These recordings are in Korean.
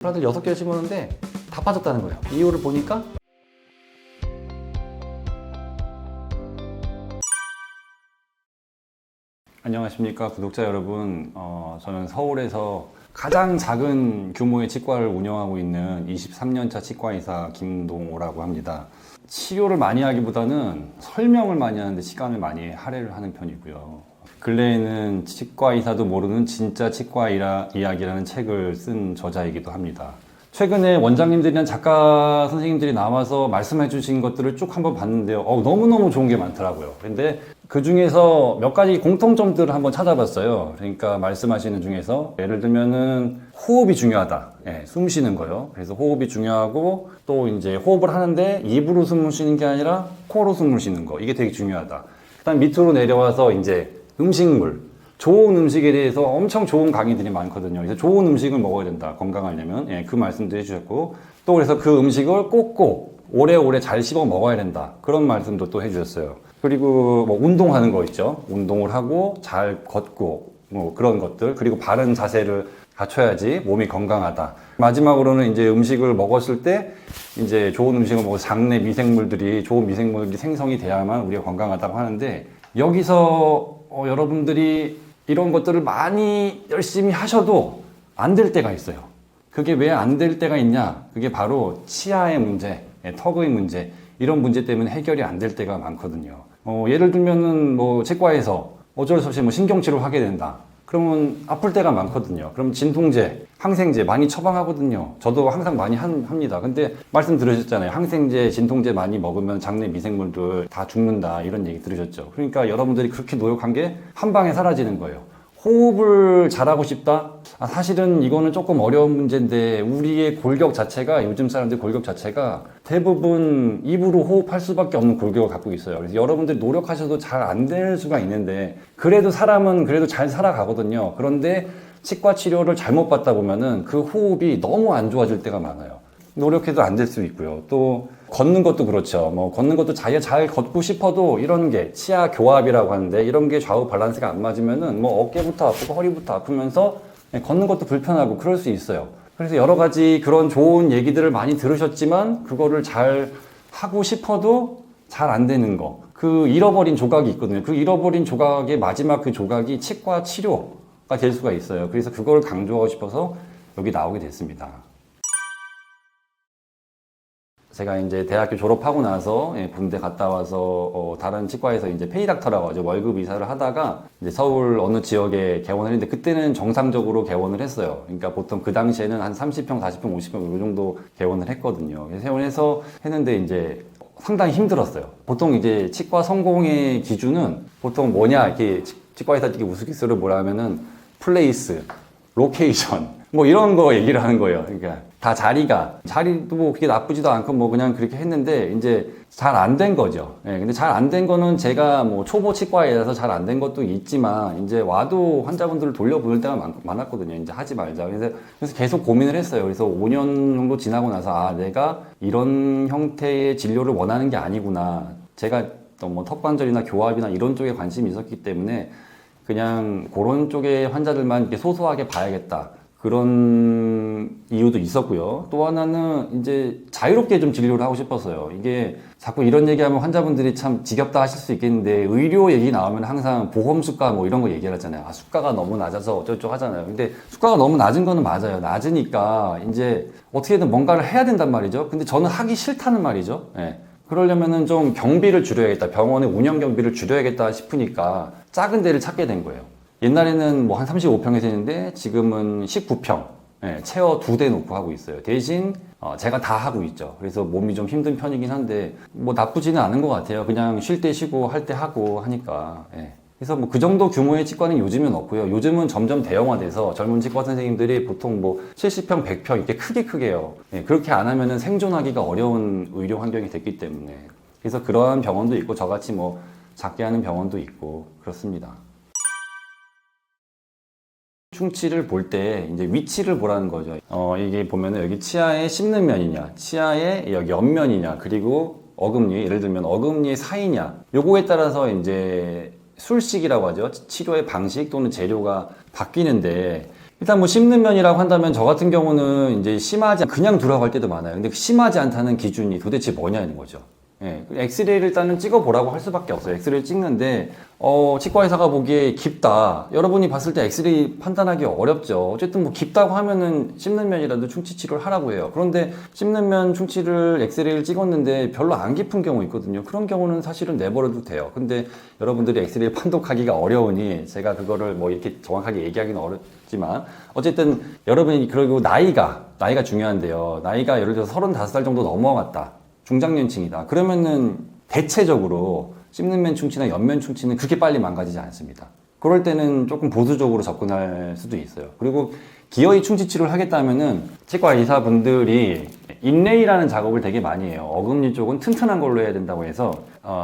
다들 6개를 심었는데 다 빠졌다는 거예요. 이유를 보니까 안녕하십니까 구독자 여러분. 저는 서울에서 가장 작은 규모의 치과를 운영하고 있는 23년차 치과의사 김동호라고 합니다. 치료를 많이 하기보다는 설명을 많이 하는데 시간을 많이 할애를 하는 편이고요. 근래에는 치과의사도 모르는 진짜 치과 이야기라는 책을 쓴 저자이기도 합니다. 최근에 원장님들이나 작가 선생님들이 나와서 말씀해 주신 것들을 쭉 한번 봤는데요. 너무너무 좋은 게 많더라고요. 근데 그 중에서 몇 가지 공통점들을 한번 찾아봤어요. 그러니까 말씀하시는 중에서 예를 들면은 호흡이 중요하다. 숨 쉬는 거요. 그래서 호흡이 중요하고 또 이제 호흡을 하는데 입으로 숨을 쉬는 게 아니라 코로 숨을 쉬는 거. 이게 되게 중요하다. 그다음 밑으로 내려와서 이제 음식물. 좋은 음식에 대해서 엄청 좋은 강의들이 많거든요. 그래서 좋은 음식을 먹어야 된다. 건강하려면. 그 말씀도 해주셨고. 또 그래서 그 음식을 꼭꼭 오래오래 잘 씹어 먹어야 된다. 그런 말씀도 또 해주셨어요. 그리고 뭐 운동하는 거 있죠. 운동을 하고 잘 걷고 뭐 그런 것들. 그리고 바른 자세를 갖춰야지 몸이 건강하다. 마지막으로는 이제 음식을 먹었을 때 이제 좋은 음식을 먹어서 장내 미생물들이 좋은 미생물들이 생성이 돼야만 우리가 건강하다고 하는데 여기서 여러분들이 이런 것들을 많이 열심히 하셔도 안 될 때가 있어요. 그게 왜 안 될 때가 있냐? 그게 바로 치아의 문제, 턱의 문제, 이런 문제 때문에 해결이 안 될 때가 많거든요. 예를 들면은 뭐 치과에서 어쩔 수 없이 뭐 신경치료를 하게 된다. 그러면 아플 때가 많거든요. 그럼 진통제, 항생제 많이 처방하거든요. 저도 항상 많이 합니다. 근데 말씀 들으셨잖아요. 항생제, 진통제 많이 먹으면 장내 미생물들 다 죽는다. 이런 얘기 들으셨죠. 그러니까 여러분들이 그렇게 노력한 게 한 방에 사라지는 거예요. 호흡을 잘하고 싶다? 사실은 이거는 조금 어려운 문제인데 우리의 골격 자체가 요즘 사람들 골격 자체가 대부분 입으로 호흡할 수밖에 없는 골격을 갖고 있어요. 그래서 여러분들이 노력하셔도 잘 안 될 수가 있는데 그래도 사람은 그래도 잘 살아가거든요. 그런데 치과 치료를 잘못 받다 보면은 그 호흡이 너무 안 좋아질 때가 많아요. 노력해도 안 될 수 있고요. 또 걷는 것도 그렇죠. 뭐 걷는 것도 잘 걷고 싶어도 이런 게 치아 교합이라고 하는데 이런 게 좌우 밸런스가 안 맞으면은 뭐 어깨부터 아프고 허리부터 아프면서 걷는 것도 불편하고 그럴 수 있어요. 그래서 여러 가지 그런 좋은 얘기들을 많이 들으셨지만 그거를 잘 하고 싶어도 잘 안 되는 거. 그 잃어버린 조각이 있거든요. 그 잃어버린 조각의 마지막 그 조각이 치과 치료가 될 수가 있어요. 그래서 그걸 강조하고 싶어서 여기 나오게 됐습니다. 제가 이제 대학교 졸업하고 나서 군대 갔다 와서 다른 치과에서 이제 페이닥터라고 하죠. 월급 이사를 하다가 이제 서울 어느 지역에 개원을 했는데 그때는 정상적으로 개원을 했어요. 그러니까 보통 그 당시에는 한 30평, 40평, 50평 이 정도 개원을 했거든요. 그래서 개원해서 했는데 이제 상당히 힘들었어요. 보통 이제 치과 성공의 기준은 보통 뭐냐 이렇게 치과의사들이 우스갯소리로 뭐라 하면은 플레이스, 로케이션 뭐 이런 거 얘기를 하는 거예요. 그러니까 다 자리도 뭐 그게 나쁘지도 않고 뭐 그냥 그렇게 했는데 이제 잘 안 된 거죠. 근데 잘 안 된 거는 제가 뭐 초보 치과에서 잘 안 된 것도 있지만 이제 와도 환자분들을 돌려보낼 때가 많았거든요. 이제 하지 말자. 그래서 계속 고민을 했어요. 그래서 5년 정도 지나고 나서 내가 이런 형태의 진료를 원하는 게 아니구나. 제가 또 뭐 턱관절이나 교합이나 이런 쪽에 관심이 있었기 때문에 그냥 그런 쪽의 환자들만 이렇게 소소하게 봐야겠다. 그런 이유도 있었고요. 또 하나는 이제 자유롭게 좀 진료를 하고 싶었어요. 이게 자꾸 이런 얘기하면 환자분들이 참 지겹다 하실 수 있겠는데 의료 얘기 나오면 항상 보험 수가 뭐 이런 거 얘기를 하잖아요. 수가가 너무 낮아서 어쩌고저쩌고 하잖아요. 근데 수가가 너무 낮은 거는 맞아요. 낮으니까 이제 어떻게든 뭔가를 해야 된단 말이죠. 근데 저는 하기 싫다는 말이죠. 그러려면은 좀 경비를 줄여야겠다. 병원의 운영 경비를 줄여야겠다 싶으니까 작은 데를 찾게 된 거예요. 옛날에는 뭐 한 35평에서 했는데 지금은 19평, 체어 2대 놓고 하고 있어요. 대신 제가 다 하고 있죠. 그래서 몸이 좀 힘든 편이긴 한데 뭐 나쁘지는 않은 것 같아요. 그냥 쉴 때 쉬고 할 때 하고 하니까. 그래서 뭐 그 정도 규모의 치과는 요즘은 없고요. 요즘은 점점 대형화돼서 젊은 치과 선생님들이 보통 뭐 70평, 100평 이렇게 크게요. 그렇게 안 하면은 생존하기가 어려운 의료 환경이 됐기 때문에. 그래서 그러한 병원도 있고 저같이 뭐 작게 하는 병원도 있고 그렇습니다. 충치를 볼 때 이제 위치를 보라는 거죠. 이게 보면은 여기 치아에 씹는 면이냐, 치아에 여기 옆면이냐, 그리고 어금니, 예를 들면 어금니의 사이냐, 요거에 따라서 이제 술식이라고 하죠. 치료의 방식 또는 재료가 바뀌는데 일단 뭐 씹는 면이라고 한다면 저 같은 경우는 이제 심하지 그냥 들어갈 때도 많아요. 근데 심하지 않다는 기준이 도대체 뭐냐는 거죠. 예, 엑스레이를 일단은 찍어보라고 할 수밖에 없어요. 엑스레이를 찍는데 치과 의사가 보기에 깊다. 여러분이 봤을 때 엑스레이 판단하기 어렵죠. 어쨌든 뭐 깊다고 하면은 씹는 면이라도 충치 치료를 하라고 해요. 그런데 씹는 면 충치를 엑스레이를 찍었는데 별로 안 깊은 경우 있거든요. 그런 경우는 사실은 내버려도 돼요. 근데 여러분들이 엑스레이 판독하기가 어려우니 제가 그거를 뭐 이렇게 정확하게 얘기하기는 어렵지만 어쨌든 여러분이 그리고 나이가 중요한데요. 나이가 예를 들어서 35살 정도 넘어갔다. 중장년층이다. 그러면은 대체적으로 씹는 면 충치나 옆면 충치는 그렇게 빨리 망가지지 않습니다. 그럴 때는 조금 보수적으로 접근할 수도 있어요. 그리고 기어이 충치 치료를 하겠다면은 치과 의사분들이 인레이라는 작업을 되게 많이 해요. 어금니 쪽은 튼튼한 걸로 해야 된다고 해서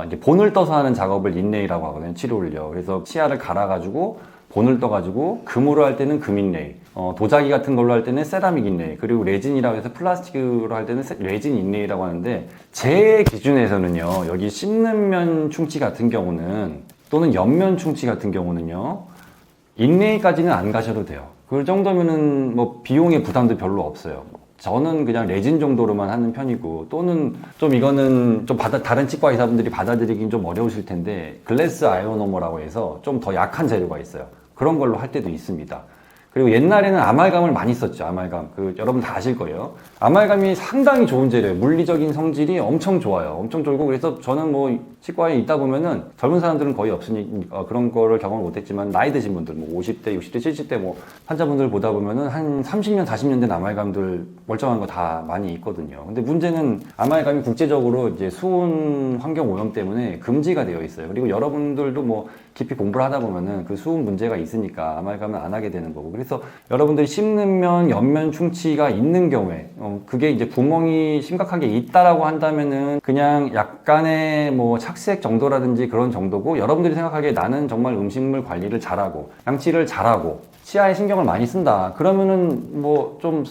이제 본을 떠서 하는 작업을 인레이라고 하거든요. 치료를요. 그래서 치아를 갈아가지고 본을 떠가지고 금으로 할 때는 금 인레이, 도자기 같은 걸로 할 때는 세라믹 인레이, 그리고 레진이라고 해서 플라스틱으로 할 때는 레진 인레이라고 하는데 제 기준에서는요, 여기 씹는 면 충치 같은 경우는 또는 옆면 충치 같은 경우는요, 인레이까지는 안 가셔도 돼요. 그 정도면은 뭐 비용의 부담도 별로 없어요. 저는 그냥 레진 정도로만 하는 편이고 또는 좀 이거는 좀 다른 치과 의사분들이 받아들이긴 좀 어려우실 텐데 글래스 아이오노머라고 해서 좀 더 약한 재료가 있어요. 그런 걸로 할 때도 있습니다. 그리고 옛날에는 아말감을 많이 썼죠. 아말감. 여러분 다 아실 거예요. 아말감이 상당히 좋은 재료예요. 물리적인 성질이 엄청 좋아요. 엄청 좋고 그래서 저는 뭐 치과에 있다 보면은 젊은 사람들은 거의 없으니 그런 거를 경험을 못했지만 나이 드신 분들 뭐 50대, 60대, 70대 뭐 환자분들 보다 보면은 한 30년, 40년 된 아말감들 멀쩡한 거 다 많이 있거든요. 근데 문제는 아말감이 국제적으로 이제 수은 환경 오염 때문에 금지가 되어 있어요. 그리고 여러분들도 뭐 깊이 공부를 하다 보면은 그 수은 문제가 있으니까 아말감은 안 하게 되는 거고. 그래서 여러분들이 씹는 면, 옆면 충치가 있는 경우에 그게 이제 구멍이 심각하게 있다라고 한다면은 그냥 약간의 뭐 착색 정도라든지 그런 정도고 여러분들이 생각하기에 나는 정말 음식물 관리를 잘하고 양치를 잘하고 치아에 신경을 많이 쓴다. 그러면은 뭐 좀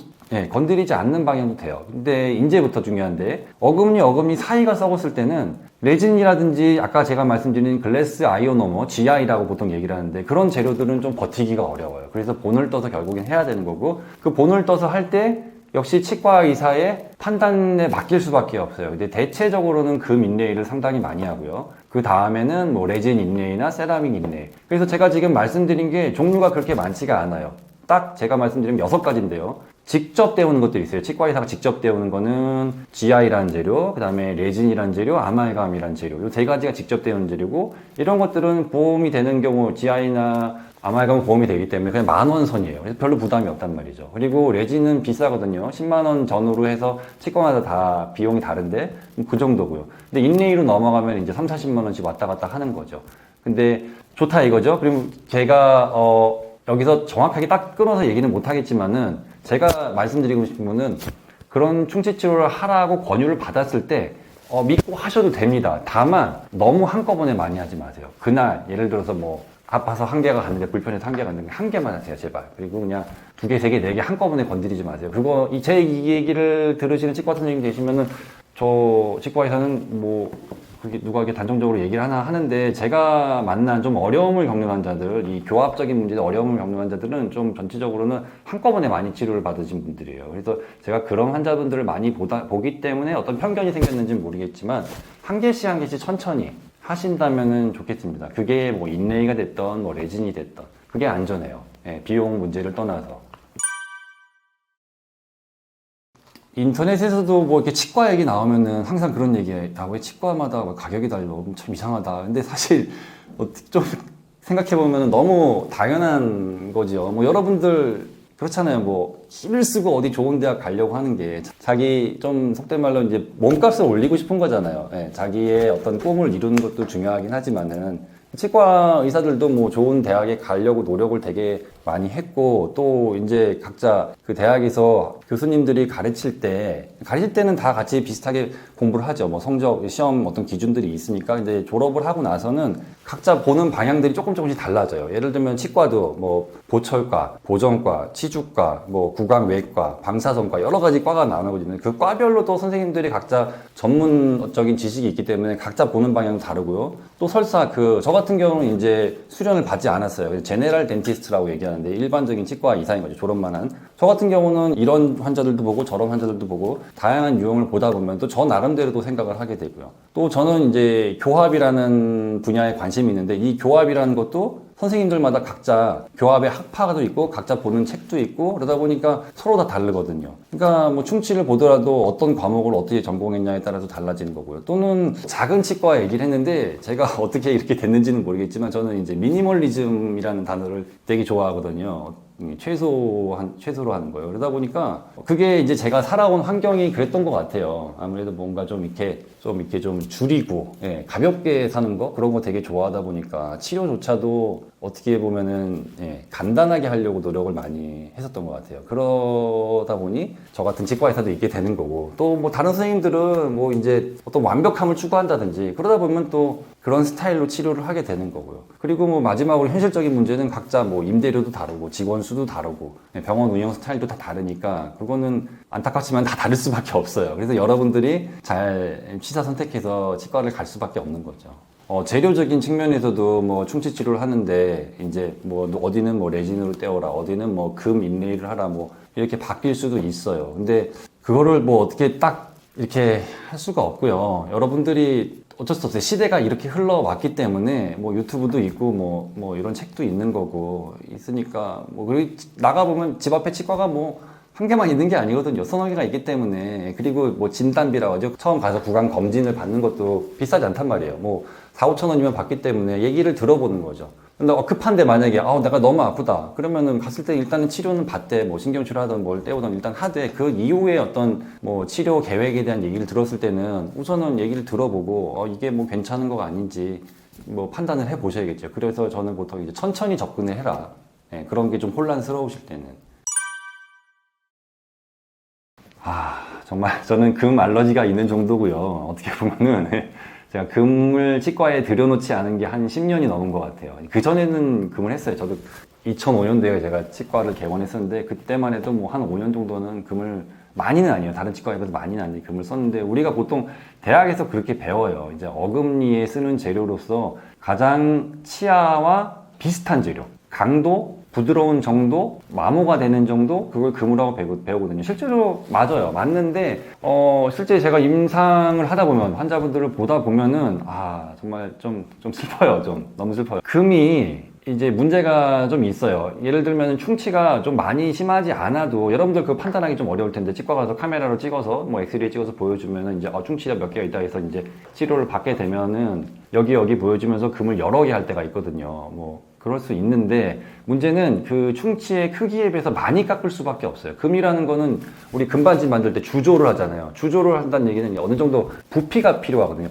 건드리지 않는 방향도 돼요. 근데 이제부터 중요한데 어금니 사이가 썩었을 때는 레진이라든지 아까 제가 말씀드린 글래스 아이오노머, GI라고 보통 얘기를 하는데 그런 재료들은 좀 버티기가 어려워요. 그래서 본을 떠서 결국엔 해야 되는 거고 그 본을 떠서 할 때 역시 치과 의사의 판단에 맡길 수밖에 없어요. 근데 대체적으로는 금 인레이를 상당히 많이 하고요. 그 다음에는 뭐 레진 인레이나 세라믹 인레이. 그래서 제가 지금 말씀드린 게 종류가 그렇게 많지가 않아요. 딱 제가 말씀드린 6가지인데요. 직접 데우는 것들이 있어요. 치과 의사가 직접 데우는 거는 GI라는 재료, 그 다음에 레진이라는 재료, 아말감이라는 재료. 이 3가지가 직접 데우는 재료고 이런 것들은 보험이 되는 경우 GI나 아말감은 보험이 되기 때문에 그냥 10,000원 선이에요. 그래서 별로 부담이 없단 말이죠. 그리고 레진은 비싸거든요. 10만 원 전후로 해서 치과마다 다 비용이 다른데 그 정도고요. 근데 인레이로 넘어가면 이제 3, 40만 원씩 왔다 갔다 하는 거죠. 근데 좋다 이거죠. 그리고 제가 여기서 정확하게 딱 끊어서 얘기는 못 하겠지만은 제가 말씀드리고 싶은 거는 그런 충치 치료를 하라고 권유를 받았을 때 믿고 하셔도 됩니다. 다만 너무 한꺼번에 많이 하지 마세요. 그날 예를 들어서 뭐 아파서 1개가 갔는데 불편해서 1개가 갔는데 1개만 하세요, 제발. 그리고 그냥 2개, 3개, 4개 한꺼번에 건드리지 마세요. 그리고 제 이 얘기를 들으시는 치과 선생님 계시면은 저 치과에서는 뭐 그게 누가 이렇게 단정적으로 얘기를 하나 하는데 제가 만난 좀 어려움을 겪는 환자들, 이 교합적인 문제で어려움을 겪는 환자들은 좀 전체적으로는 한꺼번에 많이 치료를 받으신 분들이에요. 그래서 제가 그런 환자분들을 많이 보기 때문에 어떤 편견이 생겼는지는 모르겠지만 한 개씩 한 개씩 천천히 하신다면은 좋겠습니다. 그게 뭐 인레이가 됐던 뭐 레진이 됐던 그게 안전해요. 비용 문제를 떠나서. 인터넷에서도 뭐 이렇게 치과 얘기 나오면은 항상 그런 얘기 하고 치과마다 가격이 달라. 참 이상하다. 근데 사실 좀 생각해보면 너무 당연한 거죠. 뭐 여러분들 그렇잖아요. 뭐 힘을 쓰고 어디 좋은 대학 가려고 하는 게 자기 좀 속된 말로 이제 몸값을 올리고 싶은 거잖아요. 자기의 어떤 꿈을 이루는 것도 중요하긴 하지만은 치과 의사들도 뭐 좋은 대학에 가려고 노력을 되게 많이 했고 또 이제 각자 그 대학에서 교수님들이 가르칠 때는 다 같이 비슷하게 공부를 하죠. 뭐 성적, 시험 어떤 기준들이 있으니까 이제 졸업을 하고 나서는 각자 보는 방향들이 조금씩 달라져요. 예를 들면 치과도 뭐 보철과, 보정과, 치주과, 뭐 구강외과, 방사선과 여러 가지 과가 나누거든요. 그 과별로 또 선생님들이 각자 전문적인 지식이 있기 때문에 각자 보는 방향도 다르고요. 또 설사 저 같은 경우는 이제 수련을 받지 않았어요. 제네럴 덴티스트라고 얘기하는 얘기하는데 일반적인 치과 의사인 거죠. 졸업만 한. 저 같은 경우는 이런 환자들도 보고 저런 환자들도 보고 다양한 유형을 보다 보면 또 저 나름대로도 생각을 하게 되고요. 또 저는 이제 교합이라는 분야에 관심이 있는데 이 교합이라는 것도 선생님들마다 각자 교합의 학파도 있고 각자 보는 책도 있고 그러다 보니까 서로 다 다르거든요. 그러니까 뭐 충치를 보더라도 어떤 과목을 어떻게 전공했냐에 따라서 달라지는 거고요. 또는 작은 치과 얘기를 했는데 제가 어떻게 이렇게 됐는지는 모르겠지만 저는 이제 미니멀리즘이라는 단어를 되게 좋아하거든요. 최소로 하는 거예요. 그러다 보니까 그게 이제 제가 살아온 환경이 그랬던 것 같아요. 아무래도 뭔가 좀 이렇게 좀 줄이고, 예, 가볍게 사는 거 그런 거 되게 좋아하다 보니까 치료조차도 어떻게 보면은 간단하게 하려고 노력을 많이 했었던 것 같아요. 그러다 보니 저 같은 치과 의사도 있게 되는 거고 또 뭐 다른 선생님들은 뭐 이제 어떤 완벽함을 추구한다든지 그러다 보면 또 그런 스타일로 치료를 하게 되는 거고요. 그리고 뭐 마지막으로 현실적인 문제는 각자 뭐 임대료도 다르고 직원 수도 다르고 병원 운영 스타일도 다 다르니까 그거는 안타깝지만 다 다를 수밖에 없어요. 그래서 여러분들이 잘 치사 선택해서 치과를 갈 수밖에 없는 거죠. 재료적인 측면에서도 뭐 충치 치료를 하는데 이제 뭐 어디는 뭐 레진으로 떼어라, 어디는 뭐 금 인레이를 하라, 뭐 이렇게 바뀔 수도 있어요. 근데 그거를 뭐 어떻게 딱 이렇게 할 수가 없고요. 여러분들이 어쩔 수 없어요. 시대가 이렇게 흘러왔기 때문에 뭐 유튜브도 있고 뭐 이런 책도 있는 거고 있으니까 뭐 나가보면 집 앞에 치과가 뭐 한 개만 있는 게 아니거든요. 서너 개가 있기 때문에. 그리고 뭐 진단비라고 하죠. 처음 가서 구강 검진을 받는 것도 비싸지 않단 말이에요. 뭐 4, 5천 원이면 받기 때문에 얘기를 들어보는 거죠. 근데 급한데 만약에 내가 너무 아프다 그러면은 갔을 때 일단은 치료는 받되 뭐 신경치료 하든 뭘 떼우든 일단 하되 그 이후에 어떤 뭐 치료 계획에 대한 얘기를 들었을 때는 우선은 얘기를 들어보고 이게 뭐 괜찮은 거가 아닌지 뭐 판단을 해 보셔야겠죠. 그래서 저는 보통 이제 천천히 접근을 해라. 그런 게 좀 혼란스러우실 때는. 정말 저는 금 알러지가 있는 정도고요. 어떻게 보면은 제가 금을 치과에 들여놓지 않은 게 한 10년이 넘은 것 같아요. 그전에는 금을 했어요. 저도 2005년도에 제가 치과를 개원했었는데 그때만 해도 뭐 한 5년 정도는 금을 많이는 아니에요. 다른 치과에 비해서 많이는 아니에요. 금을 썼는데 우리가 보통 대학에서 그렇게 배워요. 이제 어금니에 쓰는 재료로서 가장 치아와 비슷한 재료, 강도, 부드러운 정도, 마모가 되는 정도 그걸 금으로 배우거든요. 실제로 맞아요. 맞는데 실제 제가 임상을 하다 보면 환자분들을 보다 보면은 정말 좀 슬퍼요. 좀 너무 슬퍼요. 금이 이제 문제가 좀 있어요. 예를 들면 충치가 좀 많이 심하지 않아도 여러분들 그거 판단하기 좀 어려울 텐데 치과 가서 카메라로 찍어서 뭐 엑스레이 찍어서 보여주면은 이제 충치가 몇 개가 있다 해서 이제 치료를 받게 되면은 여기 보여주면서 금을 여러 개 할 때가 있거든요. 뭐 그럴 수 있는데 문제는 그 충치의 크기에 비해서 많이 깎을 수밖에 없어요. 금이라는 거는 우리 금반지 만들 때 주조를 하잖아요. 주조를 한다는 얘기는 어느 정도 부피가 필요하거든요.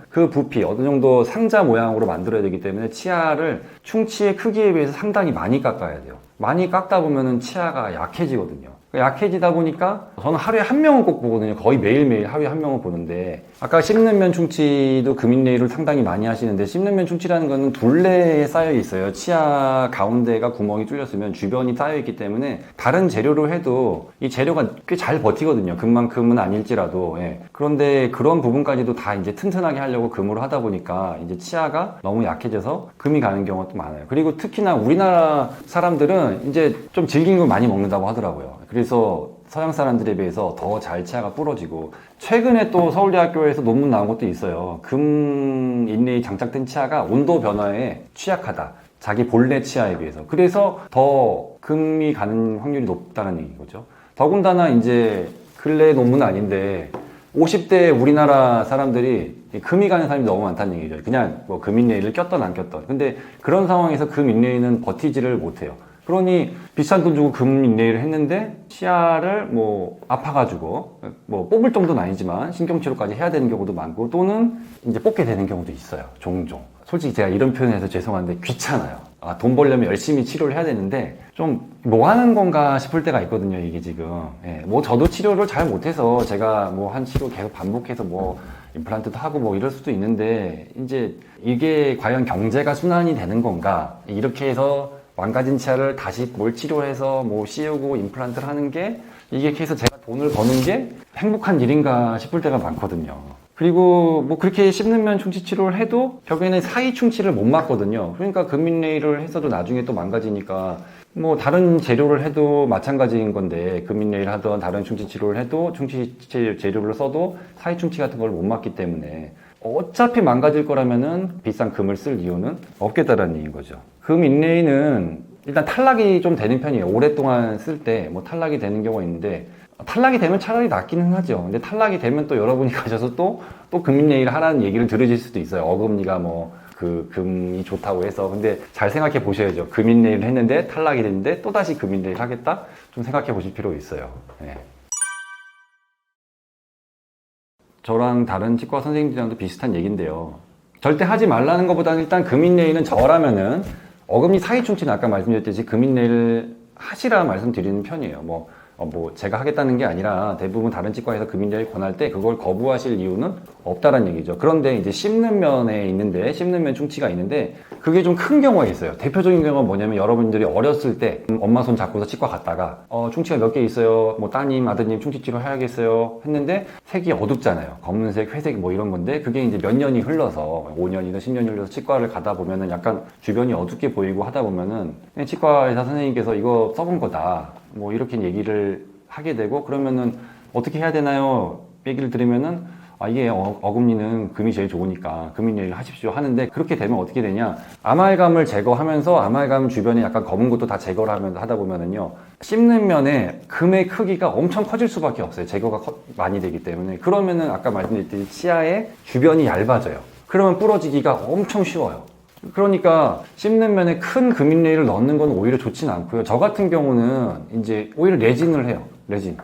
그 부피 어느 정도 상자 모양으로 만들어야 되기 때문에 치아를 충치의 크기에 비해서 상당히 많이 깎아야 돼요. 많이 깎다 보면은 치아가 약해지거든요. 약해지다 보니까 저는 하루에 한 명은 꼭 보거든요. 거의 매일매일 하루에 한 명은 보는데 아까 씹는 면 충치도 금인레이를 상당히 많이 하시는데 씹는 면 충치라는 거는 둘레에 쌓여 있어요. 치아 가운데가 구멍이 뚫렸으면 주변이 쌓여 있기 때문에 다른 재료로 해도 이 재료가 꽤 잘 버티거든요. 금만큼은 아닐지라도. 그런데 그런 부분까지도 다 이제 튼튼하게 하려고 금으로 하다 보니까 이제 치아가 너무 약해져서 금이 가는 경우가 또 많아요. 그리고 특히나 우리나라 사람들은 이제 좀 질긴 걸 많이 먹는다고 하더라고요. 그래서 서양 사람들에 비해서 더 잘 치아가 부러지고 최근에 또 서울대학교에서 논문 나온 것도 있어요. 금 인레이 장착된 치아가 온도 변화에 취약하다. 자기 본래 치아에 비해서. 그래서 더 금이 가는 확률이 높다는 얘기인 거죠. 더군다나 이제 근래 논문은 아닌데 50대 우리나라 사람들이 금이 가는 사람이 너무 많다는 얘기죠. 그냥 뭐 금 인레이를 꼈던 안 꼈던. 근데 그런 상황에서 금 인레이는 버티지를 못해요. 그러니 비싼 돈 주고 금 인레이를 했는데 치아를 뭐 아파가지고 뭐 뽑을 정도는 아니지만 신경치료까지 해야 되는 경우도 많고 또는 이제 뽑게 되는 경우도 있어요. 종종. 솔직히 제가 이런 표현해서 죄송한데 귀찮아요. 돈 벌려면 열심히 치료를 해야 되는데 좀 뭐 하는 건가 싶을 때가 있거든요. 이게 지금. 뭐 저도 치료를 잘 못해서 제가 뭐 한 치료 계속 반복해서 뭐 임플란트도 하고 뭐 이럴 수도 있는데 이제 이게 과연 경제가 순환이 되는 건가 이렇게 해서 망가진 치아를 다시 뭘 치료해서 뭐 씌우고 임플란트를 하는 게 이게 해서 제가 돈을 버는 게 행복한 일인가 싶을 때가 많거든요. 그리고 뭐 그렇게 씹는 충치 치료를 해도 결국에는 사이 충치를 못 막거든요. 그러니까 금인레이를 했어도 나중에 또 망가지니까 뭐 다른 재료를 해도 마찬가지인 건데 금인레일 하던 다른 충치 치료를 해도 충치 재료를 써도 사이 충치 같은 걸 못 막기 때문에 어차피 망가질 거라면은 비싼 금을 쓸 이유는 없겠다라는 얘기인 거죠. 금인레일은 일단 탈락이 좀 되는 편이에요. 오랫동안 쓸 때 뭐 탈락이 되는 경우가 있는데 탈락이 되면 차라리 낫기는 하죠. 근데 탈락이 되면 또 여러분이 가셔서 또 금인레일 하라는 얘기를 들으실 수도 있어요. 어금니가 뭐 그 금이 좋다고 해서. 근데 잘 생각해 보셔야죠. 금인레일을 했는데 탈락이 됐는데 또다시 금인레일 하겠다? 좀 생각해 보실 필요가 있어요. 네. 저랑 다른 치과 선생님들이랑도 비슷한 얘기인데요. 절대 하지 말라는 것보다는 일단 금인레일은 저라면은 어금니 사이 충치는 아까 말씀드렸듯이 금인레일 하시라 말씀드리는 편이에요. 뭐 제가 하겠다는 게 아니라 대부분 다른 치과에서 금인레일 권할 때 그걸 거부하실 이유는 없다는 얘기죠. 그런데 이제 씹는 면 충치가 있는데 그게 좀 큰 경우가 있어요. 대표적인 경우가 뭐냐면 여러분들이 어렸을 때 엄마 손 잡고서 치과 갔다가 충치가 몇 개 있어요. 뭐 따님, 아드님 충치 치료 해야겠어요. 했는데 색이 어둡잖아요. 검은색, 회색 뭐 이런 건데 그게 이제 몇 년이 흘러서 5년이나 10년이 흘러서 치과를 가다 보면은 약간 주변이 어둡게 보이고 하다 보면은 치과 의사 선생님께서 이거 써본 거다. 뭐 이렇게 얘기를 하게 되고 그러면은 어떻게 해야 되나요? 얘기를 들으면은 이게 어금니는 금이 제일 좋으니까 금인레일 하십시오 하는데 그렇게 되면 어떻게 되냐? 아말감을 제거하면서 아말감 주변에 약간 검은 것도 다 제거를 하면서 하다 보면은요 씹는 면에 금의 크기가 엄청 커질 수밖에 없어요. 제거가 많이 되기 때문에. 그러면은 아까 말씀드렸듯이 치아의 주변이 얇아져요. 그러면 부러지기가 엄청 쉬워요. 그러니까 씹는 면에 큰 금인레일을 넣는 건 오히려 좋지는 않고요. 저 같은 경우는 이제 오히려 레진을 해요. 레진.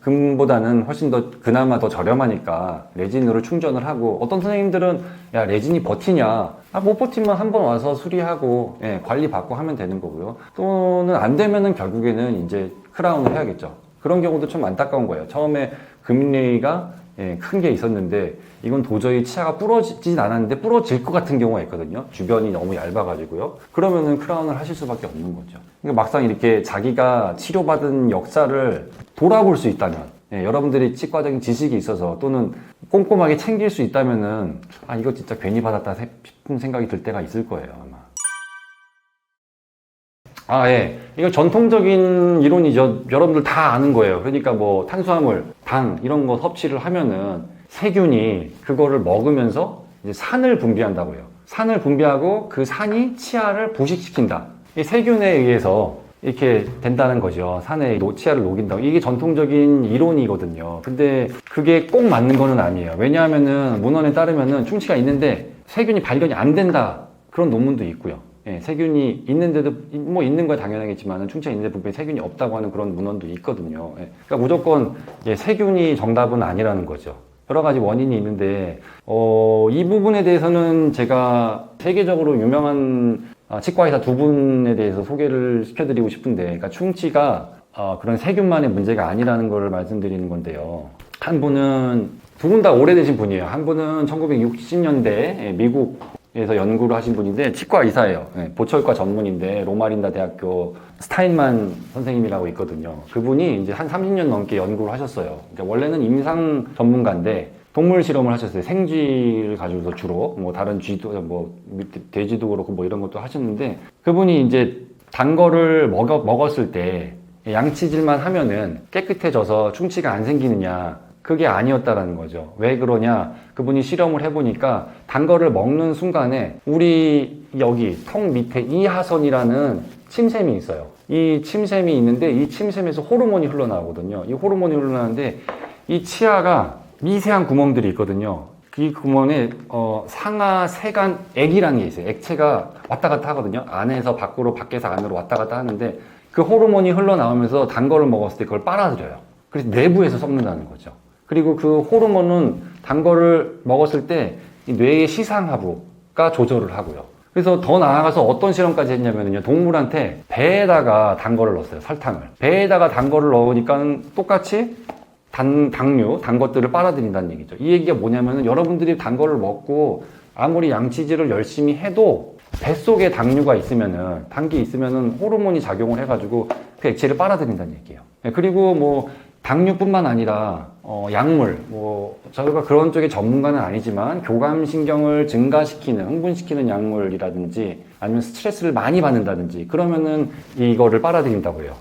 금보다는 훨씬 더 그나마 더 저렴하니까 레진으로 충전을 하고 어떤 선생님들은 야 레진이 버티냐? 못 버티면 한번 와서 수리하고 관리 받고 하면 되는 거고요. 또는 안 되면은 결국에는 이제 크라운을 해야겠죠. 그런 경우도 좀 안타까운 거예요. 처음에 금인레일가 큰 게 있었는데 이건 도저히 치아가 부러지진 않았는데 부러질 것 같은 경우가 있거든요. 주변이 너무 얇아가지고요. 그러면은 크라운을 하실 수밖에 없는 거죠. 그러니까 막상 이렇게 자기가 치료받은 역사를 돌아볼 수 있다면, 여러분들이 치과적인 지식이 있어서 또는 꼼꼼하게 챙길 수 있다면은 이거 진짜 괜히 받았다 싶은 생각이 들 때가 있을 거예요, 아마. 이거 전통적인 이론이죠. 여러분들 다 아는 거예요. 그러니까 뭐 탄수화물, 당 이런 거 섭취를 하면은 세균이 그거를 먹으면서 이제 산을 분비한다고 해요. 산을 분비하고 그 산이 치아를 부식시킨다. 이 세균에 의해서 이렇게 된다는 거죠. 산에 치아를 녹인다고. 이게 전통적인 이론이거든요. 근데 그게 꼭 맞는 거는 아니에요. 왜냐하면은 문헌에 따르면은 충치가 있는데 세균이 발견이 안 된다. 그런 논문도 있고요. 세균이 있는데도 뭐 있는 건 당연하겠지만 충치가 있는데 분명히 세균이 없다고 하는 그런 문헌도 있거든요. 그러니까 무조건 세균이 정답은 아니라는 거죠. 여러 가지 원인이 있는데 이 부분에 대해서는 제가 세계적으로 유명한 치과의사 두 분에 대해서 소개를 시켜드리고 싶은데, 그러니까 충치가 그런 세균만의 문제가 아니라는 걸 말씀드리는 건데요. 한 분은 두 분 다 오래되신 분이에요. 한 분은 1960년대 미국에서 연구를 하신 분인데 치과 의사예요. 보철과 전문인데 로마린다 대학교 스타인만 선생님이라고 있거든요. 그분이 이제 한 30년 넘게 연구를 하셨어요. 그러니까 원래는 임상 전문가인데 동물 실험을 하셨어요. 생쥐를 가지고서 주로 뭐 다른 쥐도 뭐 돼지도 그렇고 뭐 이런 것도 하셨는데 그분이 이제 단 거를 먹었을 때 양치질만 하면은 깨끗해져서 충치가 안 생기느냐? 그게 아니었다라는 거죠. 왜 그러냐? 그분이 실험을 해보니까 단 거를 먹는 순간에 우리 여기 턱 밑에 이하선이라는 침샘이 있어요. 이 침샘이 있는데 이 침샘에서 호르몬이 흘러나오거든요. 이 호르몬이 흘러나오는데 이 치아가 미세한 구멍들이 있거든요. 이 구멍에 상하 세간 액이라는 게 있어요. 액체가 왔다 갔다 하거든요. 안에서 밖으로, 밖에서 안으로 왔다 갔다 하는데 그 호르몬이 흘러나오면서 단 거를 먹었을 때 그걸 빨아들여요. 그래서 내부에서 썩는다는 거죠. 그리고 그 호르몬은 단 거를 먹었을 때 뇌의 시상하부가 조절을 하고요. 그래서 더 나아가서 어떤 실험까지 했냐면요. 동물한테 배에다가 단 거를 넣었어요. 설탕을. 배에다가 단 거를 넣으니까 똑같이 단 것들을 빨아들인다는 얘기죠. 이 얘기가 뭐냐면은 여러분들이 단 거를 먹고 아무리 양치질을 열심히 해도 뱃속에 당류가 있으면은, 단 게 있으면은 호르몬이 작용을 해가지고 그 액체를 빨아들인다는 얘기예요. 그리고 뭐 당뇨뿐만 아니라 약물, 뭐 저희가 그런 쪽의 전문가는 아니지만 교감신경을 증가시키는, 흥분시키는 약물이라든지 아니면 스트레스를 많이 받는다든지 그러면은 이거를 빨아들인다고 해요.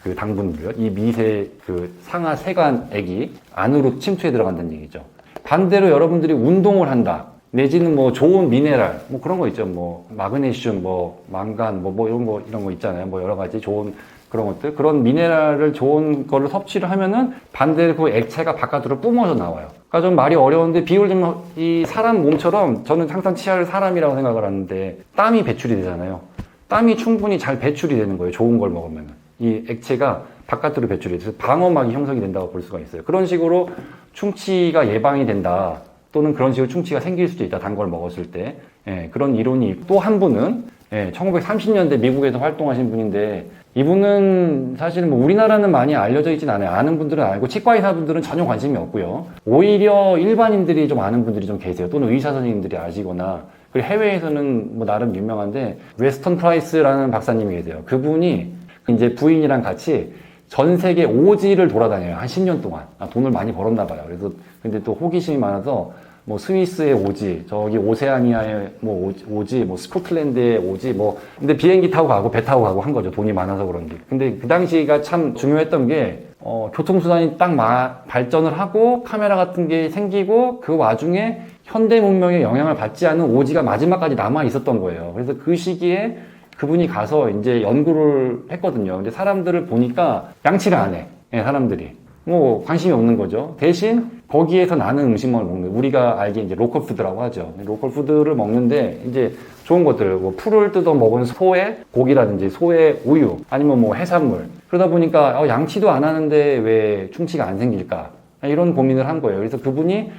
그 당분들요. 이 미세 그 상하 세관액이 안으로 침투해 들어간다는 얘기죠. 반대로 여러분들이 운동을 한다. 내지는 뭐 좋은 미네랄, 뭐 그런 거 있죠. 뭐 마그네슘, 뭐 망간, 뭐 이런 거 있잖아요. 뭐 여러 가지 좋은 그런 것들, 그런 미네랄을 좋은 거를 섭취를 하면은 반대로 그 액체가 바깥으로 뿜어져 나와요. 그러니까 좀 말이 어려운데 비유를 들면 이 사람 몸처럼 저는 항상 치아를 사람이라고 생각을 하는데 땀이 배출이 되잖아요. 땀이 충분히 잘 배출이 되는 거예요. 좋은 걸 먹으면은. 이 액체가 바깥으로 배출이 돼서 방어막이 형성이 된다고 볼 수가 있어요. 그런 식으로 충치가 예방이 된다. 또는 그런 식으로 충치가 생길 수도 있다. 단 걸 먹었을 때. 예, 그런 이론이 또 한 분은 1930년대 미국에서 활동하신 분인데 이분은 사실 뭐 우리나라는 많이 알려져 있진 않아요. 아는 분들은 알고 치과 의사분들은 전혀 관심이 없고요. 오히려 일반인들이 좀 아는 분들이 좀 계세요. 또는 의사 선생님들이 아시거나 그리고 해외에서는 뭐 나름 유명한데 웨스턴 프라이스라는 박사님이 계세요. 그분이 이제 부인이랑 같이 전 세계 오지를 돌아다녀요. 한 10년 동안. 돈을 많이 벌었나 봐요. 그래서 근데 또 호기심이 많아서 뭐 스위스의 오지, 저기 오세아니아의 뭐 오지, 뭐 스코틀랜드의 오지, 뭐 근데 비행기 타고 가고 배 타고 가고 한 거죠. 돈이 많아서 그런지. 근데 그 당시가 참 중요했던 게 교통수단이 딱 발전을 하고 카메라 같은 게 생기고 그 와중에 현대 문명의 영향을 받지 않은 오지가 마지막까지 남아 있었던 거예요. 그래서 그 시기에 그분이 가서 이제 연구를 했거든요. 근데 사람들을 보니까 양치를 안 해. 사람들이. 뭐 관심이 없는 거죠. 대신 거기에서 나는 음식만 먹는, 우리가 알기에 이제 로컬 푸드라고 하죠. 로컬 푸드를 먹는데 이제 좋은 것들, 뭐 풀을 뜯어 먹은 소의 고기라든지 소의 우유, 아니면 뭐 해산물. 그러다 보니까 양치도 안 하는데 왜 충치가 안 생길까? 이런 고민을 한 거예요. 그래서 그분이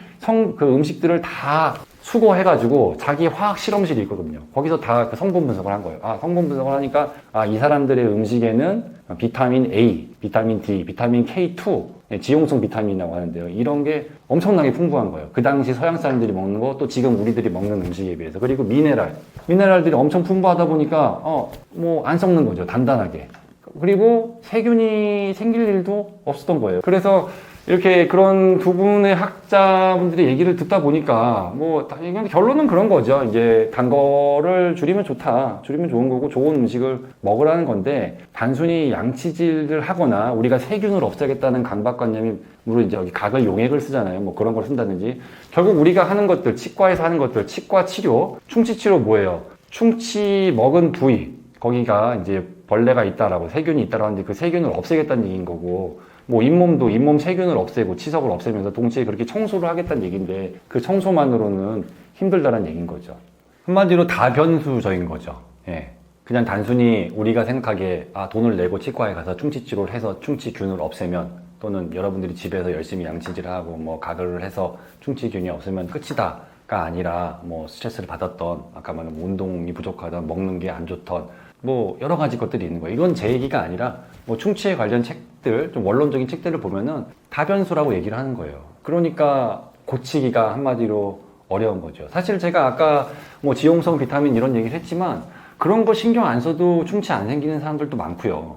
그 음식들을 다 수거해가지고 자기 화학 실험실이 있거든요. 거기서 다 그 성분 분석을 한 거예요. 성분 분석을 하니까 이 사람들의 음식에는 비타민 A, 비타민 D, 비타민 K2, 지용성 비타민이라고 하는데요. 이런 게 엄청나게 풍부한 거예요. 그 당시 서양 사람들이 먹는 거, 또 지금 우리들이 먹는 음식에 비해서. 그리고 미네랄들이 엄청 풍부하다 보니까 뭐 안 썩는 거죠. 단단하게. 그리고 세균이 생길 일도 없었던 거예요. 그래서 이렇게 그런 두 분의 학자분들의 얘기를 듣다 보니까 뭐 결론은 그런 거죠. 이제 단 거를 줄이면 좋다. 줄이면 좋은 거고 좋은 음식을 먹으라는 건데 단순히 양치질을 하거나 우리가 세균을 없애겠다는 강박관념이 물론 이제 여기 각을 용액을 쓰잖아요. 뭐 그런 걸 쓴다든지 결국 우리가 하는 것들, 치과에서 하는 것들, 치과 치료, 충치 치료 뭐예요? 충치 먹은 부위 거기가 이제 벌레가 있다라고 세균이 있다라고 하는데 그 세균을 없애겠다는 얘기인 거고 뭐 잇몸 세균을 없애고 치석을 없애면서 동시에 그렇게 청소를 하겠다는 얘기인데 그 청소만으로는 힘들다는 얘기인 거죠. 한마디로 다변수적인 거죠. 그냥 단순히 우리가 생각하기에 돈을 내고 치과에 가서 충치 치료를 해서 충치균을 없애면 또는 여러분들이 집에서 열심히 양치질하고 뭐 가글을 해서 충치균이 없으면 끝이다가 아니라 뭐 스트레스를 받았던 아까 말한 운동이 부족하던 먹는 게 안 좋던 뭐 여러 가지 것들이 있는 거예요. 이건 제 얘기가 아니라 뭐 충치에 관련 책들, 좀 원론적인 책들을 보면은 다변수라고 얘기를 하는 거예요. 그러니까 고치기가 한마디로 어려운 거죠. 사실 제가 아까 뭐 지용성 비타민 이런 얘기를 했지만 그런 거 신경 안 써도 충치 안 생기는 사람들도 많고요.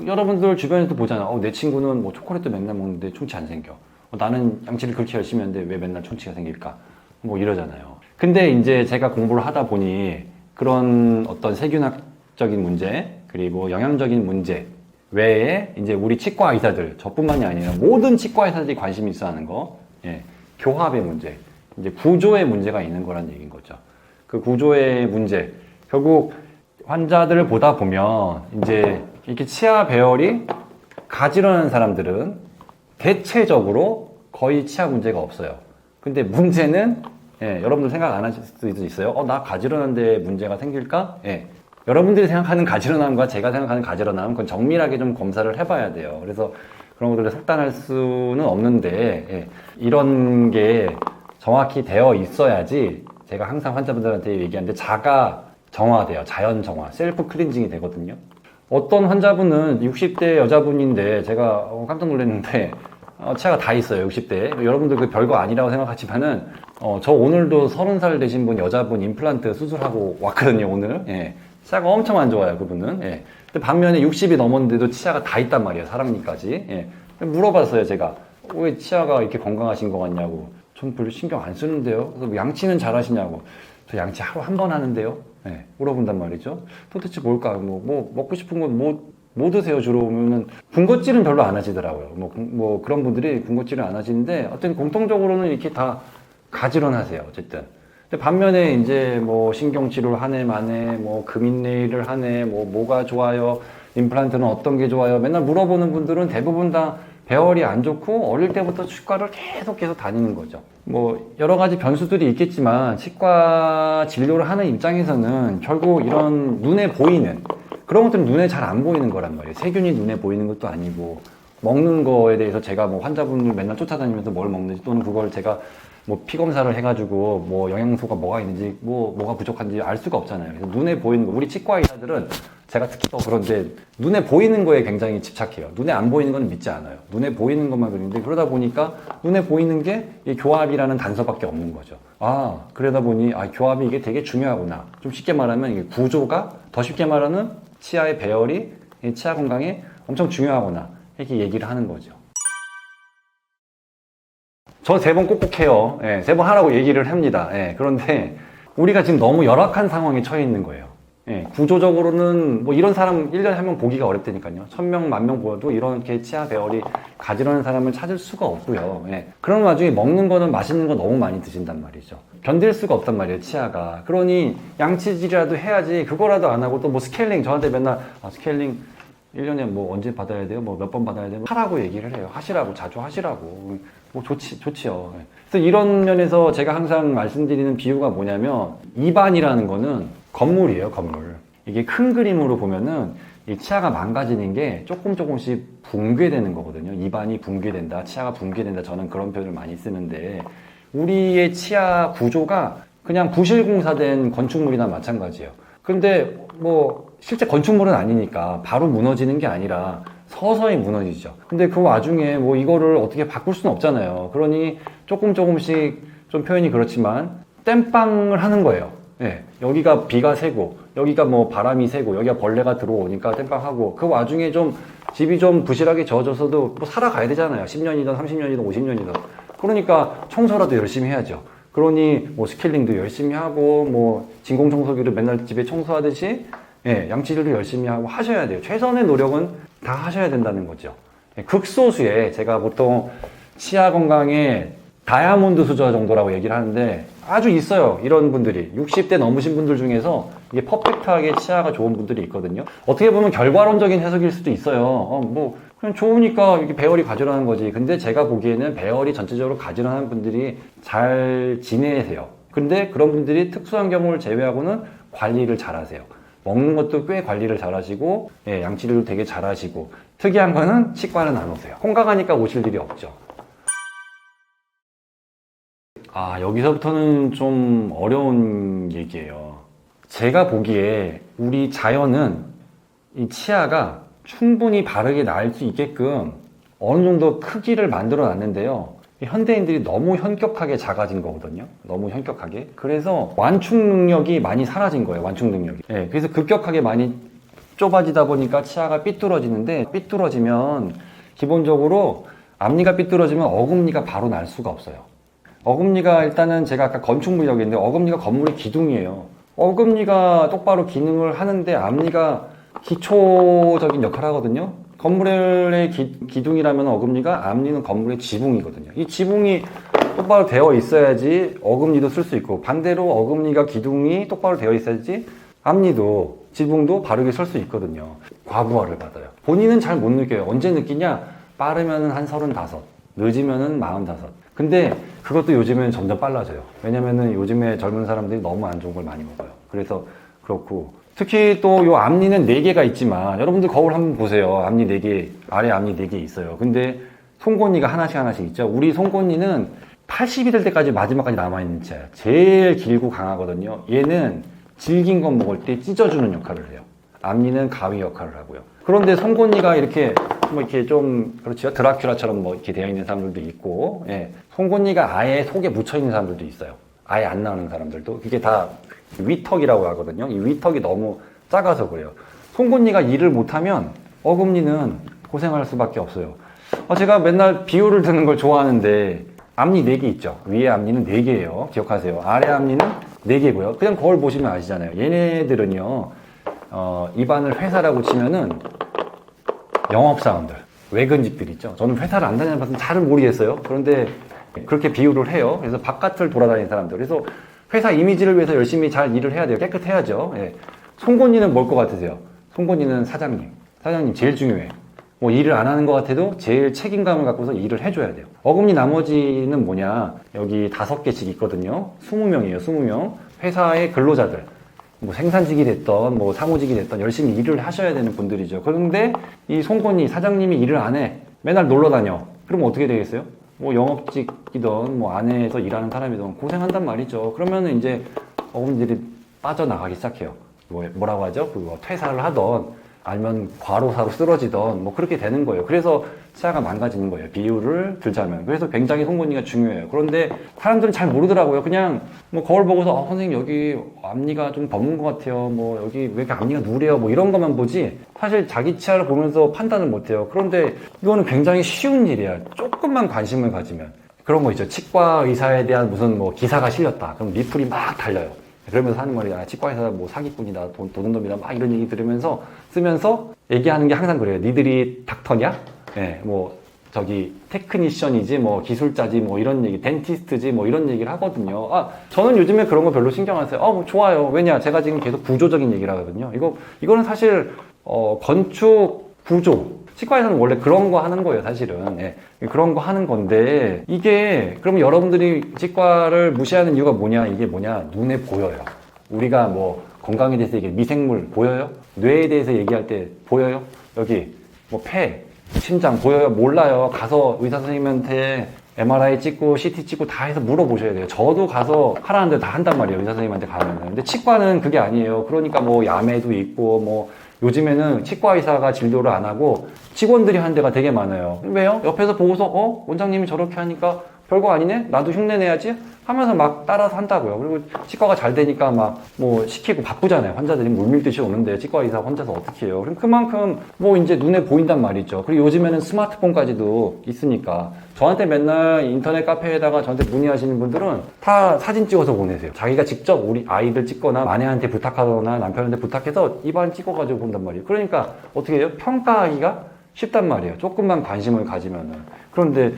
여러분들 주변에도 보잖아. 내 친구는 뭐 초콜릿도 맨날 먹는데 충치 안 생겨. 나는 양치를 그렇게 열심히 하는데 왜 맨날 충치가 생길까? 뭐 이러잖아요. 근데 이제 제가 공부를 하다 보니 그런 어떤 세균학적인 문제, 그리고 영양적인 문제 외에 이제 우리 치과 의사들, 저뿐만이 아니라 모든 치과 의사들이 관심이 있어 하는 거, 교합의 문제, 이제 구조의 문제가 있는 거란 얘기인 거죠. 그 구조의 문제, 결국 환자들을 보다 보면 이제 이렇게 치아 배열이 가지런한 사람들은 대체적으로 거의 치아 문제가 없어요. 근데 문제는 여러분들 생각 안 하실 수도 있어요. 나 가지런한데 문제가 생길까? 여러분들이 생각하는 가지런함과 제가 생각하는 가지런함, 그건 정밀하게 좀 검사를 해봐야 돼요. 그래서 그런 것들을 속단할 수는 없는데, 이런 게 정확히 되어 있어야지 제가 항상 환자분들한테 얘기하는데 자가 정화돼요. 자연 정화, 셀프 클린징이 되거든요. 어떤 환자분은 60대 여자분인데 제가 깜짝 놀랐는데 치아가 다 있어요. 60대. 여러분들 그 별거 아니라고 생각하지만은 저 오늘도 30살 되신 분 여자분 임플란트 수술하고 왔거든요. 오늘. 치아가 엄청 안 좋아요. 그분은. 근데 반면에 60이 넘었는데도 치아가 다 있단 말이에요. 사랑니까지. 물어봤어요, 제가. 왜 치아가 이렇게 건강하신 것 같냐고. 전 별로 신경 안 쓰는데요. 그래서 양치는 잘 하시냐고. 저 양치 하루 한 번 하는데요. 네, 물어본단 말이죠. 도대체 뭘까? 뭐 먹고 싶은 건 뭐 드세요? 주로 오면은 군것질은 별로 안 하시더라고요. 뭐 그런 분들이 군것질을 안 하시는데 어쨌든 공통적으로는 이렇게 다 가지런하세요. 어쨌든. 근데 반면에 이제 뭐 신경치료를 하네 마네, 뭐 금인네일을 하네, 뭐가 좋아요, 임플란트는 어떤 게 좋아요, 맨날 물어보는 분들은 대부분 다 배열이 안 좋고 어릴 때부터 치과를 계속 다니는 거죠. 뭐 여러 가지 변수들이 있겠지만 치과 진료를 하는 입장에서는 결국 이런 눈에 보이는 그런 것들은 눈에 잘 안 보이는 거란 말이에요. 세균이 눈에 보이는 것도 아니고 먹는 거에 대해서 제가 뭐 환자분을 맨날 쫓아다니면서 뭘 먹는지 또는 그걸 제가 뭐 피 검사를 해가지고 뭐 영양소가 뭐가 있는지 뭐가 부족한지 알 수가 없잖아요. 그래서 눈에 보이는 거 우리 치과 의사들은 제가 특히 더 그런데 눈에 보이는 거에 굉장히 집착해요. 눈에 안 보이는 건 믿지 않아요. 눈에 보이는 것만 그리는데 그러다 보니까 눈에 보이는 게 이 교합이라는 단서밖에 없는 거죠. 그러다 보니 교합이 이게 되게 중요하구나. 좀 쉽게 말하면 이게 구조가 더 쉽게 말하면 치아의 배열이 치아 건강에 엄청 중요하구나. 이렇게 얘기를 하는 거죠. 저 3번 꼭꼭 해요. 3번 하라고 얘기를 합니다. 그런데 우리가 지금 너무 열악한 상황에 처해 있는 거예요. 구조적으로는 뭐 이런 사람 1년에 한 명 보기가 어렵다니까요. 1000명, 10,000명 보여도 이렇게 치아 배열이 가지런한 사람을 찾을 수가 없고요. 그런 와중에 먹는 거는 맛있는 거 너무 많이 드신단 말이죠. 견딜 수가 없단 말이에요, 치아가. 그러니 양치질이라도 해야지 그거라도 안 하고 또 뭐 스케일링 저한테 맨날 스케일링 1년에 뭐 언제 받아야 돼요? 뭐 몇 번 받아야 돼요? 하라고 얘기를 해요. 하시라고, 자주 하시라고. 뭐 좋지요. 그래서 이런 면에서 제가 항상 말씀드리는 비유가 뭐냐면 입안이라는 거는 건물이에요, 건물. 이게 큰 그림으로 보면은 이 치아가 망가지는 게 조금씩 붕괴되는 거거든요. 입안이 붕괴된다, 치아가 붕괴된다. 저는 그런 표현을 많이 쓰는데 우리의 치아 구조가 그냥 부실공사된 건축물이나 마찬가지예요. 근데 뭐 실제 건축물은 아니니까 바로 무너지는 게 아니라 서서히 무너지죠. 근데 그 와중에 뭐 이거를 어떻게 바꿀 수는 없잖아요. 그러니 조금씩 좀 표현이 그렇지만 땜빵을 하는 거예요. 여기가 비가 새고 여기가 뭐 바람이 새고 여기가 벌레가 들어오니까 땜빵하고 그 와중에 좀 집이 좀 부실하게 젖어서도 뭐 살아가야 되잖아요. 10년이든 30년이든 50년이든. 그러니까 청소라도 열심히 해야죠. 그러니 뭐 스케일링도 열심히 하고 뭐 진공청소기를 맨날 집에 청소하듯이 양치질도 열심히 하고 하셔야 돼요. 최선의 노력은 다 하셔야 된다는 거죠. 극소수의 제가 보통 치아 건강에 다이아몬드 수저 정도라고 얘기를 하는데 아주 있어요. 이런 분들이 60대 넘으신 분들 중에서 이게 퍼펙트하게 치아가 좋은 분들이 있거든요. 어떻게 보면 결과론적인 해석일 수도 있어요. 뭐 그냥 좋으니까 이렇게 배열이 가지런한 거지. 근데 제가 보기에는 배열이 전체적으로 가지런한 분들이 잘 지내세요. 근데 그런 분들이 특수한 경우를 제외하고는 관리를 잘 하세요. 먹는 것도 꽤 관리를 잘 하시고 양치질도 되게 잘 하시고 특이한 거는 치과는 안 오세요. 건강하니까 오실 일이 없죠. 여기서부터는 좀 어려운 얘기예요. 제가 보기에 우리 자연은 이 치아가 충분히 바르게 나을 수 있게끔 어느 정도 크기를 만들어 놨는데요. 현대인들이 너무 현격하게 작아진 거거든요. 너무 현격하게. 그래서 완충 능력이 많이 사라진 거예요. 완충 능력이. 그래서 급격하게 많이 좁아지다 보니까 치아가 삐뚤어지는데 삐뚤어지면 기본적으로 앞니가 삐뚤어지면 어금니가 바로 날 수가 없어요. 어금니가 일단은 제가 아까 건축물이라고 했는데 어금니가 건물의 기둥이에요. 어금니가 똑바로 기능을 하는데 앞니가 기초적인 역할을 하거든요. 건물의 기둥이라면 어금니가, 앞니는 건물의 지붕이거든요. 이 지붕이 똑바로 되어 있어야지 어금니도 쓸 수 있고 반대로 어금니가 기둥이 똑바로 되어 있어야지 앞니도 지붕도 바르게 쓸 수 있거든요. 과부하를 받아요. 본인은 잘 못 느껴요. 언제 느끼냐? 빠르면 한 35, 늦으면 45. 근데 그것도 요즘엔 점점 빨라져요. 왜냐면은 요즘에 젊은 사람들이 너무 안 좋은 걸 많이 먹어요. 그래서 그렇고 특히 또 요 앞니는 4개가 있지만 여러분들 거울 한번 보세요. 앞니 4개, 아래 앞니 4개 있어요. 근데 송곳니가 하나씩 있죠. 우리 송곳니는 80이 될 때까지 마지막까지 남아있는 치아예요. 제일 길고 강하거든요. 얘는 질긴 거 먹을 때 찢어주는 역할을 해요. 앞니는 가위 역할을 하고요. 그런데 송곳니가 이렇게 뭐 이렇게 좀 그렇죠. 드라큘라처럼 뭐 이렇게 되어 있는 사람들도 있고, 송곳니가 아예 속에 묻혀 있는 사람들도 있어요. 아예 안 나오는 사람들도. 그게 다 위턱이라고 하거든요. 이 위턱이 너무 작아서 그래요. 송곳니가 일을 못하면 어금니는 고생할 수밖에 없어요. 제가 맨날 비율을 드는 걸 좋아하는데 앞니 4개 있죠. 위에 앞니는 4개예요. 기억하세요. 아래 앞니는 4개고요. 그냥 거울 보시면 아시잖아요. 얘네들은요, 입안을 회사라고 치면은 영업사원들, 외근직들 있죠. 저는 회사를 안 다녀봐서 잘은 모르겠어요. 그런데 그렇게 비유를 해요. 그래서 바깥을 돌아다니는 사람들. 그래서 회사 이미지를 위해서 열심히 잘 일을 해야 돼요. 깨끗해야죠. 예. 송곳니는 뭘 것 같으세요? 송곳니는 사장님. 사장님 제일 중요해. 뭐 일을 안 하는 것 같아도 제일 책임감을 갖고서 일을 해줘야 돼요. 어금니 나머지는 뭐냐? 여기 5개씩 있거든요. 20명이에요. 20명. 회사의 근로자들. 뭐 생산직이 됐던 뭐 사무직이 됐던 열심히 일을 하셔야 되는 분들이죠. 그런데 이 송곳니 사장님이 일을 안 해. 맨날 놀러 다녀. 그럼 어떻게 되겠어요? 뭐 영업직이든 뭐 안에서 일하는 사람이든 고생한단 말이죠. 그러면은 이제 어금니들이 빠져나가기 시작해요. 뭐라고 하죠? 그거 퇴사를 하던 아니면 과로사로 쓰러지던 뭐 그렇게 되는 거예요. 그래서 치아가 망가지는 거예요. 비율을 들자면. 그래서 굉장히 송곳니가 중요해요. 그런데 사람들은 잘 모르더라고요. 그냥 뭐 거울 보고서 선생님 여기 앞니가 좀 검은 것 같아요. 뭐 여기 왜 이렇게 앞니가 누래요? 뭐 이런 것만 보지 사실 자기 치아를 보면서 판단을 못해요. 그런데 이거는 굉장히 쉬운 일이야. 조금만 관심을 가지면. 그런 거 있죠. 치과 의사에 대한 무슨 뭐 기사가 실렸다. 그럼 리플이 막 달려요. 그러면서 하는 말이 치과 의사 뭐 사기꾼이다, 도는 놈이다, 막 이런 얘기 들으면서 쓰면서 얘기하는 게 항상 그래요. 니들이 닥터냐? 예, 뭐 저기 테크니션이지, 뭐 기술자지, 뭐 이런 얘기, 덴티스트지, 뭐 이런 얘기를 하거든요. 저는 요즘에 그런 거 별로 신경 안 써요. 뭐 좋아요. 왜냐? 제가 지금 계속 구조적인 얘기를 하거든요. 이거는 사실 건축 구조. 치과에서는 원래 그런 거 하는 거예요, 사실은. 예, 그런 거 하는 건데, 이게, 그러면 여러분들이 치과를 무시하는 이유가 뭐냐? 이게 뭐냐? 눈에 보여요. 우리가 뭐, 건강에 대해서 얘기해. 미생물 보여요? 뇌에 대해서 얘기할 때 보여요? 여기, 뭐, 폐, 심장 보여요? 몰라요. 가서 의사 선생님한테 MRI 찍고, CT 찍고 다 해서 물어보셔야 돼요. 저도 가서 하라는 대로 다 한단 말이에요, 의사 선생님한테 가면은. 근데 치과는 그게 아니에요. 그러니까 뭐, 야매도 있고, 뭐, 요즘에는 치과 의사가 진료를 안 하고 직원들이 한 데가 되게 많아요. 왜요? 옆에서 보고서 원장님이 저렇게 하니까 별거 아니네? 나도 흉내 내야지? 하면서 막 따라서 한다고요. 그리고 치과가 잘 되니까 막 뭐 시키고 바쁘잖아요. 환자들이 물밀듯이 오는데 치과 의사 혼자서 어떻게 해요? 그럼 그만큼 뭐 이제 눈에 보인단 말이죠. 그리고 요즘에는 스마트폰까지도 있으니까 저한테 맨날 인터넷 카페에다가 저한테 문의하시는 분들은 다 사진 찍어서 보내세요. 자기가 직접 우리 아이들 찍거나 아내한테 부탁하거나 남편한테 부탁해서 입안 찍어가지고 본단 말이에요. 그러니까 어떻게 해요? 평가하기가 쉽단 말이에요. 조금만 관심을 가지면은. 그런데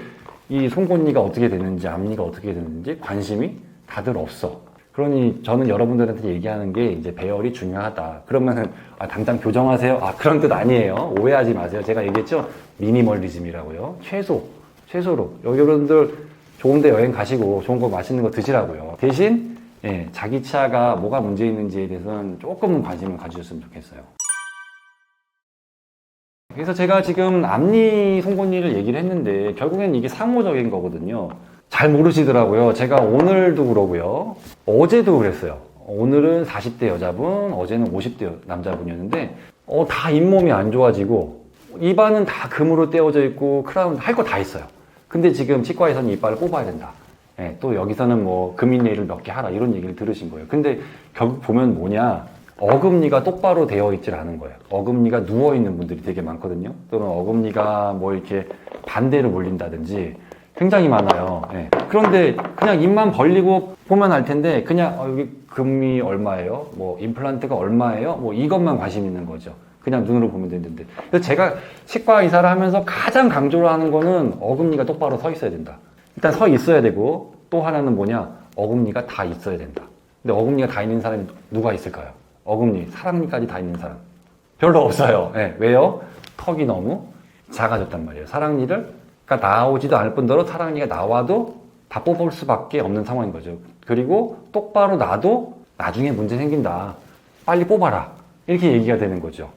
이 송곳니가 어떻게 되는지, 앞니가 어떻게 되는지 관심이 다들 없어. 그러니 저는 여러분들한테 얘기하는 게 이제 배열이 중요하다. 그러면은 당장 교정하세요. 그런 뜻 아니에요. 오해하지 마세요. 제가 얘기했죠. 미니멀리즘이라고요. 최소로. 여러분들 좋은데 여행 가시고 좋은 거 맛있는 거 드시라고요. 대신 자기 치아가 뭐가 문제 있는지에 대해서는 조금은 관심을 가지셨으면 좋겠어요. 그래서 제가 지금 앞니 송곳니를 얘기를 했는데 결국엔 이게 상호적인 거거든요. 잘 모르시더라고요. 제가 오늘도 그러고요. 어제도 그랬어요. 오늘은 40대 여자분, 어제는 50대 남자분이었는데 다 잇몸이 안 좋아지고 입안은 다 금으로 떼어져 있고 크라운 할 거 다 있어요. 근데 지금 치과에서는 이빨을 뽑아야 된다. 또 여기서는 뭐 금인레일을 몇 개 하라 이런 얘기를 들으신 거예요. 근데 결국 보면 뭐냐? 어금니가 똑바로 되어 있질 않은 거예요. 어금니가 누워있는 분들이 되게 많거든요. 또는 어금니가 뭐 이렇게 반대로 몰린다든지 굉장히 많아요. 그런데 그냥 입만 벌리고 보면 알 텐데 그냥 여기 금이 얼마예요? 뭐 임플란트가 얼마예요? 뭐 이것만 관심 있는 거죠. 그냥 눈으로 보면 되는데. 그래서 제가 치과 의사를 하면서 가장 강조를 하는 거는 어금니가 똑바로 서 있어야 된다. 일단 서 있어야 되고 또 하나는 뭐냐? 어금니가 다 있어야 된다. 근데 어금니가 다 있는 사람이 누가 있을까요? 어금니, 사랑니까지 다 있는 사람 별로 없어요. 왜요? 턱이 너무 작아졌단 말이에요. 사랑니가 나오지도 않을 뿐더러 사랑니가 나와도 다 뽑을 수밖에 없는 상황인 거죠. 그리고 똑바로 놔도 나중에 문제 생긴다. 빨리 뽑아라. 이렇게 얘기가 되는 거죠.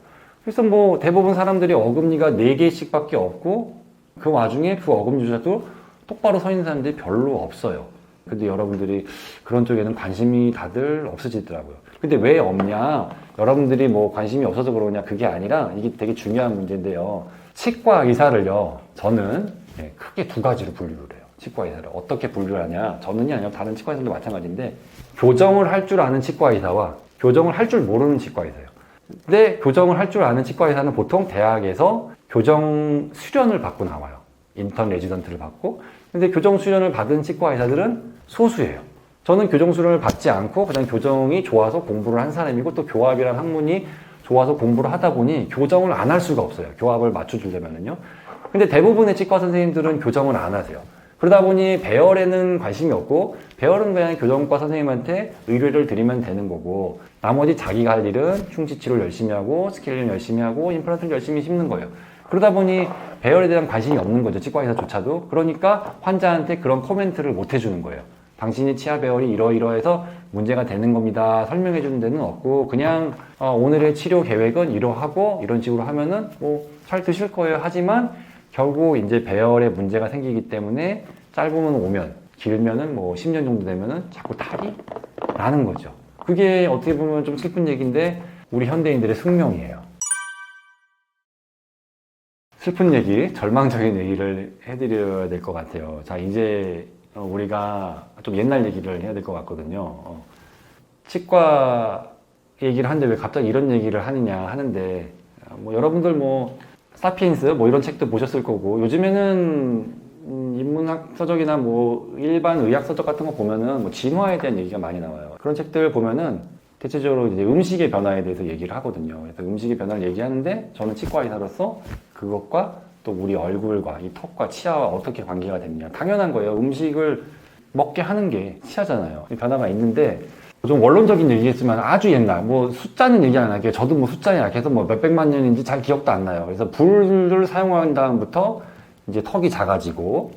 그래서 뭐 대부분 사람들이 어금니가 4개씩 밖에 없고 그 와중에 그 어금니조차도 똑바로 서 있는 사람들이 별로 없어요. 근데 여러분들이 그런 쪽에는 관심이 다들 없으시더라고요. 근데 왜 없냐? 여러분들이 뭐 관심이 없어서 그러냐? 그게 아니라 이게 되게 중요한 문제인데요. 치과 의사를요, 저는 크게 2가지로 분류를 해요. 치과 의사를. 어떻게 분류를 하냐? 저는이 아니라 다른 치과 의사들도 마찬가지인데, 교정을 할 줄 아는 치과 의사와 교정을 할 줄 모르는 치과 의사예요. 근데 교정을 할 줄 아는 치과 의사는 보통 대학에서 교정 수련을 받고 나와요. 인턴 레지던트를 받고, 근데 교정 수련을 받은 치과 의사들은 소수예요. 저는 교정 수련을 받지 않고 그냥 교정이 좋아서 공부를 한 사람이고, 또 교합이라는 학문이 좋아서 공부를 하다 보니 교정을 안 할 수가 없어요. 교합을 맞춰주려면은요. 근데 대부분의 치과 선생님들은 교정을 안 하세요. 그러다 보니 배열에는 관심이 없고, 배열은 그냥 교정과 선생님한테 의뢰를 드리면 되는 거고, 나머지 자기가 할 일은 흉지치료를 열심히 하고 스케일링 열심히 하고 임플란트를 열심히 심는 거예요. 그러다 보니 배열에 대한 관심이 없는 거죠, 치과 의사조차도. 그러니까 환자한테 그런 코멘트를 못 해주는 거예요. 당신의 치아 배열이 이러이러해서 문제가 되는 겁니다, 설명해 주는 데는 없고, 그냥 오늘의 치료 계획은 이러하고 이런 식으로 하면은 뭐 잘 드실 거예요. 하지만 결국 이제 배열에 문제가 생기기 때문에 짧으면 5년, 길면은 뭐 10년 정도 되면은 자꾸 탈이 나는 거죠. 그게 어떻게 보면 좀 슬픈 얘기인데 우리 현대인들의 숙명이에요. 슬픈 얘기, 절망적인 얘기를 해드려야 될 것 같아요. 자, 이제 우리가 좀 옛날 얘기를 해야 될 것 같거든요. 치과 얘기를 하는데 왜 갑자기 이런 얘기를 하느냐 하는데, 뭐 여러분들 뭐 사피엔스 뭐 이런 책도 보셨을 거고, 요즘에는 인문학 서적이나 뭐 일반 의학 서적 같은 거 보면은 뭐 진화에 대한 얘기가 많이 나와요. 그런 책들 보면은 대체적으로 이제 음식의 변화에 대해서 얘기를 하거든요. 그래서 음식의 변화를 얘기하는데, 저는 치과 의사로서 그것과 또 우리 얼굴과 이 턱과 치아와 어떻게 관계가 됐냐. 당연한 거예요. 음식을 먹게 하는 게 치아잖아요. 변화가 있는데, 좀 원론적인 얘기겠지만 아주 옛날, 뭐 숫자는 얘기 안 할게요. 저도 뭐 숫자에 약해서 뭐 몇백만 년인지 잘 기억도 안 나요. 그래서 불을 사용한 다음부터 이제 턱이 작아지고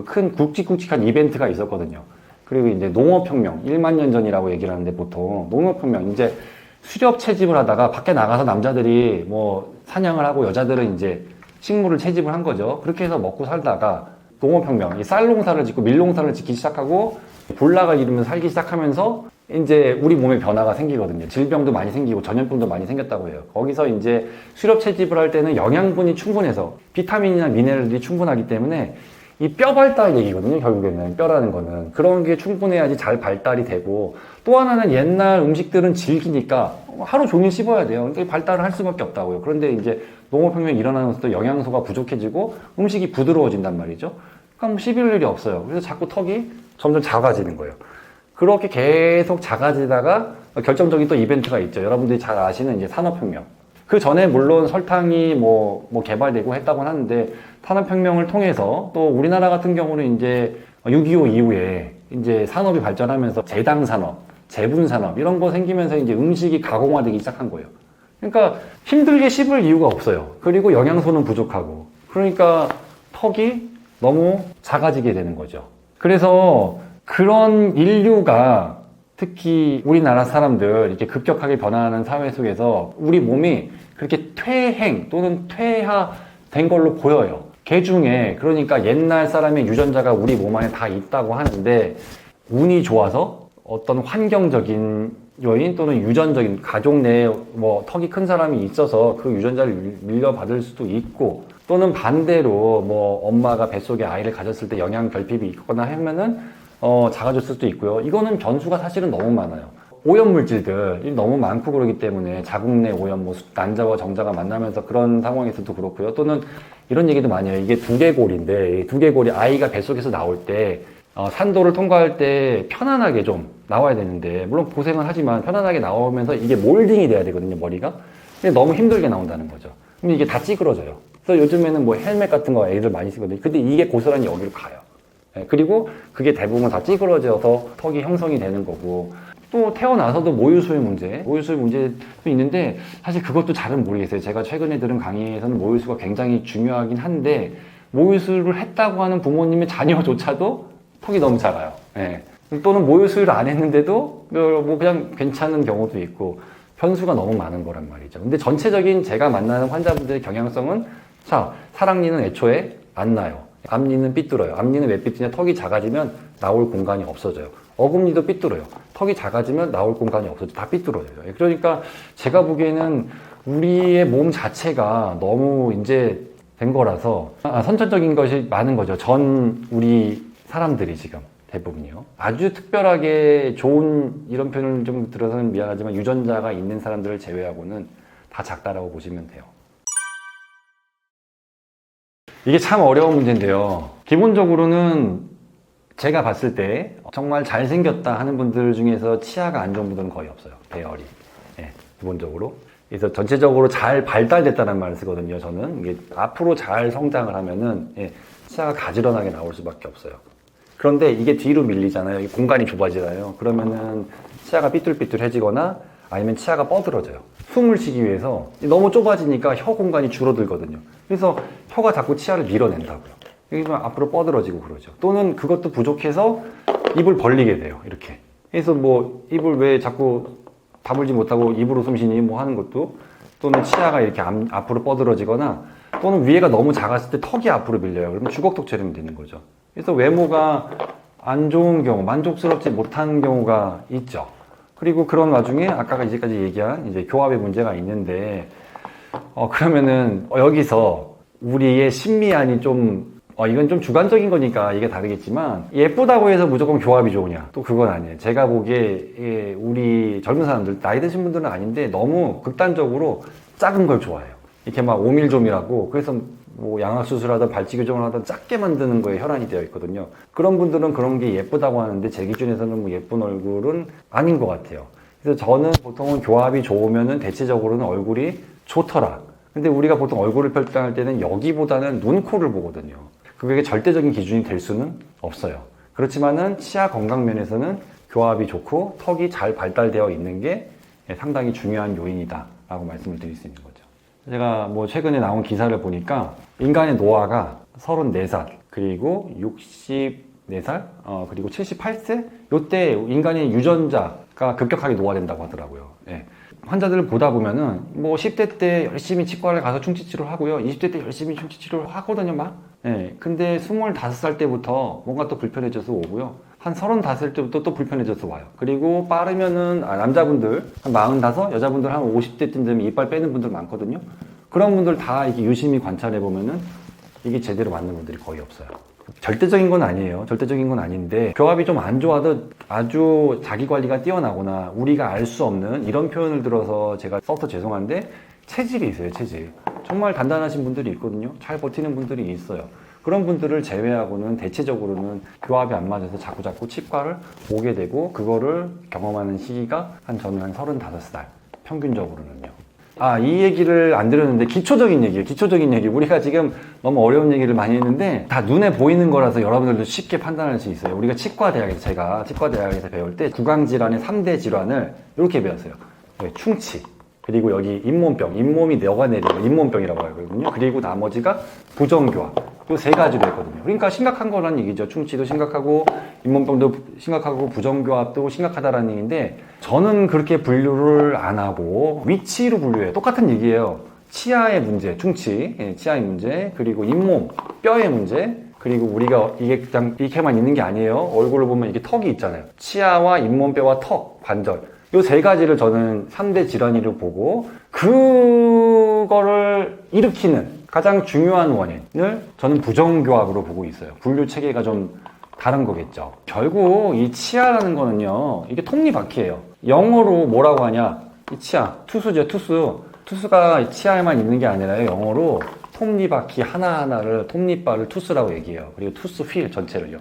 큰 굵직굵직한 이벤트가 있었거든요. 그리고 이제 농업혁명, 1만 년 전이라고 얘기를 하는데, 보통 농업혁명, 이제 수렵 채집을 하다가 밖에 나가서 남자들이 뭐 사냥을 하고 여자들은 이제 식물을 채집을 한 거죠. 그렇게 해서 먹고 살다가 농업혁명, 이 쌀농사를 짓고 밀농사를 짓기 시작하고 불나가 이르면 살기 시작하면서 이제 우리 몸에 변화가 생기거든요. 질병도 많이 생기고 전염병도 많이 생겼다고 해요. 거기서 이제 수렵 채집을 할 때는 영양분이 충분해서 비타민이나 미네랄들이 충분하기 때문에 이 뼈 발달 얘기거든요. 결국에는 뼈라는 거는 그런 게 충분해야지 잘 발달이 되고, 또 하나는 옛날 음식들은 질기니까 하루 종일 씹어야 돼요. 그러니까 발달을 할 수밖에 없다고요. 그런데 이제 농업혁명이 일어나면서 또 영양소가 부족해지고 음식이 부드러워진단 말이죠. 그러니까 뭐 씹을 일이 없어요. 그래서 자꾸 턱이 점점 작아지는 거예요. 그렇게 계속 작아지다가 결정적인 또 이벤트가 있죠. 여러분들이 잘 아시는 이제 산업혁명. 그 전에 물론 설탕이 뭐 개발되고 했다고 하는데, 산업혁명을 통해서 또 우리나라 같은 경우는 이제 6.25 이후에 이제 산업이 발전하면서 제당산업, 제분산업 이런 거 생기면서 이제 음식이 가공화되기 시작한 거예요. 그러니까 힘들게 씹을 이유가 없어요. 그리고 영양소는 부족하고, 그러니까 턱이 너무 작아지게 되는 거죠. 그래서 그런 인류가, 특히 우리나라 사람들 이렇게 급격하게 변화하는 사회 속에서 우리 몸이 그렇게 퇴행 또는 퇴화된 걸로 보여요. 개 중에, 그러니까 옛날 사람의 유전자가 우리 몸 안에 다 있다고 하는데, 운이 좋아서 어떤 환경적인 요인 또는 유전적인, 가족 내에 뭐 턱이 큰 사람이 있어서 그 유전자를 밀려받을 수도 있고, 또는 반대로 뭐 엄마가 뱃속에 아이를 가졌을 때 영양 결핍이 있거나 하면은 작아졌을 수도 있고요. 이거는 변수가 사실은 너무 많아요. 오염물질들이 너무 많고 그러기 때문에 자궁 내 오염, 뭐 난자와 정자가 만나면서 그런 상황에서도 그렇고요. 또는 이런 얘기도 많이 해요. 이게 두개골인데, 이 두개골이 아이가 뱃속에서 나올 때 산도를 통과할 때 편안하게 좀 나와야 되는데, 물론 고생은 하지만 편안하게 나오면서 이게 몰딩이 돼야 되거든요, 머리가. 근데 너무 힘들게 나온다는 거죠. 근데 이게 다 찌그러져요. 그래서 요즘에는 뭐 헬멧 같은 거 애들 많이 쓰거든요. 근데 이게 고스란히 여기로 가요. 그리고 그게 대부분 다 찌그러져서 턱이 형성이 되는 거고, 또 태어나서도 모유수유 문제도 있는데, 사실 그것도 잘은 모르겠어요. 제가 최근에 들은 강의에서는 모유수가 굉장히 중요하긴 한데, 모유수유를 했다고 하는 부모님의 자녀조차도 턱이 너무 작아요. 또는 모유수유를 안 했는데도 뭐 그냥 괜찮은 경우도 있고, 변수가 너무 많은 거란 말이죠. 근데 전체적인 제가 만나는 환자분들의 경향성은, 자, 사랑니는 애초에 안 나요. 앞니는 삐뚤어요. 앞니는 왜 삐뚤냐? 턱이 작아지면 나올 공간이 없어져요. 어금니도 삐뚤어요. 턱이 작아지면 나올 공간이 없어져. 다 삐뚤어져요. 그러니까 제가 보기에는 우리의 몸 자체가 너무 이제 된 거라서 선천적인 것이 많은 거죠. 우리 사람들이 지금 대부분이요. 아주 특별하게 좋은, 이런 표현을 좀 들어서는 미안하지만 유전자가 있는 사람들을 제외하고는 다 작다라고 보시면 돼요. 이게 참 어려운 문제인데요. 기본적으로는 제가 봤을 때 정말 잘생겼다 하는 분들 중에서 치아가 안 좋은 분들은 거의 없어요. 배열이. 예, 기본적으로. 그래서 전체적으로 잘 발달됐다는 말을 쓰거든요. 저는 이게 앞으로 잘 성장을 하면은 치아가 가지런하게 나올 수밖에 없어요. 그런데 이게 뒤로 밀리잖아요. 이 공간이 좁아지잖아요. 그러면은 치아가 삐뚤삐뚤해지거나 아니면 치아가 뻗어져요. 숨을 쉬기 위해서 너무 좁아지니까 혀 공간이 줄어들거든요. 그래서 혀가 자꾸 치아를 밀어낸다고요. 그래서 앞으로 뻗어지고 그러죠. 또는 그것도 부족해서 입을 벌리게 돼요. 이렇게. 그래서 뭐 입을 왜 자꾸 다물지 못하고 입으로 숨 쉬니 뭐 하는 것도, 또는 치아가 이렇게 앞으로 뻗어지거나, 또는 위에가 너무 작았을 때 턱이 앞으로 밀려요. 그러면 주걱턱처럼 되는 거죠. 그래서 외모가 안 좋은 경우, 만족스럽지 못한 경우가 있죠. 그리고 그런 와중에 아까 이제까지 얘기한 이제 교합의 문제가 있는데, 그러면은 여기서 우리의 심미안이 좀, 이건 좀 주관적인 거니까 이게 다르겠지만, 예쁘다고 해서 무조건 교합이 좋으냐? 또 그건 아니에요. 제가 보기에 우리 젊은 사람들, 나이 드신 분들은 아닌데 너무 극단적으로 작은 걸 좋아해요. 이렇게 막 오밀조밀하고, 그래서 뭐 양악수술하든 발치 교정을 하든 작게 만드는 거에 혈안이 되어 있거든요. 그런 분들은 그런 게 예쁘다고 하는데 제 기준에서는 뭐 예쁜 얼굴은 아닌 것 같아요. 그래서 저는 보통은 교합이 좋으면은 대체적으로는 얼굴이 좋더라. 근데 우리가 보통 얼굴을 평가할 때는 여기보다는 눈, 코를 보거든요. 그게 절대적인 기준이 될 수는 없어요. 그렇지만은 치아 건강 면에서는 교합이 좋고 턱이 잘 발달되어 있는 게 상당히 중요한 요인이다 라고 말씀을 드릴 수 있는 거죠. 제가 뭐 최근에 나온 기사를 보니까 인간의 노화가 34살, 그리고 64살, 그리고 78세? 요때 인간의 유전자가 급격하게 노화된다고 하더라고요. 예. 환자들을 보다 보면은 뭐 10대 때 열심히 치과를 가서 충치 치료를 하고요. 20대 때 열심히 충치 치료를 하거든요, 막. 예. 근데 25살 때부터 뭔가 또 불편해져서 오고요. 한 35살 때부터 또 불편해져서 와요. 그리고 빠르면은, 남자분들 한 45, 여자분들 한 50대쯤 되면 이빨 빼는 분들 많거든요. 그런 분들 다 이렇게 유심히 관찰해 보면은 이게 제대로 맞는 분들이 거의 없어요. 절대적인 건 아니에요. 절대적인 건 아닌데, 교합이 좀 안 좋아도 아주 자기 관리가 뛰어나거나 우리가 알 수 없는 이런 표현을 들어서 제가 써서 죄송한데, 체질이 있어요, 체질. 정말 단단하신 분들이 있거든요. 잘 버티는 분들이 있어요. 그런 분들을 제외하고는 대체적으로는 교합이 안 맞아서 자꾸자꾸 치과를 오게 되고, 그거를 경험하는 시기가 저는 한 35살, 평균적으로는요. 이 얘기를 안 드렸는데, 기초적인 얘기예요. 기초적인 얘기. 우리가 지금 너무 어려운 얘기를 많이 했는데 다 눈에 보이는 거라서 여러분들도 쉽게 판단할 수 있어요. 우리가 제가 치과대학에서 배울 때 구강질환의 3대 질환을 이렇게 배웠어요. 충치, 그리고 여기 잇몸병, 잇몸이 녹아내리는 잇몸병이라고 하거든요. 그리고 나머지가 부정교합. 요 세 가지로 했거든요. 그러니까 심각한 거라는 얘기죠. 충치도 심각하고 잇몸병도 심각하고 부정교합도 심각하다라는 얘기인데, 저는 그렇게 분류를 안 하고 위치로 분류해요. 똑같은 얘기예요. 치아의 문제, 충치, 치아의 문제, 그리고 잇몸, 뼈의 문제, 그리고 우리가 이게 그냥 이렇게만 있는 게 아니에요. 얼굴을 보면 이게 턱이 있잖아요. 치아와 잇몸뼈와 턱, 관절. 요 세 가지를 저는 3대 질환으로 보고, 그거를 일으키는 가장 중요한 원인을 저는 부정교합으로 보고 있어요. 분류 체계가 좀 다른 거겠죠. 결국 이 치아라는 거는요, 이게 톱니바퀴예요. 영어로 뭐라고 하냐? 이 치아, 투수죠, 투수. 투수가 치아에만 있는 게 아니라요, 영어로 톱니바퀴 하나하나를, 톱니바를 투수라고 얘기해요. 그리고 투수 휠 전체를요.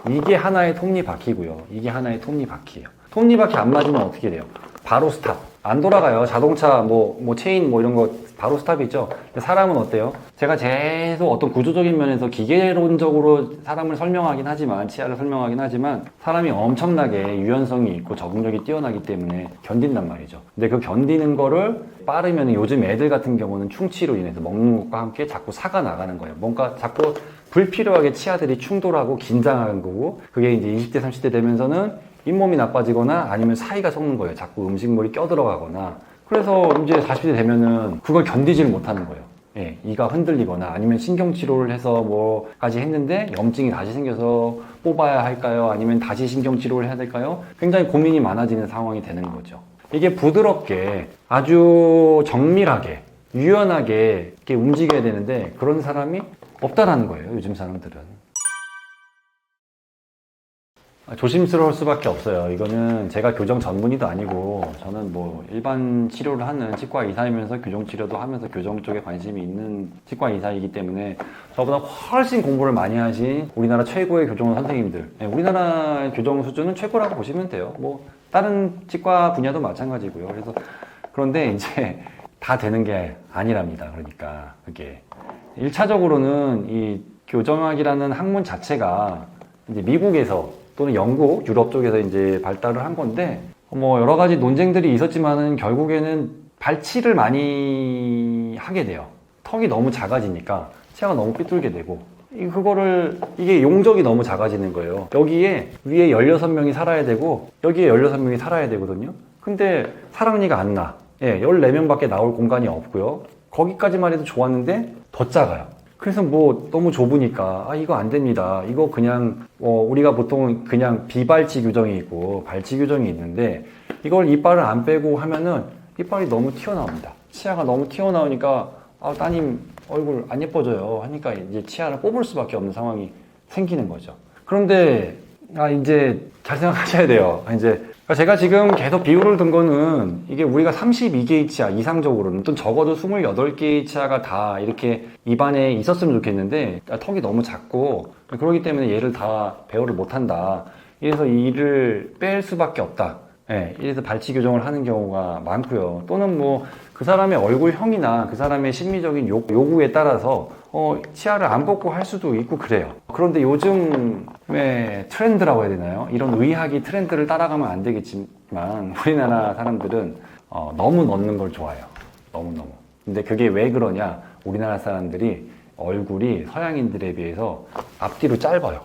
이게 하나의 톱니바퀴고요. 이게 하나의 톱니바퀴예요. 톱니바퀴 안 맞으면 어떻게 돼요? 바로 스탑. 안 돌아가요. 자동차, 체인, 이런 거 바로 스탑이죠. 근데 사람은 어때요? 제가 계속 어떤 구조적인 면에서 기계론적으로 사람을 설명하긴 하지만, 치아를 설명하긴 하지만, 사람이 엄청나게 유연성이 있고 적응력이 뛰어나기 때문에 견딘단 말이죠. 근데 그 견디는 거를 빠르면 요즘 애들 같은 경우는 충치로 인해서 먹는 것과 함께 자꾸 사가 나가는 거예요. 뭔가 자꾸 불필요하게 치아들이 충돌하고 긴장하는 거고, 그게 이제 20대, 30대 되면서는 잇몸이 나빠지거나 아니면 사이가 썩는 거예요. 자꾸 음식물이 껴들어가거나. 그래서 이제 40대 되면은 그걸 견디지를 못하는 거예요. 예, 이가 흔들리거나 아니면 신경치료를 해서 뭐까지 했는데 염증이 다시 생겨서 뽑아야 할까요? 아니면 다시 신경치료를 해야 될까요? 굉장히 고민이 많아지는 상황이 되는 거죠. 이게 부드럽게 아주 정밀하게 유연하게 이렇게 움직여야 되는데 그런 사람이 없다라는 거예요. 요즘 사람들은. 조심스러울 수밖에 없어요. 이거는 제가 교정 전문의도 아니고 저는 뭐 일반 치료를 하는 치과 의사이면서 교정 치료도 하면서 교정 쪽에 관심이 있는 치과 의사이기 때문에 저보다 훨씬 공부를 많이 하신 우리나라 최고의 교정 선생님들, 우리나라 교정 수준은 최고라고 보시면 돼요. 뭐 다른 치과 분야도 마찬가지고요. 그래서 그런데 이제 다 되는 게 아니랍니다. 그러니까 그게 1차적으로는 이 교정학이라는 학문 자체가 이제 미국에서 또는 영국, 유럽 쪽에서 이제 발달을 한 건데 뭐 여러 가지 논쟁들이 있었지만은 결국에는 발치를 많이 하게 돼요. 턱이 너무 작아지니까 치아가 너무 삐뚤게 되고 이게 용적이 너무 작아지는 거예요. 여기에 위에 16명이 살아야 되고 여기에 16명이 살아야 되거든요. 근데 사랑니가 안 나. 14명밖에 나올 공간이 없고요. 거기까지만 해도 좋았는데 더 작아요. 그래서 뭐 너무 좁으니까 이거 안 됩니다. 이거 그냥 우리가 보통 그냥 비발치 규정이 있고 발치 규정이 있는데 이걸 이빨을 안 빼고 하면은 이빨이 너무 튀어나옵니다. 치아가 너무 튀어나오니까 따님 얼굴 안 예뻐져요 하니까 이제 치아를 뽑을 수밖에 없는 상황이 생기는 거죠. 그런데 이제 잘 생각하셔야 돼요. 이제 제가 지금 계속 비율을 든 거는 이게 우리가 32개의 치아 이상적으로는 또 적어도 28개의 치아가 다 이렇게 입안에 있었으면 좋겠는데 턱이 너무 작고 그렇기 때문에 얘를 다 배열을 못한다. 이래서 이를 뺄 수밖에 없다. 이래서 발치 교정을 하는 경우가 많고요. 또는 뭐 그 사람의 얼굴형이나 그 사람의 심리적인 요구에 따라서 치아를 안 뽑고 할 수도 있고 그래요. 그런데 요즘의 트렌드라고 해야 되나요? 이런 의학이 트렌드를 따라가면 안 되겠지만 우리나라 사람들은 너무 넣는 걸 좋아해요. 너무너무. 근데 그게 왜 그러냐? 우리나라 사람들이 얼굴이 서양인들에 비해서 앞뒤로 짧아요.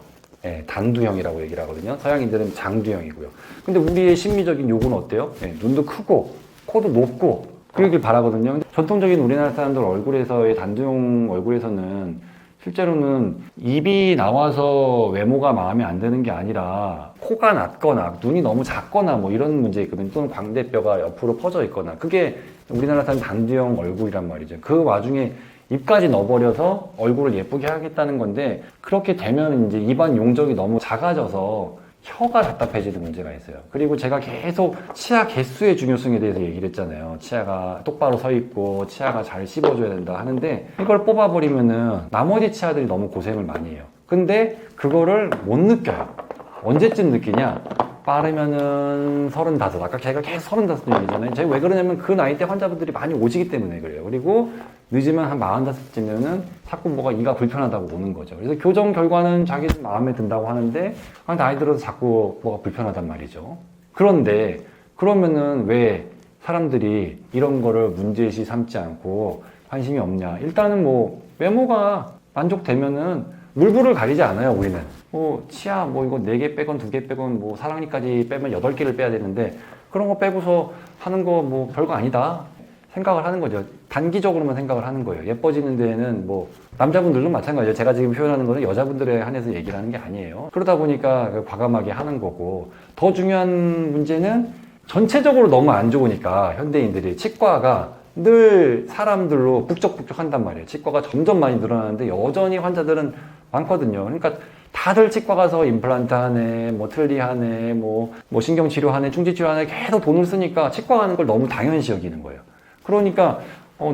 단두형이라고 얘기를 하거든요. 서양인들은 장두형이고요. 근데 우리의 심리적인 요구는 어때요? 눈도 크고 코도 높고 그러길 바라거든요. 전통적인 우리나라 사람들 얼굴에서의 단두형 얼굴에서는 실제로는 입이 나와서 외모가 마음에 안 드는 게 아니라 코가 낮거나 눈이 너무 작거나 뭐 이런 문제 있거든요. 또는 광대뼈가 옆으로 퍼져 있거나 그게 우리나라 사람 단두형 얼굴이란 말이죠. 그 와중에 입까지 넣어버려서 얼굴을 예쁘게 하겠다는 건데 그렇게 되면 이제 입안 용적이 너무 작아져서 혀가 답답해지는 문제가 있어요. 그리고 제가 계속 치아 개수의 중요성에 대해서 얘기를 했잖아요. 치아가 똑바로 서 있고 치아가 잘 씹어줘야 된다 하는데 이걸 뽑아버리면은 나머지 치아들이 너무 고생을 많이 해요. 근데 그거를 못 느껴요. 언제쯤 느끼냐? 빠르면은 35. 아까 걔가 계속 35 얘기잖아요. 제가 왜 그러냐면 그 나이 때 환자분들이 많이 오시기 때문에 그래요. 그리고 늦으면 한 45쯤이면은 자꾸 뭐가 이가 불편하다고 오는 거죠. 그래서 교정 결과는 자기는 마음에 든다고 하는데 나이 들어서 자꾸 뭐가 불편하단 말이죠. 그런데 그러면은 왜 사람들이 이런 거를 문제시 삼지 않고 관심이 없냐? 일단은 뭐 외모가 만족되면은 물불을 가리지 않아요, 우리는. 치아 이거 4개 빼건 2개 빼건 사랑니까지 빼면 8개를 빼야 되는데 그런 거 빼고서 하는 거 별거 아니다. 생각을 하는 거죠. 단기적으로만 생각을 하는 거예요. 예뻐지는 데에는 남자분들도 마찬가지예요. 제가 지금 표현하는 거는 여자분들에 한해서 얘기를 하는 게 아니에요. 그러다 보니까 과감하게 하는 거고 더 중요한 문제는 전체적으로 너무 안 좋으니까 현대인들이 치과가 늘 사람들로 북적북적 한단 말이에요. 치과가 점점 많이 늘어나는데 여전히 환자들은 많거든요. 그러니까 다들 치과 가서 임플란트 하네, 틀니 하네, 신경치료 하네, 충치치료 하네 계속 돈을 쓰니까 치과 가는 걸 너무 당연시 여기는 거예요. 그러니까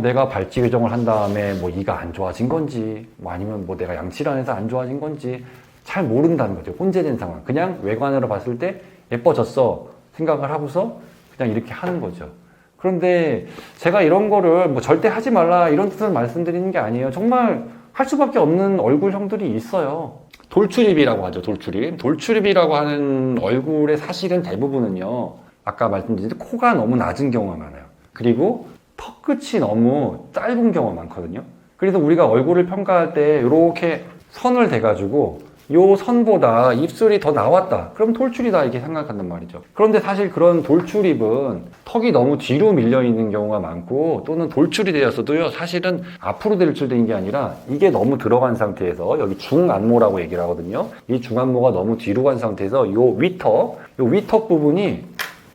내가 발치 교정을 한 다음에 이가 안 좋아진 건지 아니면 내가 양치를 안 해서 안 좋아진 건지 잘 모른다는 거죠. 혼재된 상황. 그냥 외관으로 봤을 때 예뻐졌어 생각을 하고서 그냥 이렇게 하는 거죠. 그런데 제가 이런 거를 절대 하지 말라 이런 뜻을 말씀드리는 게 아니에요. 정말 할 수밖에 없는 얼굴형들이 있어요. 돌출입이라고 하죠. 돌출입이라고 하는 얼굴의 사실은 대부분은요. 아까 말씀드린 코가 너무 낮은 경우가 많아요. 그리고 턱 끝이 너무 짧은 경우가 많거든요. 그래서 우리가 얼굴을 평가할 때 이렇게 선을 대가지고 요 선보다 입술이 더 나왔다. 그럼 돌출이다 이렇게 생각한단 말이죠. 그런데 사실 그런 돌출입은 턱이 너무 뒤로 밀려 있는 경우가 많고 또는 돌출이 되었어도요. 사실은 앞으로 돌출된 게 아니라 이게 너무 들어간 상태에서 여기 중안모라고 얘기를 하거든요. 이 중안모가 너무 뒤로 간 상태에서 요 위턱 부분이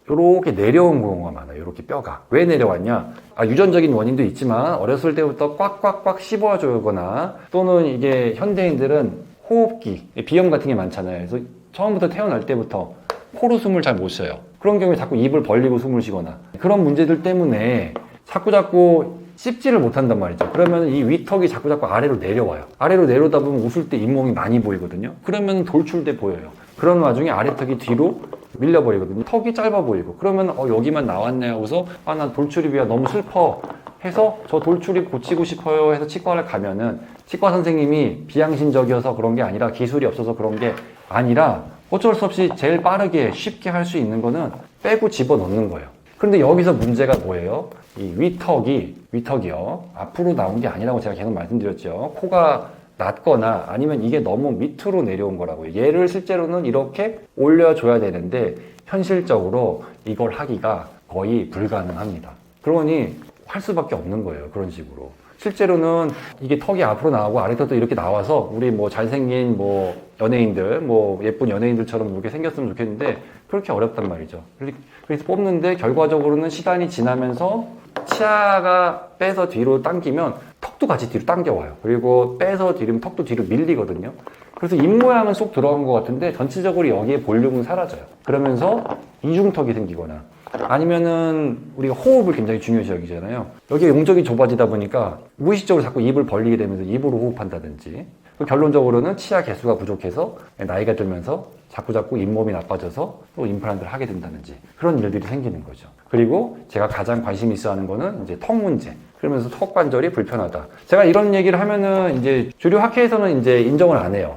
이렇게 내려온 경우가 많아요. 이렇게 뼈가. 왜 내려왔냐? 유전적인 원인도 있지만 어렸을 때부터 꽉꽉꽉 씹어주거나 또는 이게 현대인들은 호흡기, 비염 같은 게 많잖아요. 그래서 처음부터 태어날 때부터 코로 숨을 잘 못 쉬어요. 그런 경우에 자꾸 입을 벌리고 숨을 쉬거나 그런 문제들 때문에 자꾸 씹지를 못한단 말이죠. 그러면 이 위턱이 자꾸 아래로 내려와요. 아래로 내려오다 보면 웃을 때 잇몸이 많이 보이거든요. 그러면 돌출돼 보여요. 그런 와중에 아래턱이 뒤로 밀려버리거든요. 턱이 짧아 보이고 그러면 여기만 나왔네 하고서 난 돌출입이야 너무 슬퍼 해서 저 돌출입 고치고 싶어요 해서 치과를 가면은 치과 선생님이 비양심적이어서 그런 게 아니라 기술이 없어서 그런 게 아니라 어쩔 수 없이 제일 빠르게 쉽게 할 수 있는 거는 빼고 집어넣는 거예요. 그런데 여기서 문제가 뭐예요? 이 위턱이요. 앞으로 나온 게 아니라고 제가 계속 말씀드렸죠. 코가 낮거나 아니면 이게 너무 밑으로 내려온 거라고요. 얘를 실제로는 이렇게 올려줘야 되는데 현실적으로 이걸 하기가 거의 불가능합니다. 그러니 할 수밖에 없는 거예요. 그런 식으로. 실제로는 이게 턱이 앞으로 나오고 아래턱도 이렇게 나와서 우리 뭐 잘생긴 뭐 연예인들, 뭐 예쁜 연예인들처럼 이렇게 생겼으면 좋겠는데 그렇게 어렵단 말이죠. 그래서 뽑는데 결과적으로는 시간이 지나면서 치아가 빼서 뒤로 당기면 턱도 같이 뒤로 당겨와요. 그리고 빼서 뒤로 턱도 뒤로 밀리거든요. 그래서 입 모양은 쏙 들어간 것 같은데 전체적으로 여기에 볼륨은 사라져요. 그러면서 이중턱이 생기거나 아니면은 우리가 호흡을 굉장히 중요시 여기잖아요. 여기 용적이 좁아지다 보니까 무의식적으로 자꾸 입을 벌리게 되면서 입으로 호흡한다든지 결론적으로는 치아 개수가 부족해서 나이가 들면서 자꾸 잇몸이 나빠져서 또 임플란트를 하게 된다든지 그런 일들이 생기는 거죠. 그리고 제가 가장 관심 있어 하는 거는 이제 턱 문제. 그러면서 턱 관절이 불편하다. 제가 이런 얘기를 하면은 이제 주류 학회에서는 이제 인정을 안 해요.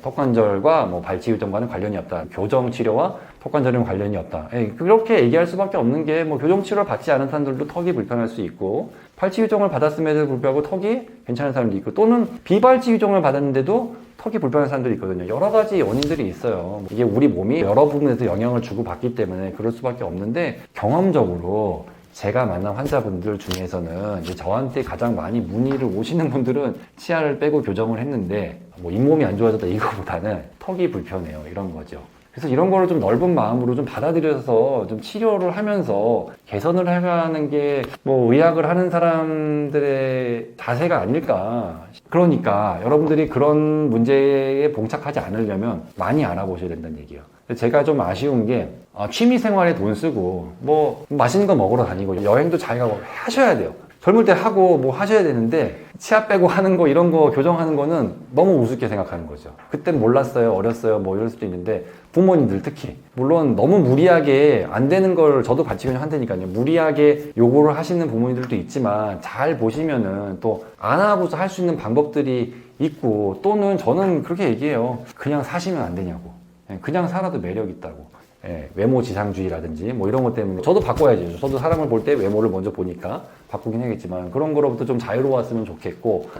턱 관절과 뭐 발치 교정과는 관련이 없다. 교정 치료와 턱 관절은 관련이 없다. 그렇게 얘기할 수밖에 없는 게 뭐 교정 치료를 받지 않은 사람들도 턱이 불편할 수 있고 발치 교정을 받았음에도 불구하고 턱이 괜찮은 사람도 있고 또는 비발치 교정을 받았는데도 턱이 불편한 사람들이 있거든요. 여러 가지 원인들이 있어요. 이게 우리 몸이 여러 부분에서 영향을 주고 받기 때문에 그럴 수밖에 없는데 경험적으로 제가 만난 환자분들 중에서는 이제 저한테 가장 많이 문의를 오시는 분들은 치아를 빼고 교정을 했는데 뭐 잇몸이 안 좋아졌다 이거보다는 턱이 불편해요. 이런 거죠. 그래서 이런 거를 좀 넓은 마음으로 좀 받아들여서 좀 치료를 하면서 개선을 해가는 게 뭐 의학을 하는 사람들의 자세가 아닐까. 그러니까 여러분들이 그런 문제에 봉착하지 않으려면 많이 알아보셔야 된다는 얘기예요. 제가 좀 아쉬운 게 취미 생활에 돈 쓰고 뭐 맛있는 거 먹으러 다니고 여행도 잘 가고 하셔야 돼요. 젊을 때 하고 뭐 하셔야 되는데 치아 빼고 하는 거 이런 거 교정하는 거는 너무 우습게 생각하는 거죠. 그땐 몰랐어요, 어렸어요, 뭐 이럴 수도 있는데 부모님들 특히 물론 너무 무리하게 안 되는 걸 저도 같이 그냥 한다니까요. 무리하게 요구를 하시는 부모님들도 있지만 잘 보시면은 또 안 하고서 할 수 있는 방법들이 있고 또는 저는 그렇게 얘기해요. 그냥 사시면 안 되냐고. 그냥 살아도 매력 있다고. 외모 지상주의라든지 뭐 이런 것 때문에 저도 바꿔야죠. 저도 사람을 볼 때 외모를 먼저 보니까 바꾸긴 하겠지만 그런 거로부터 좀 자유로웠으면 좋겠고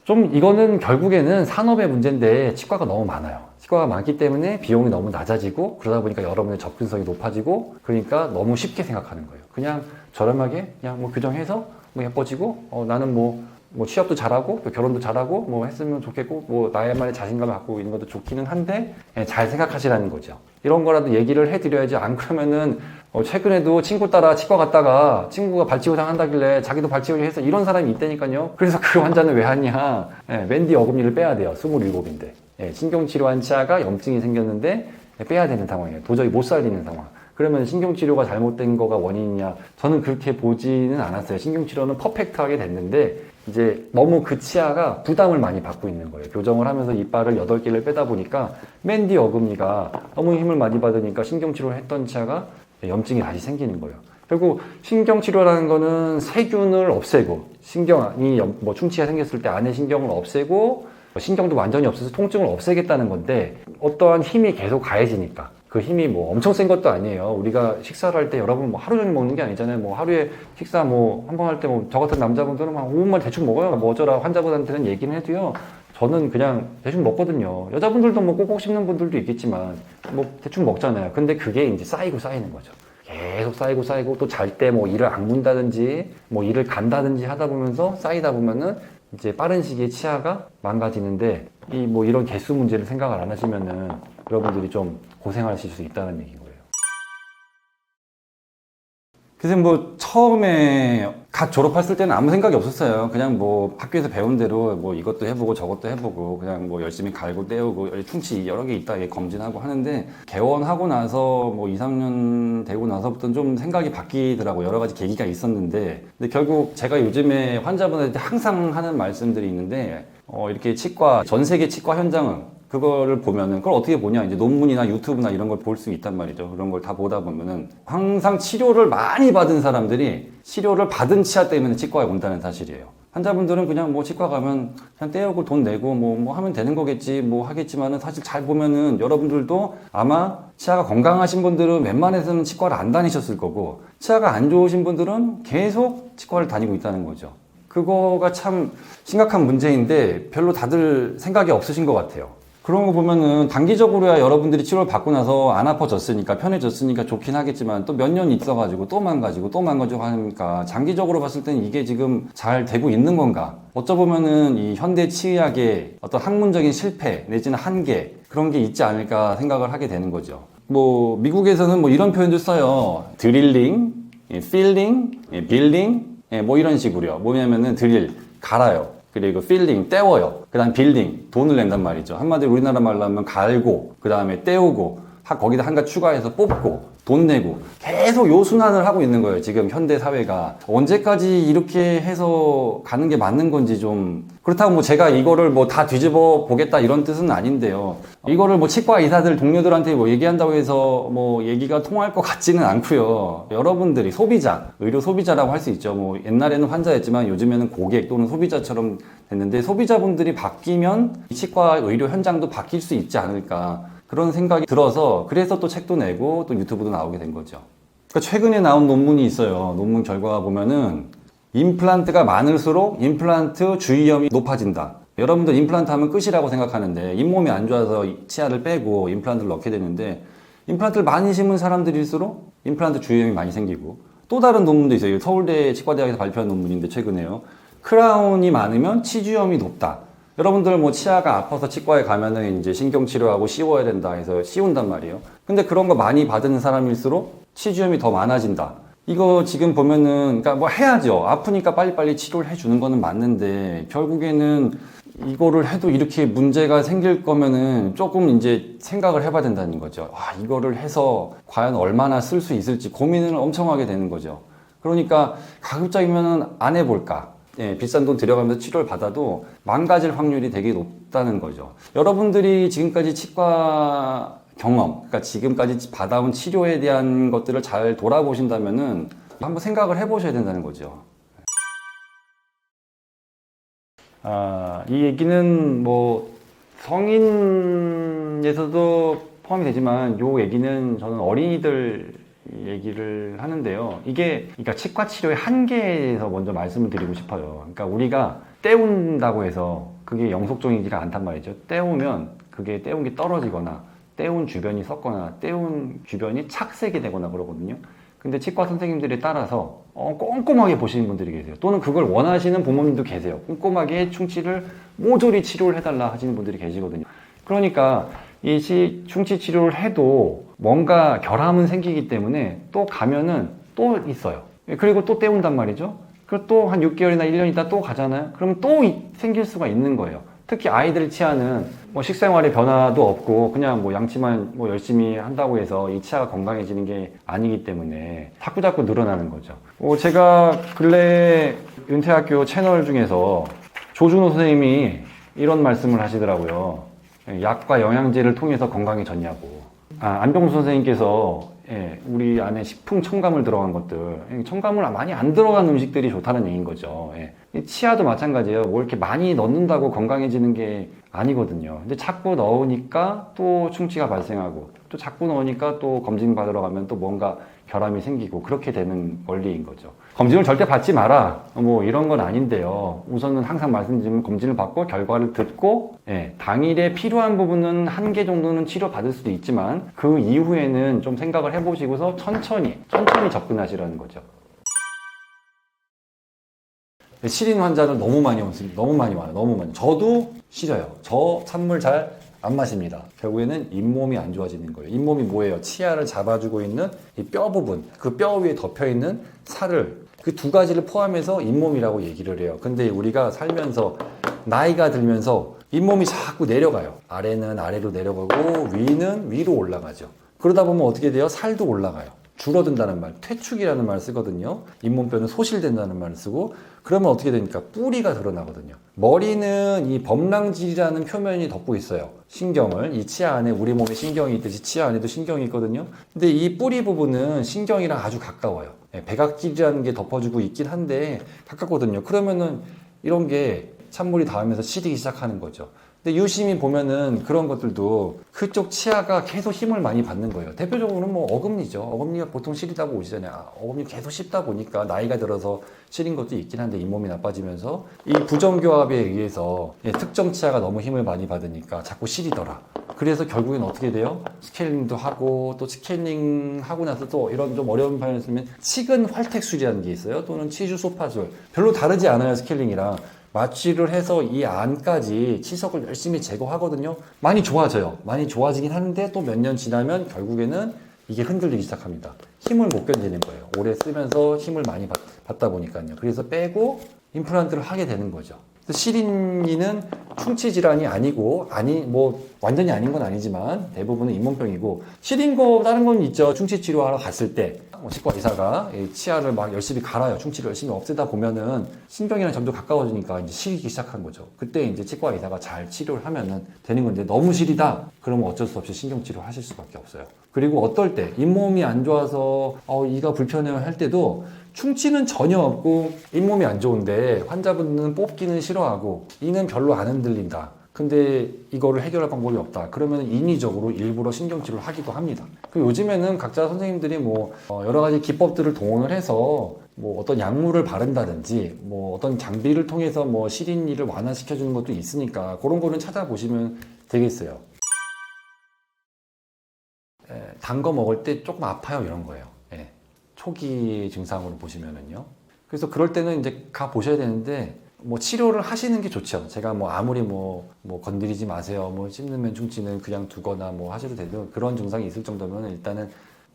좀 이거는 결국에는 산업의 문제인데 치과가 너무 많아요. 치과가 많기 때문에 비용이 너무 낮아지고 그러다 보니까 여러분의 접근성이 높아지고 그러니까 너무 쉽게 생각하는 거예요. 그냥 저렴하게 그냥 뭐 교정해서 뭐 예뻐지고 나는 뭐 취업도 잘하고 결혼도 잘하고 뭐 했으면 좋겠고 뭐 나야만의 자신감을 갖고 있는 것도 좋기는 한데 잘 생각하시라는 거죠. 이런 거라도 얘기를 해드려야지 안 그러면은 최근에도 친구 따라 치과 갔다가 친구가 발치교정 한다길래 자기도 발치교정 해서 이런 사람이 있다니까요. 그래서 그 환자는 왜 하냐. 맨디 어금니를 빼야 돼요. 27인데 신경치료한 치아가 염증이 생겼는데 빼야 되는 상황이에요. 도저히 못 살리는 상황. 그러면 신경치료가 잘못된 거가 원인이냐? 저는 그렇게 보지는 않았어요. 신경치료는 퍼펙트하게 됐는데 이제 너무 그 치아가 부담을 많이 받고 있는 거예요. 교정을 하면서 이빨을 8개를 빼다 보니까 맨 뒤 어금니가 너무 힘을 많이 받으니까 신경치료를 했던 치아가 염증이 다시 생기는 거예요. 결국 신경치료라는 거는 세균을 없애고 신경이 뭐 충치가 생겼을 때 안에 신경을 없애고 신경도 완전히 없어서 통증을 없애겠다는 건데 어떠한 힘이 계속 가해지니까 그 힘이 뭐 엄청 센 것도 아니에요. 우리가 식사를 할 때 여러분 뭐 하루 종일 먹는 게 아니잖아요. 뭐 하루에 식사 뭐 한 번 할 때 뭐 저 같은 남자분들은 한 5분만 대충 먹어요. 뭐 어쩌라 환자분한테는 얘기는 해도요. 저는 그냥 대충 먹거든요. 여자분들도 뭐 꼭꼭 씹는 분들도 있겠지만 뭐 대충 먹잖아요. 근데 그게 이제 쌓이고 쌓이는 거죠. 계속 쌓이고 또 잘 때 뭐 이를 악문다든지 뭐 이를 간다든지 하다 보면서 쌓이다 보면은 이제 빠른 시기에 치아가 망가지는데 이 뭐 이런 개수 문제를 생각을 안 하시면은 여러분들이 좀 고생하실 수 있다는 얘기인 거예요. 그래서 뭐 처음에 갓 졸업했을 때는 아무 생각이 없었어요. 그냥 뭐 학교에서 배운 대로 뭐 이것도 해보고 저것도 해보고 그냥 뭐 열심히 갈고 때우고 충치 여러 개 있다 검진하고 하는데 개원하고 나서 뭐 2, 3년 되고 나서부터는 좀 생각이 바뀌더라고요. 여러 가지 계기가 있었는데 근데 결국 제가 요즘에 환자분한테 항상 하는 말씀들이 있는데 이렇게 치과 전 세계 치과 현장은 그거를 보면은 그걸 어떻게 보냐 이제 논문이나 유튜브나 이런 걸 볼 수 있단 말이죠. 그런 걸 다 보다 보면은 항상 치료를 많이 받은 사람들이 치료를 받은 치아 때문에 치과에 온다는 사실이에요. 환자분들은 그냥 뭐 치과 가면 그냥 떼우고 돈 내고 뭐 하면 되는 거겠지 뭐 하겠지만은 사실 잘 보면은 여러분들도 아마 치아가 건강하신 분들은 웬만해서는 치과를 안 다니셨을 거고 치아가 안 좋으신 분들은 계속 치과를 다니고 있다는 거죠. 그거가 참 심각한 문제인데 별로 다들 생각이 없으신 것 같아요. 그런 거 보면은 단기적으로야 여러분들이 치료를 받고 나서 안 아파졌으니까 편해졌으니까 좋긴 하겠지만 또 몇 년 있어가지고 또 망가지고 하니까 장기적으로 봤을 때는 이게 지금 잘 되고 있는 건가? 어쩌보면은 이 현대 치의학의 어떤 학문적인 실패 내지는 한계 그런 게 있지 않을까 생각을 하게 되는 거죠. 뭐 미국에서는 뭐 이런 표현도 써요. 드릴링, 필링, 빌딩 뭐 이런 식으로요. 뭐냐면은 드릴, 갈아요. 그리고 필링, 떼워요. 그 다음 빌딩, 돈을 낸단 말이죠. 한마디로 우리나라 말로 하면 갈고, 그 다음에 떼우고, 거기다 한가 추가해서 뽑고, 돈 내고, 계속 요 순환을 하고 있는 거예요. 지금 현대 사회가. 언제까지 이렇게 해서 가는 게 맞는 건지 좀. 그렇다고 뭐 제가 이거를 뭐 다 뒤집어 보겠다 이런 뜻은 아닌데요. 이거를 뭐 치과 의사들, 동료들한테 뭐 얘기한다고 해서 뭐 얘기가 통할 것 같지는 않고요. 여러분들이 소비자, 의료 소비자라고 할 수 있죠. 뭐 옛날에는 환자였지만 요즘에는 고객 또는 소비자처럼 됐는데 소비자분들이 바뀌면 치과 의료 현장도 바뀔 수 있지 않을까. 그런 생각이 들어서 그래서 또 책도 내고 또 유튜브도 나오게 된 거죠. 그러니까 최근에 나온 논문이 있어요. 논문 결과가 보면은 임플란트가 많을수록 임플란트 주위험이 높아진다. 여러분들 임플란트 하면 끝이라고 생각하는데 잇몸이 안 좋아서 치아를 빼고 임플란트를 넣게 되는데 임플란트를 많이 심은 사람들일수록 임플란트 주위험이 많이 생기고 또 다른 논문도 있어요. 서울대 치과대학에서 발표한 논문인데 최근에요. 크라운이 많으면 치주염이 높다. 여러분들 뭐 치아가 아파서 치과에 가면은 이제 신경치료하고 씌워야 된다 해서 씌운단 말이에요. 근데 그런 거 많이 받은 사람일수록 치주염이 더 많아진다. 이거 지금 보면은, 그러니까 뭐 해야죠. 아프니까 빨리빨리 치료를 해주는 거는 맞는데, 결국에는 이거를 해도 이렇게 문제가 생길 거면은 조금 이제 생각을 해봐야 된다는 거죠. 이거를 해서 과연 얼마나 쓸 수 있을지 고민을 엄청 하게 되는 거죠. 그러니까 가급적이면은 안 해볼까. 예, 비싼 돈 들여가면서 치료를 받아도 망가질 확률이 되게 높다는 거죠. 여러분들이 지금까지 치과 경험, 그러니까 지금까지 받아온 치료에 대한 것들을 잘 돌아보신다면은 한번 생각을 해보셔야 된다는 거죠. 이 얘기는 뭐 성인에서도 포함이 되지만 요 얘기는 저는 어린이들 얘기를 하는데요. 이게 그러니까 치과 치료의 한계에서 먼저 말씀을 드리고 싶어요. 그러니까 우리가 떼운다고 해서 그게 영속적이지가 않단 말이죠. 떼우면 그게 떼운 게 떨어지거나 떼운 주변이 썩거나 떼운 주변이 착색이 되거나 그러거든요. 근데 치과 선생님들에 따라서 꼼꼼하게 보시는 분들이 계세요. 또는 그걸 원하시는 부모님도 계세요. 꼼꼼하게 충치를 모조리 치료를 해달라 하시는 분들이 계시거든요. 그러니까 이 충치 치료를 해도 뭔가 결함은 생기기 때문에 또 가면은 또 있어요. 그리고 또 떼운단 말이죠. 그리고 또 한 6개월이나 1년 있다 또 가잖아요. 그러면 또 생길 수가 있는 거예요. 특히 아이들 치아는 뭐 식생활에 변화도 없고 그냥 뭐 양치만 뭐 열심히 한다고 해서 이 치아가 건강해지는 게 아니기 때문에 자꾸 늘어나는 거죠. 제가 근래 윤태학교 채널 중에서 조준호 선생님이 이런 말씀을 하시더라고요. 약과 영양제를 통해서 건강해졌냐고. 안병수 선생님께서 우리 안에 식품 첨가물 들어간 것들, 첨가물 많이 안 들어간 음식들이 좋다는 얘기인 거죠. 치아도 마찬가지예요. 뭐 이렇게 많이 넣는다고 건강해지는 게 아니거든요. 근데 자꾸 넣으니까 또 충치가 발생하고, 또 자꾸 넣으니까 또 검진 받으러 가면 또 뭔가 결함이 생기고 그렇게 되는 원리인 거죠. 검진을 절대 받지 마라 뭐 이런 건 아닌데요. 우선은 항상 말씀드리면 검진을 받고 결과를 듣고 당일에 필요한 부분은 한개 정도는 치료받을 수도 있지만 그 이후에는 좀 생각을 해보시고서 천천히 접근하시라는 거죠. 시린 환자는 너무 많이 오습니다. 너무 많이 와요. 너무 많이. 저도 싫어요. 저 찬물 잘 안 마십니다. 결국에는 잇몸이 안 좋아지는 거예요. 잇몸이 뭐예요? 치아를 잡아주고 있는 이 뼈 부분, 그 뼈 위에 덮여 있는 살을, 그 두 가지를 포함해서 잇몸이라고 얘기를 해요. 근데 우리가 살면서 나이가 들면서 잇몸이 자꾸 내려가요. 아래는 아래로 내려가고 위는 위로 올라가죠. 그러다 보면 어떻게 돼요? 살도 올라가요. 줄어든다는 말, 퇴축이라는 말을 쓰거든요. 잇몸뼈는 소실된다는 말을 쓰고, 그러면 어떻게 되니까 뿌리가 드러나거든요. 머리는 이 범랑질이라는 표면이 덮고 있어요. 신경을, 이 치아 안에 우리 몸에 신경이 있듯이 치아 안에도 신경이 있거든요. 근데 이 뿌리 부분은 신경이랑 아주 가까워요. 백악질이라는 게 덮어주고 있긴 한데 가깝거든요. 그러면은 이런 게 찬물이 닿으면서 시리기 시작하는 거죠. 근데 유심히 보면은 그런 것들도 그쪽 치아가 계속 힘을 많이 받는 거예요. 대표적으로는 뭐 어금니죠. 어금니가 보통 시리다고 오시잖아요. 어금니 계속 씹다 보니까 나이가 들어서 시린 것도 있긴 한데 잇몸이 나빠지면서 이 부정교합에 의해서 특정 치아가 너무 힘을 많이 받으니까 자꾸 시리더라. 그래서 결국엔 어떻게 돼요? 스케일링도 하고, 또 스케일링 하고 나서 또 이런 좀 어려운 표현을 쓰면 치근 활택술이라는 게 있어요. 또는 치주 소파술. 별로 다르지 않아요, 스케일링이랑. 마취를 해서 이 안까지 치석을 열심히 제거하거든요. 많이 좋아져요. 많이 좋아지긴 하는데 또 몇 년 지나면 결국에는 이게 흔들리기 시작합니다. 힘을 못 견디는 거예요. 오래 쓰면서 힘을 많이 받다 보니까요. 그래서 빼고 임플란트를 하게 되는 거죠. 시린이는 충치 질환이 아니고, 뭐 완전히 아닌 건 아니지만 대부분은 잇몸병이고, 시린 거 다른 건 있죠. 충치 치료하러 갔을 때 치과 의사가 치아를 막 열심히 갈아요. 충치를 열심히 없애다 보면은 신경이랑 점점 가까워지니까 이제 시리기 시작한 거죠. 그때 이제 치과 의사가 잘 치료를 하면은 되는 건데, 너무 시리다 그러면 어쩔 수 없이 신경 치료 하실 수밖에 없어요. 그리고 어떨 때 잇몸이 안 좋아서 이가 불편해요 할 때도 충치는 전혀 없고 잇몸이 안 좋은데 환자분은 뽑기는 싫어하고 이는 별로 안 흔들린다. 근데 이거를 해결할 방법이 없다. 그러면 인위적으로 일부러 신경치료를 하기도 합니다. 그 요즘에는 각자 선생님들이 뭐 여러 가지 기법들을 동원을 해서 뭐 어떤 약물을 바른다든지 뭐 어떤 장비를 통해서 뭐 시린이를 완화시켜주는 것도 있으니까 그런 거는 찾아보시면 되겠어요. 단 거 먹을 때 조금 아파요, 이런 거예요. 초기 증상으로 보시면은요. 그래서 그럴 때는 이제 가 보셔야 되는데, 뭐 치료를 하시는 게 좋죠. 제가 뭐 아무리 뭐 건드리지 마세요, 뭐 씹는 충치는 그냥 두거나 뭐 하셔도 되도, 그런 증상이 있을 정도면 일단은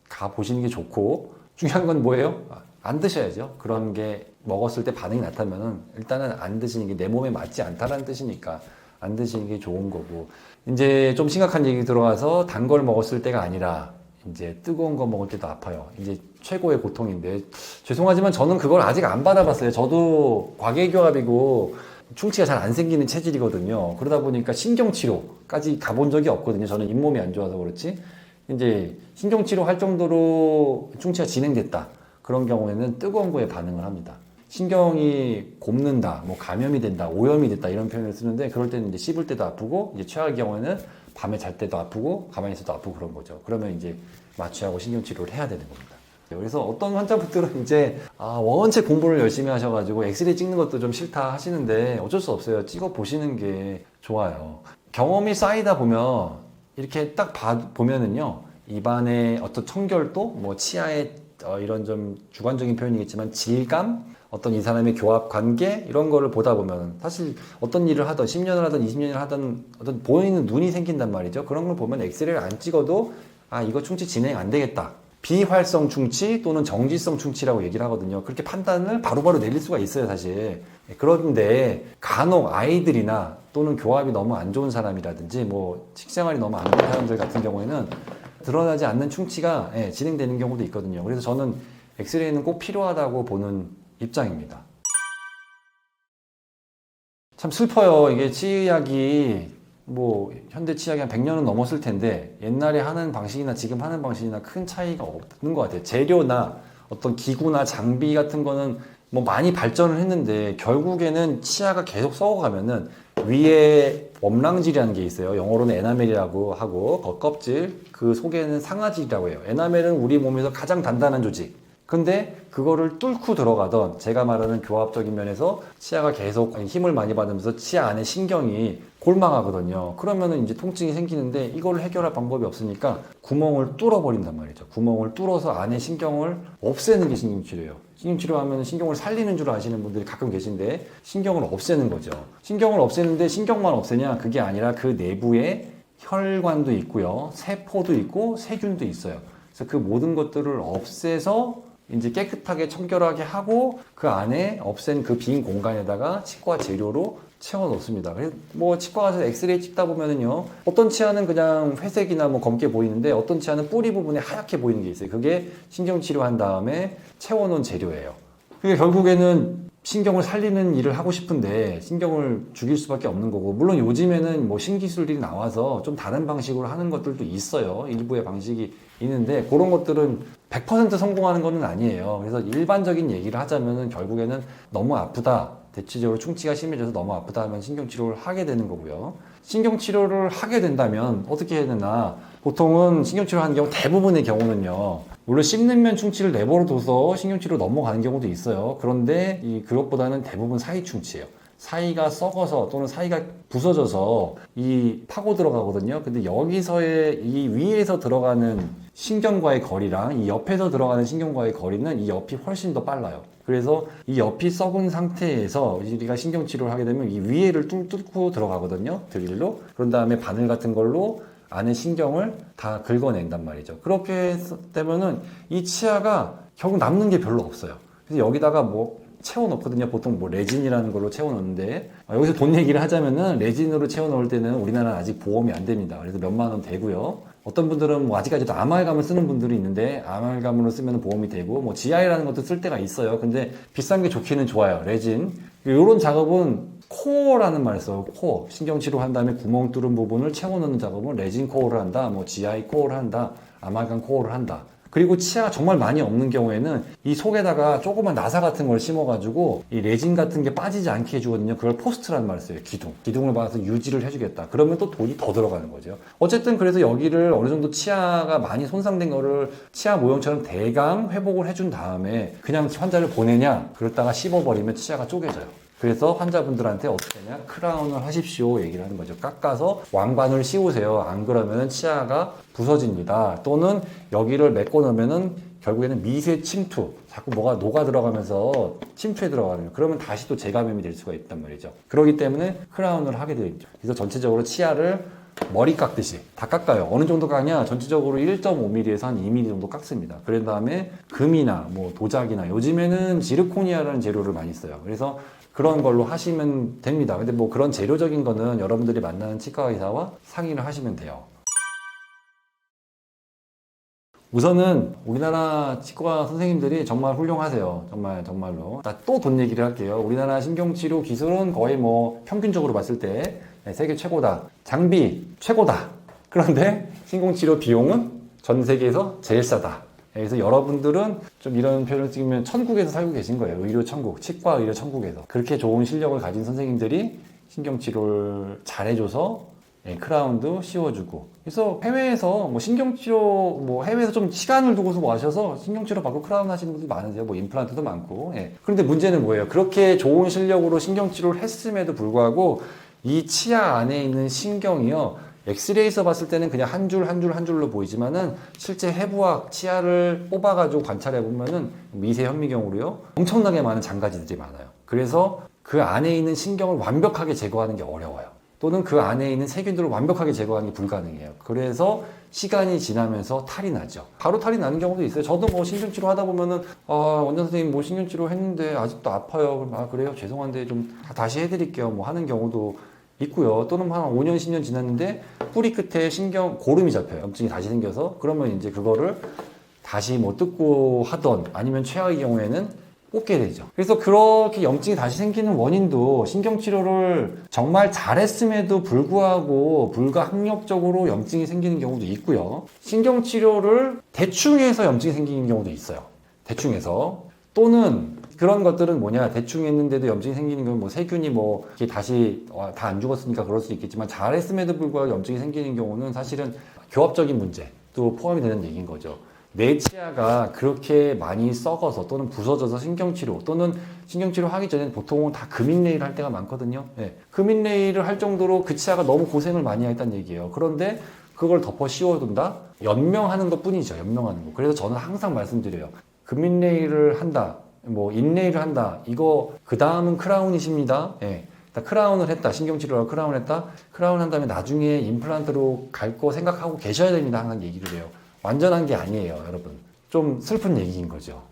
가 보시는 게 좋고, 중요한 건 뭐예요? 안 드셔야죠. 그런 게 먹었을 때 반응이 나타나면은 일단은 안 드시는 게 내 몸에 맞지 않다라는 뜻이니까 안 드시는 게 좋은 거고, 이제 좀 심각한 얘기 들어가서 단 걸 먹었을 때가 아니라 이제 뜨거운 거 먹을 때도 아파요. 이제 최고의 고통인데, 죄송하지만 저는 그걸 아직 안 받아봤어요. 저도 과계교합이고 충치가 잘 안 생기는 체질이거든요. 그러다 보니까 신경치료까지 가본 적이 없거든요. 저는 잇몸이 안 좋아서 그렇지. 이제 신경치료 할 정도로 충치가 진행됐다. 그런 경우에는 뜨거운 거에 반응을 합니다. 신경이 곱는다, 뭐 감염이 된다, 오염이 됐다 이런 표현을 쓰는데, 그럴 때는 이제 씹을 때도 아프고, 이제 최악의 경우에는 밤에 잘 때도 아프고 가만히 있어도 아프고 그런 거죠. 그러면 이제 마취하고 신경치료를 해야 되는 겁니다. 그래서 어떤 환자분들은 이제 원체 공부를 열심히 하셔가지고 엑스레이 찍는 것도 좀 싫다 하시는데 어쩔 수 없어요. 찍어 보시는 게 좋아요. 경험이 쌓이다 보면 이렇게 딱 보면은요, 입안의 어떤 청결도, 뭐 치아의 이런 좀 주관적인 표현이겠지만 질감, 어떤 이 사람의 교합 관계, 이런 거를 보다 보면 사실 어떤 일을 하든 10년을 하든 20년을 하든 어떤 보이는 눈이 생긴단 말이죠. 그런 걸 보면 엑스레이를 안 찍어도 이거 충치 진행 안 되겠다. 비활성 충치 또는 정지성 충치라고 얘기를 하거든요. 그렇게 판단을 바로바로 내릴 수가 있어요, 사실. 그런데 간혹 아이들이나 또는 교합이 너무 안 좋은 사람이라든지 뭐 식생활이 너무 안 좋은 사람들 같은 경우에는 드러나지 않는 충치가 진행되는 경우도 있거든요. 그래서 저는 엑스레이는 꼭 필요하다고 보는 입장입니다. 참 슬퍼요. 이게 치의학이 뭐 현대 치의학이 한 100년은 넘었을 텐데 옛날에 하는 방식이나 지금 하는 방식이나 큰 차이가 없는 것 같아요. 재료나 어떤 기구나 장비 같은 거는 뭐 많이 발전을 했는데 결국에는 치아가 계속 썩어가면은 위에 범랑질이라는 게 있어요. 영어로는 에나멜이라고 하고 겉껍질, 그 속에는 상아질이라고 해요. 에나멜은 우리 몸에서 가장 단단한 조직. 근데 그거를 뚫고 들어가던, 제가 말하는 교합적인 면에서 치아가 계속 힘을 많이 받으면서 치아 안에 신경이 골망하거든요. 그러면은 이제 통증이 생기는데 이걸 해결할 방법이 없으니까 구멍을 뚫어버린단 말이죠. 구멍을 뚫어서 안에 신경을 없애는 게 신경치료예요. 신경치료하면 신경을 살리는 줄 아시는 분들이 가끔 계신데 신경을 없애는 거죠. 신경을 없애는데 신경만 없애냐? 그게 아니라 그 내부에 혈관도 있고요, 세포도 있고 세균도 있어요. 그래서 그 모든 것들을 없애서 이제 깨끗하게 청결하게 하고 그 안에 없앤 그 빈 공간에다가 치과 재료로 채워 넣습니다. 그래서 뭐 치과 가서 엑스레이 찍다 보면은요, 어떤 치아는 그냥 회색이나 뭐 검게 보이는데 어떤 치아는 뿌리 부분에 하얗게 보이는 게 있어요. 그게 신경 치료한 다음에 채워 놓은 재료예요. 그게 결국에는 신경을 살리는 일을 하고 싶은데 신경을 죽일 수밖에 없는 거고, 물론 요즘에는 뭐 신기술들이 나와서 좀 다른 방식으로 하는 것들도 있어요. 일부의 방식이 있는데 그런 것들은 100% 성공하는 건 아니에요. 그래서 일반적인 얘기를 하자면은 결국에는 너무 아프다, 대체적으로 충치가 심해져서 너무 아프다 하면 신경치료를 하게 되는 거고요. 신경치료를 하게 된다면 어떻게 해야 되나, 보통은 신경치료 하는 경우 대부분의 경우는요, 물론 씹는 충치를 내버려둬서 신경치료 넘어가는 경우도 있어요. 그런데 그것보다는 대부분 사이충치예요. 사이가 썩어서 또는 사이가 부서져서 파고 들어가거든요. 근데 여기서의 이 위에서 들어가는 신경과의 거리랑 이 옆에서 들어가는 신경과의 거리는 이 옆이 훨씬 더 빨라요. 그래서 이 옆이 썩은 상태에서 우리가 신경치료를 하게 되면 이 위에를 뚫고 들어가거든요, 드릴로. 그런 다음에 바늘 같은 걸로 안에 신경을 다 긁어낸단 말이죠. 그렇게 되면은 이 치아가 결국 남는 게 별로 없어요. 그래서 여기다가 뭐 채워넣거든요. 보통 뭐 레진이라는 걸로 채워넣는데, 여기서 돈 얘기를 하자면은 레진으로 채워넣을 때는 우리나라는 아직 보험이 안 됩니다. 그래서 몇만 원 되고요. 어떤 분들은 뭐 아직까지도 아말감을 쓰는 분들이 있는데 아말감으로 쓰면 보험이 되고, 뭐 GI라는 것도 쓸 때가 있어요. 근데 비싼 게 좋기는 좋아요. 레진. 이런 작업은 코어라는 말을 써요. 코어. 신경치료 한 다음에 구멍 뚫은 부분을 채워넣는 작업은 레진 코어를 한다, 뭐 GI 코어를 한다, 아말감 코어를 한다. 그리고 치아가 정말 많이 없는 경우에는 이 속에다가 조그만 나사 같은 걸 심어가지고 이 레진 같은 게 빠지지 않게 해주거든요. 그걸 포스트라는 말을 써요. 기둥을 받아서 유지를 해주겠다. 그러면 또 돈이 더 들어가는 거죠. 어쨌든 그래서 여기를 어느 정도 치아가 많이 손상된 거를 치아 모형처럼 대강 회복을 해준 다음에 그냥 환자를 보내냐, 그러다가 씹어버리면 치아가 쪼개져요. 그래서 환자분들한테 어떻게 하냐, 크라운을 하십시오 얘기를 하는 거죠. 깎아서 왕관을 씌우세요. 안 그러면은 치아가 부서집니다. 또는 여기를 메꿔 놓으면은 결국에는 미세 침투, 자꾸 뭐가 녹아 들어가면서 침투에 들어가는, 그러면 다시 또 재감염이 될 수가 있단 말이죠. 그렇기 때문에 크라운을 하게 되죠. 그래서 전체적으로 치아를 머리 깎듯이 다 깎아요. 어느 정도 깎냐? 전체적으로 1.5mm에서 한 2mm 정도 깎습니다. 그런 다음에 금이나 뭐 도자기나, 요즘에는 지르코니아라는 재료를 많이 써요. 그래서 그런 걸로 하시면 됩니다. 근데 뭐 그런 재료적인 거는 여러분들이 만나는 치과 의사와 상의를 하시면 돼요. 우선은 우리나라 치과 선생님들이 정말 훌륭하세요. 정말로. 또 돈 얘기를 할게요. 우리나라 신경치료 기술은 거의 뭐 평균적으로 봤을 때 세계 최고다. 장비 최고다. 그런데 신경치료 비용은 전 세계에서 제일 싸다. 그래서 여러분들은 좀 이런 표현을 쓰면 천국에서 살고 계신 거예요. 의료 천국, 치과 의료 천국에서. 그렇게 좋은 실력을 가진 선생님들이 신경치료를 잘해줘서 크라운도 씌워주고. 그래서 해외에서 뭐 신경치료, 뭐 해외에서 좀 시간을 두고서 뭐 하셔서 신경치료 받고 크라운 하시는 분들 많으세요. 뭐 임플란트도 많고. 그런데 문제는 뭐예요? 그렇게 좋은 실력으로 신경치료를 했음에도 불구하고 이 치아 안에 있는 신경이요, 엑스레이에서 봤을 때는 그냥 한 줄로 보이지만은 실제 해부학 치아를 뽑아가지고 관찰해 보면은 미세 현미경으로요, 엄청나게 많은 장가지들이 많아요. 그래서 그 안에 있는 신경을 완벽하게 제거하는 게 어려워요. 또는 그 안에 있는 세균들을 완벽하게 제거하는 게 불가능해요. 그래서 시간이 지나면서 탈이 나죠. 바로 탈이 나는 경우도 있어요. 저도 뭐 신경치료 하다 보면은, 원장 선생님 뭐 신경치료 했는데 아직도 아파요. 그럼 그래요? 죄송한데 좀 다시 해드릴게요. 뭐 하는 경우도 있고요. 또는 한 5년, 10년 지났는데 뿌리 끝에 고름이 잡혀요. 염증이 다시 생겨서. 그러면 이제 그거를 다시 뭐 뜯고 하던, 아니면 최악의 경우에는 꽂게 되죠. 그래서 그렇게 염증이 다시 생기는 원인도 신경치료를 정말 잘했음에도 불구하고 불가항력적으로 염증이 생기는 경우도 있고요. 신경치료를 대충 해서 염증이 생기는 경우도 있어요. 대충 해서. 또는 그런 것들은 뭐냐, 대충 했는데도 염증이 생기는 건 뭐 세균이 뭐 이렇게 다시 다 안 죽었으니까 그럴 수 있겠지만, 잘했음에도 불구하고 염증이 생기는 경우는 사실은 교합적인 문제도 포함이 되는 얘기인 거죠. 내 치아가 그렇게 많이 썩어서 또는 부서져서 신경치료, 또는 신경치료 하기 전에 보통은 다 금인레이를 할 때가 많거든요. 금인레이를 할 정도로 그 치아가 너무 고생을 많이 했다는 얘기예요. 그런데 그걸 덮어 씌워둔다? 연명하는 것 뿐이죠. 연명하는 거. 그래서 저는 항상 말씀드려요. 금인레이를 한다, 뭐 인레이를 한다, 이거 그 다음은 크라운이십니다. 크라운을 했다. 신경치료로 크라운을 했다. 크라운 한 다음에 나중에 임플란트로 갈 거 생각하고 계셔야 됩니다. 항상 얘기를 해요. 완전한 게 아니에요, 여러분. 좀 슬픈 얘기인 거죠.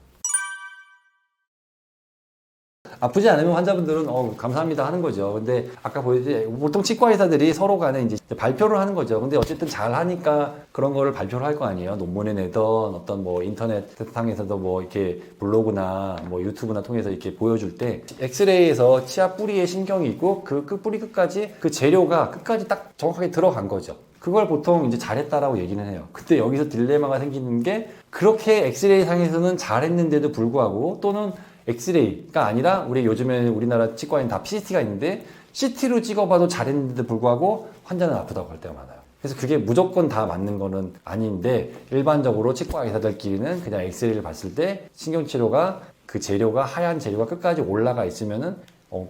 아프지 않으면 환자분들은 감사합니다 하는 거죠. 근데 아까 보였지 보통 치과 의사들이 서로 간에 이제 발표를 하는 거죠. 근데 어쨌든 잘 하니까 그런 거를 발표를 할 거 아니에요. 논문에 내던 어떤 뭐 인터넷 세상에서도 뭐 이렇게 블로그나 뭐 유튜브나 통해서 이렇게 보여줄 때 엑스레이에서 치아 뿌리에 신경이 있고 그 뿌리 끝까지 그 재료가 끝까지 딱 정확하게 들어간 거죠. 그걸 보통 이제 잘했다라고 얘기는 해요. 근데 여기서 딜레마가 생기는 게 그렇게 엑스레이 상에서는 잘했는데도 불구하고 또는 엑스레이가 아니라 우리 요즘에 우리나라 치과에는 다 CT가 있는데 CT로 찍어봐도 잘했는데도 불구하고 환자는 아프다고 할 때가 많아요. 그래서 그게 무조건 다 맞는 거는 아닌데 일반적으로 치과 의사들끼리는 그냥 엑스레이를 봤을 때 신경치료가 그 재료가 하얀 재료가 끝까지 올라가 있으면은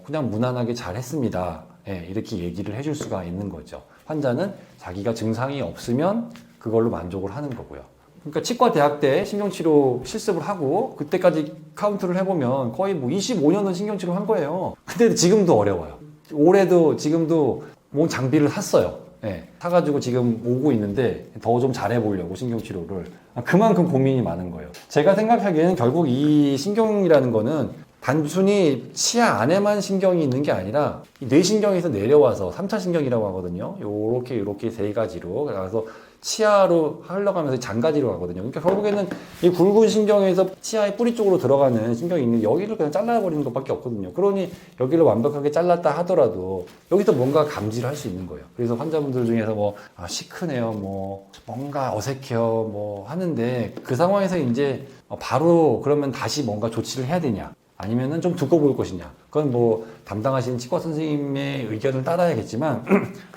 그냥 무난하게 잘했습니다. 예, 이렇게 얘기를 해줄 수가 있는 거죠. 환자는 자기가 증상이 없으면 그걸로 만족을 하는 거고요. 그러니까 치과 대학 때 신경치료 실습을 하고 그때까지 카운트를 해보면 거의 뭐 25년은 신경치료 한 거예요. 근데 지금도 어려워요. 올해도 지금도 뭐 장비를 샀어요. 예, 사가지고 지금 오고 있는데 더 좀 잘해보려고 신경치료를. 그만큼 고민이 많은 거예요. 제가 생각하기에는 결국 이 신경이라는 거는 단순히 치아 안에만 신경이 있는 게 아니라 뇌신경에서 내려와서 3차 신경이라고 하거든요. 요렇게 세 가지로. 그래서 치아로 흘러가면서 장가지로 가거든요. 그러니까 결국에는 이 굵은 신경에서 치아의 뿌리 쪽으로 들어가는 신경이 있는 여기를 그냥 잘라버리는 것밖에 없거든요. 그러니 여기를 완벽하게 잘랐다 하더라도 여기서 뭔가 감지를 할 수 있는 거예요. 그래서 환자분들 중에서 뭐 시큰해요, 뭐 뭔가 어색해요, 뭐 하는데 그 상황에서 이제 바로 그러면 다시 뭔가 조치를 해야 되냐? 아니면은 좀 두고 볼 것이냐. 그건 뭐 담당하시는 치과 선생님의 의견을 따라야겠지만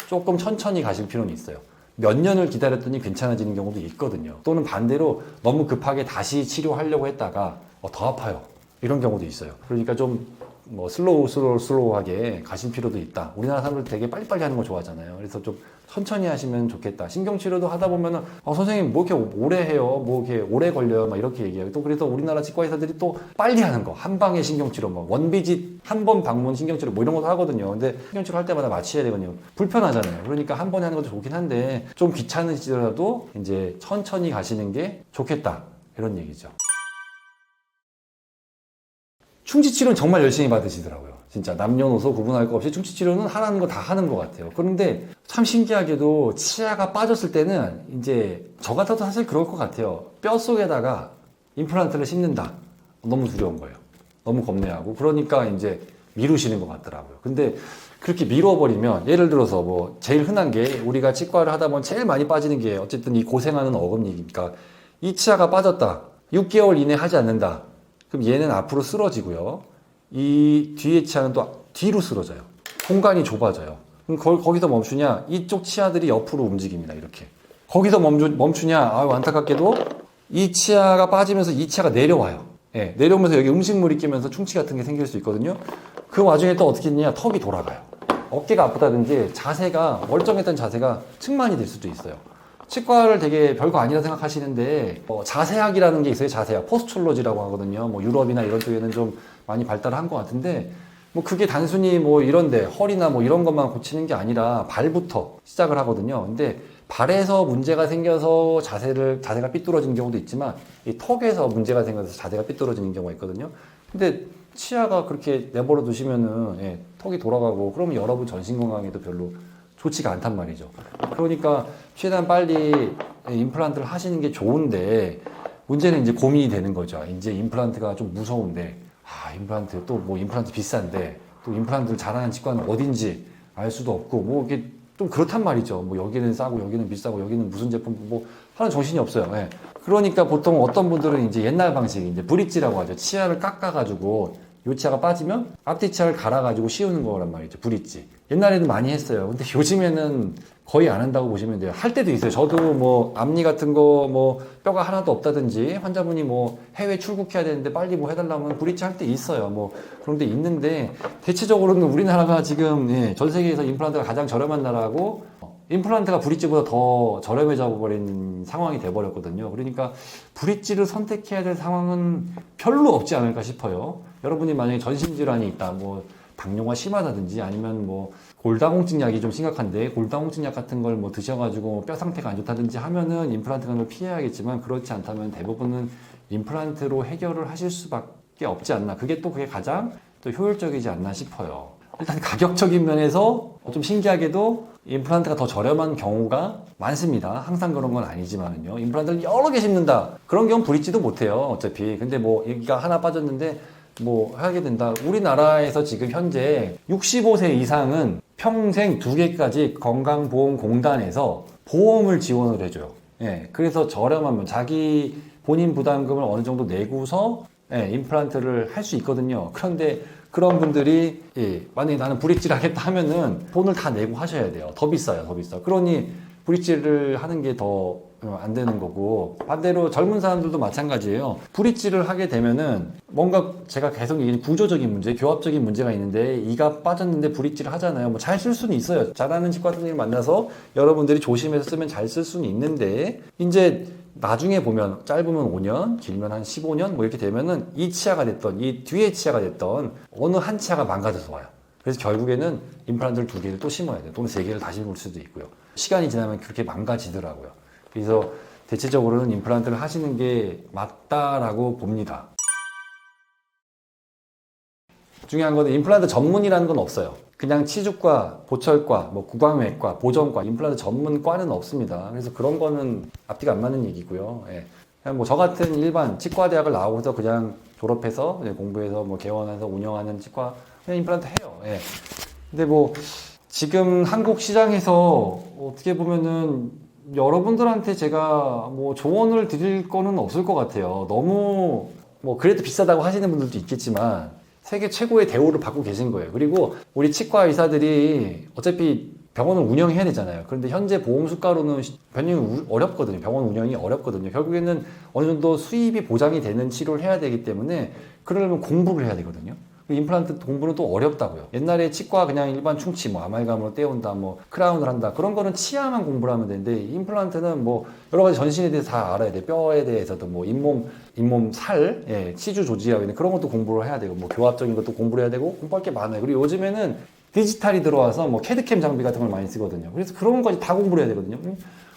조금 천천히 가실 필요는 있어요. 몇 년을 기다렸더니 괜찮아지는 경우도 있거든요. 또는 반대로 너무 급하게 다시 치료하려고 했다가 더 아파요. 이런 경우도 있어요. 그러니까 좀 뭐 슬로우하게 가실 필요도 있다. 우리나라 사람들 되게 빨리빨리 하는 거 좋아하잖아요. 그래서 좀 천천히 하시면 좋겠다. 신경치료도 하다 보면은 선생님 뭐 이렇게 오래 해요, 뭐 이렇게 오래 걸려요, 막 이렇게 얘기해요. 또 그래서 우리나라 치과 의사들이 또 빨리 하는 거, 한 방에 신경치료, 뭐 원비짓 한 번 방문 신경치료 뭐 이런 것도 하거든요. 근데 신경치료 할 때마다 마취해야 되거든요. 불편하잖아요. 그러니까 한 번에 하는 것도 좋긴 한데 좀 귀찮으시더라도 이제 천천히 가시는 게 좋겠다. 이런 얘기죠. 충치치료는 정말 열심히 받으시더라고요. 진짜 남녀노소 구분할 거 없이 충치치료는 하라는 거 다 하는 것 같아요. 그런데 참 신기하게도 치아가 빠졌을 때는 이제 저 같아도 사실 그럴 것 같아요. 뼈 속에다가 임플란트를 심는다. 너무 두려운 거예요. 너무 겁내하고. 그러니까 이제 미루시는 것 같더라고요. 근데 그렇게 미뤄버리면 예를 들어서 뭐 제일 흔한 게 우리가 치과를 하다 보면 제일 많이 빠지는 게 어쨌든 이 고생하는 어금니니까 이 치아가 빠졌다. 6개월 이내 하지 않는다. 그럼 얘는 앞으로 쓰러지고요. 이 뒤에 치아는 또 뒤로 쓰러져요. 공간이 좁아져요. 그럼 거기서 멈추냐? 이쪽 치아들이 옆으로 움직입니다. 이렇게. 거기서 멈추냐? 아유, 안타깝게도 이 치아가 빠지면서 이 치아가 내려와요. 예, 내려오면서 여기 음식물이 끼면서 충치 같은 게 생길 수 있거든요. 그 와중에 또 어떻게 했냐? 턱이 돌아가요. 어깨가 아프다든지 자세가, 멀쩡했던 자세가 측만이 될 수도 있어요. 치과를 되게 별거 아니라 생각하시는데 자세학이라는 게 있어요. 자세학, 포스철로지라고 하거든요. 뭐 유럽이나 이런 쪽에는 좀 많이 발달한 것 같은데 뭐 그게 단순히 뭐 이런데 허리나 뭐 이런 것만 고치는 게 아니라 발부터 시작을 하거든요. 근데 발에서 문제가 생겨서 자세가 삐뚤어지는 경우도 있지만 이 턱에서 문제가 생겨서 자세가 삐뚤어지는 경우가 있거든요. 근데 치아가 그렇게 내버려 두시면은 턱이 돌아가고 그러면 여러분 전신 건강에도 별로 좋지가 않단 말이죠. 그러니까 최대한 빨리 임플란트를 하시는 게 좋은데 문제는 이제 고민이 되는 거죠. 이제 임플란트가 좀 무서운데 임플란트 또 뭐 임플란트 비싼데 또 임플란트를 잘하는 치과는 어딘지 알 수도 없고 뭐 이게 좀 그렇단 말이죠. 뭐 여기는 싸고 여기는 비싸고 여기는 무슨 제품 뭐 하는 정신이 없어요. 예. 그러니까 보통 어떤 분들은 이제 옛날 방식 이제 브릿지라고 하죠. 치아를 깎아가지고 요 치아가 빠지면 앞뒤 치아를 갈아가지고 씌우는 거란 말이죠. 브릿지. 옛날에는 많이 했어요. 근데 요즘에는 거의 안 한다고 보시면 돼요. 할 때도 있어요. 저도 뭐 앞니 같은 거 뭐 뼈가 하나도 없다든지 환자분이 뭐 해외 출국해야 되는데 빨리 뭐 해달라면 브릿지 할 때 있어요. 뭐 그런 데 있는데 대체적으로는 우리나라가 지금 전 세계에서 임플란트가 가장 저렴한 나라고 임플란트가 브릿지보다 더 저렴해져 버린 상황이 돼버렸거든요. 그러니까 브릿지를 선택해야 될 상황은 별로 없지 않을까 싶어요. 여러분이 만약에 전신질환이 있다, 뭐 당뇨가 심하다든지 아니면 뭐 골다공증 약이 좀 심각한데 골다공증 약 같은 걸 뭐 드셔가지고 뼈 상태가 안 좋다든지 하면은 임플란트 가는 걸 피해야겠지만 그렇지 않다면 대부분은 임플란트로 해결을 하실 수밖에 없지 않나. 그게 가장 또 효율적이지 않나 싶어요. 일단 가격적인 면에서 좀 신기하게도 임플란트가 더 저렴한 경우가 많습니다. 항상 그런 건 아니지만요. 임플란트를 여러 개 심는다. 그런 경우는 브릿지도 못해요. 어차피. 근데 뭐 여기가 하나 빠졌는데 뭐 하게 된다. 우리나라에서 지금 현재 65세 이상은 평생 2개까지 건강보험공단에서 보험을 지원을 해줘요. 예, 그래서 저렴하면 자기 본인 부담금을 어느 정도 내고서 예, 임플란트를 할 수 있거든요. 그런데 그런 분들이 예, 만약에 나는 브릿지를 하겠다 하면은 돈을 다 내고 하셔야 돼요. 더 비싸요, 더 비싸. 그러니 브릿지를 하는 게 더 안 되는 거고, 반대로 젊은 사람들도 마찬가지예요. 브릿지를 하게 되면은 뭔가 제가 계속 얘기하는 구조적인 문제, 교합적인 문제가 있는데 이가 빠졌는데 브릿지를 하잖아요. 뭐 잘 쓸 수는 있어요. 잘하는 치과 선생님 만나서 여러분들이 조심해서 쓰면 잘 쓸 수는 있는데 이제 나중에 보면 짧으면 5년, 길면 한 15년 뭐 이렇게 되면은 이 치아가 됐던 이 뒤에 치아가 됐던 어느 한 치아가 망가져서 와요. 그래서 결국에는 임플란트를 2개를 또 심어야 돼요. 또는 3개를 다시 심을 수도 있고요. 시간이 지나면 그렇게 망가지더라고요. 그래서 대체적으로는 임플란트를 하시는 게 맞다라고 봅니다. 중요한 거는 임플란트 전문이라는 건 없어요. 그냥 치주과, 보철과, 뭐 구강외과, 보정과, 임플란트 전문과는 없습니다. 그래서 그런 거는 앞뒤가 안 맞는 얘기고요. 예. 그냥 뭐 저 같은 일반 치과대학을 나오고서 그냥 졸업해서 공부해서 뭐 개원해서 운영하는 치과 그냥 임플란트 해요. 예. 근데 뭐 지금 한국 시장에서 어떻게 보면은 여러분들한테 제가 뭐 조언을 드릴 거는 없을 것 같아요. 너무 뭐 그래도 비싸다고 하시는 분들도 있겠지만 세계 최고의 대우를 받고 계신 거예요. 그리고 우리 치과 의사들이 어차피 병원을 운영해야 되잖아요. 그런데 현재 보험 수가로는 병원이 어렵거든요. 병원 운영이 어렵거든요. 결국에는 어느 정도 수입이 보장이 되는 치료를 해야 되기 때문에 그러려면 공부를 해야 되거든요. 임플란트 공부는 또 어렵다고요. 옛날에 치과 그냥 일반 충치, 뭐 아말감으로 떼온다, 뭐 크라운을 한다, 그런 거는 치아만 공부를 하면 되는데 임플란트는 뭐 여러 가지 전신에 대해서 다 알아야 돼. 뼈에 대해서도 뭐 잇몸 살, 예, 치주 조직하고 있는 그런 것도 공부를 해야 되고, 뭐 교합적인 것도 공부를 해야 되고 공부할 게 많아요. 그리고 요즘에는 디지털이 들어와서 뭐 캐드캠 장비 같은 걸 많이 쓰거든요. 그래서 그런 것까지 다 공부를 해야 되거든요.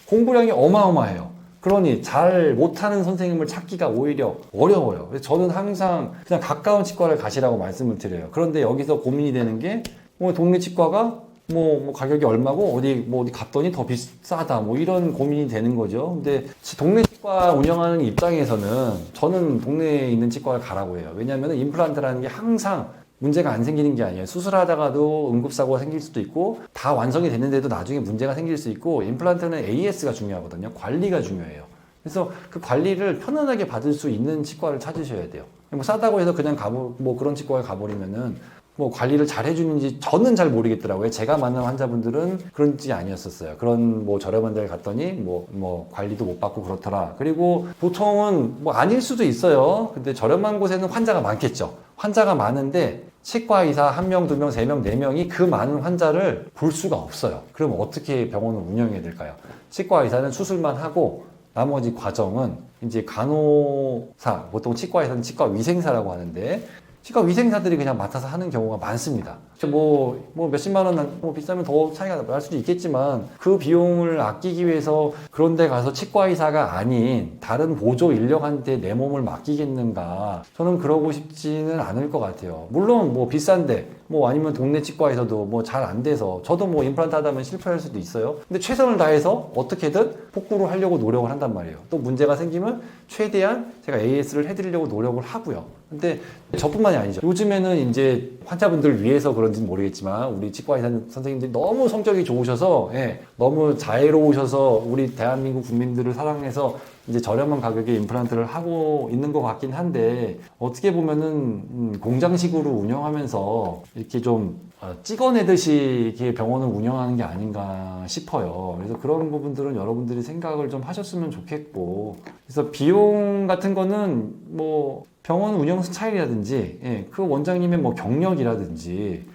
공부량이 어마어마해요. 그러니 잘 못하는 선생님을 찾기가 오히려 어려워요. 그래서 저는 항상 그냥 가까운 치과를 가시라고 말씀을 드려요. 그런데 여기서 고민이 되는 게 뭐 동네 치과가 뭐 가격이 얼마고 어디 갔더니 더 비싸다 뭐 이런 고민이 되는 거죠. 근데 동네 치과 운영하는 입장에서는 저는 동네에 있는 치과를 가라고 해요. 왜냐하면 임플란트라는 게 항상 문제가 안 생기는 게 아니에요. 수술하다가도 응급사고가 생길 수도 있고 다 완성이 됐는데도 나중에 문제가 생길 수 있고 임플란트는 AS가 중요하거든요. 관리가 중요해요. 그래서 그 관리를 편안하게 받을 수 있는 치과를 찾으셔야 돼요. 뭐 싸다고 해서 그냥 뭐 그런 치과에 가버리면은 뭐 관리를 잘 해주는지 저는 잘 모르겠더라고요. 제가 만난 환자분들은 그런 게 아니었었어요. 그런 뭐 저렴한 데를 갔더니 뭐 관리도 못 받고 그렇더라. 그리고 보통은 뭐 아닐 수도 있어요. 근데 저렴한 곳에는 환자가 많겠죠. 환자가 많은데 치과 의사 1명, 2명, 3명, 4명이 그 많은 환자를 볼 수가 없어요. 그럼 어떻게 병원을 운영해야 될까요? 치과 의사는 수술만 하고 나머지 과정은 이제 간호사, 보통 치과 의사는 치과 위생사라고 하는데 치과 위생사들이 그냥 맡아서 하는 경우가 많습니다. 뭐 몇십만 원, 뭐 비싸면 더 차이가 날 수도 있겠지만 그 비용을 아끼기 위해서 그런 데 가서 치과 의사가 아닌 다른 보조 인력한테 내 몸을 맡기겠는가? 저는 그러고 싶지는 않을 것 같아요. 물론 뭐 비싼데 뭐 아니면 동네 치과에서도 뭐 잘 안 돼서 저도 뭐 임플란트 하다 보면 실패할 수도 있어요. 근데 최선을 다해서 어떻게든 복구를 하려고 노력을 한단 말이에요. 또 문제가 생기면 최대한 제가 AS를 해드리려고 노력을 하고요. 근데 저뿐만이 아니죠. 요즘에는 이제 환자분들을 위해서 그런지는 모르겠지만 우리 치과 의사 선생님들이 너무 성격이 좋으셔서 너무 자애로우셔서 우리 대한민국 국민들을 사랑해서 이제 저렴한 가격에 임플란트를 하고 있는 것 같긴 한데 어떻게 보면은 공장식으로 운영하면서 이렇게 좀 찍어내듯이 이렇게 병원을 운영하는 게 아닌가 싶어요. 그래서 그런 부분들은 여러분들이 생각을 좀 하셨으면 좋겠고, 그래서 비용 같은 거는 뭐 병원 운영 스타일이라든지 그 원장님의 뭐 경력이라든지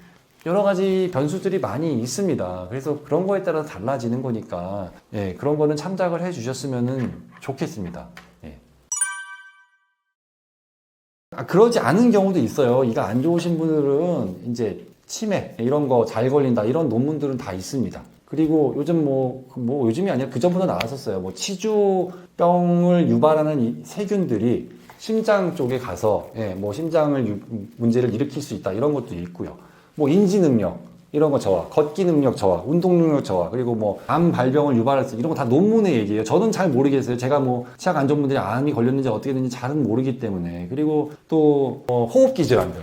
여러 가지 변수들이 많이 있습니다. 그래서 그런 거에 따라서 달라지는 거니까 그런 거는 참작을 해 주셨으면 좋겠습니다. 그러지 않은 경우도 있어요. 이가 안 좋으신 분들은 이제 치매 이런 거 잘 걸린다 이런 논문들은 다 있습니다. 그리고 요즘 뭐 요즘이 아니라 그 전부터 나왔었어요. 뭐 치주병을 유발하는 이 세균들이 심장 쪽에 가서 뭐 심장을 문제를 일으킬 수 있다 이런 것도 있고요. 뭐 인지 능력 이런 거 저하, 걷기 능력 저하, 운동 능력 저하, 그리고 뭐 암 발병을 유발할 수 이런 거 다 논문의 얘기예요. 저는 잘 모르겠어요. 제가 뭐 치약 안 좋은 분들이 암이 걸렸는지 어떻게 됐는지 잘은 모르기 때문에. 그리고 또 호흡기 질환들,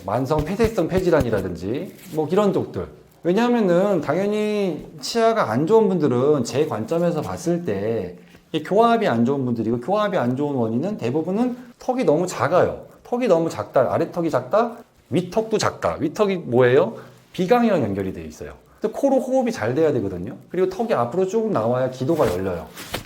만성 폐쇄성 폐질환이라든지 뭐 이런 쪽들. 왜냐하면은 당연히 치아가 안 좋은 분들은 제 관점에서 봤을 때 이 교합이 안 좋은 분들이고, 교합이 안 좋은 원인은 대부분은 턱이 너무 작아요. 턱이 너무 작다, 아래턱이 작다, 위턱도 작다. 위턱이 뭐예요? 비강이랑 연결이 되어 있어요. 코로 호흡이 잘 돼야 되거든요. 그리고 턱이 앞으로 쭉 나와야 기도가 열려요.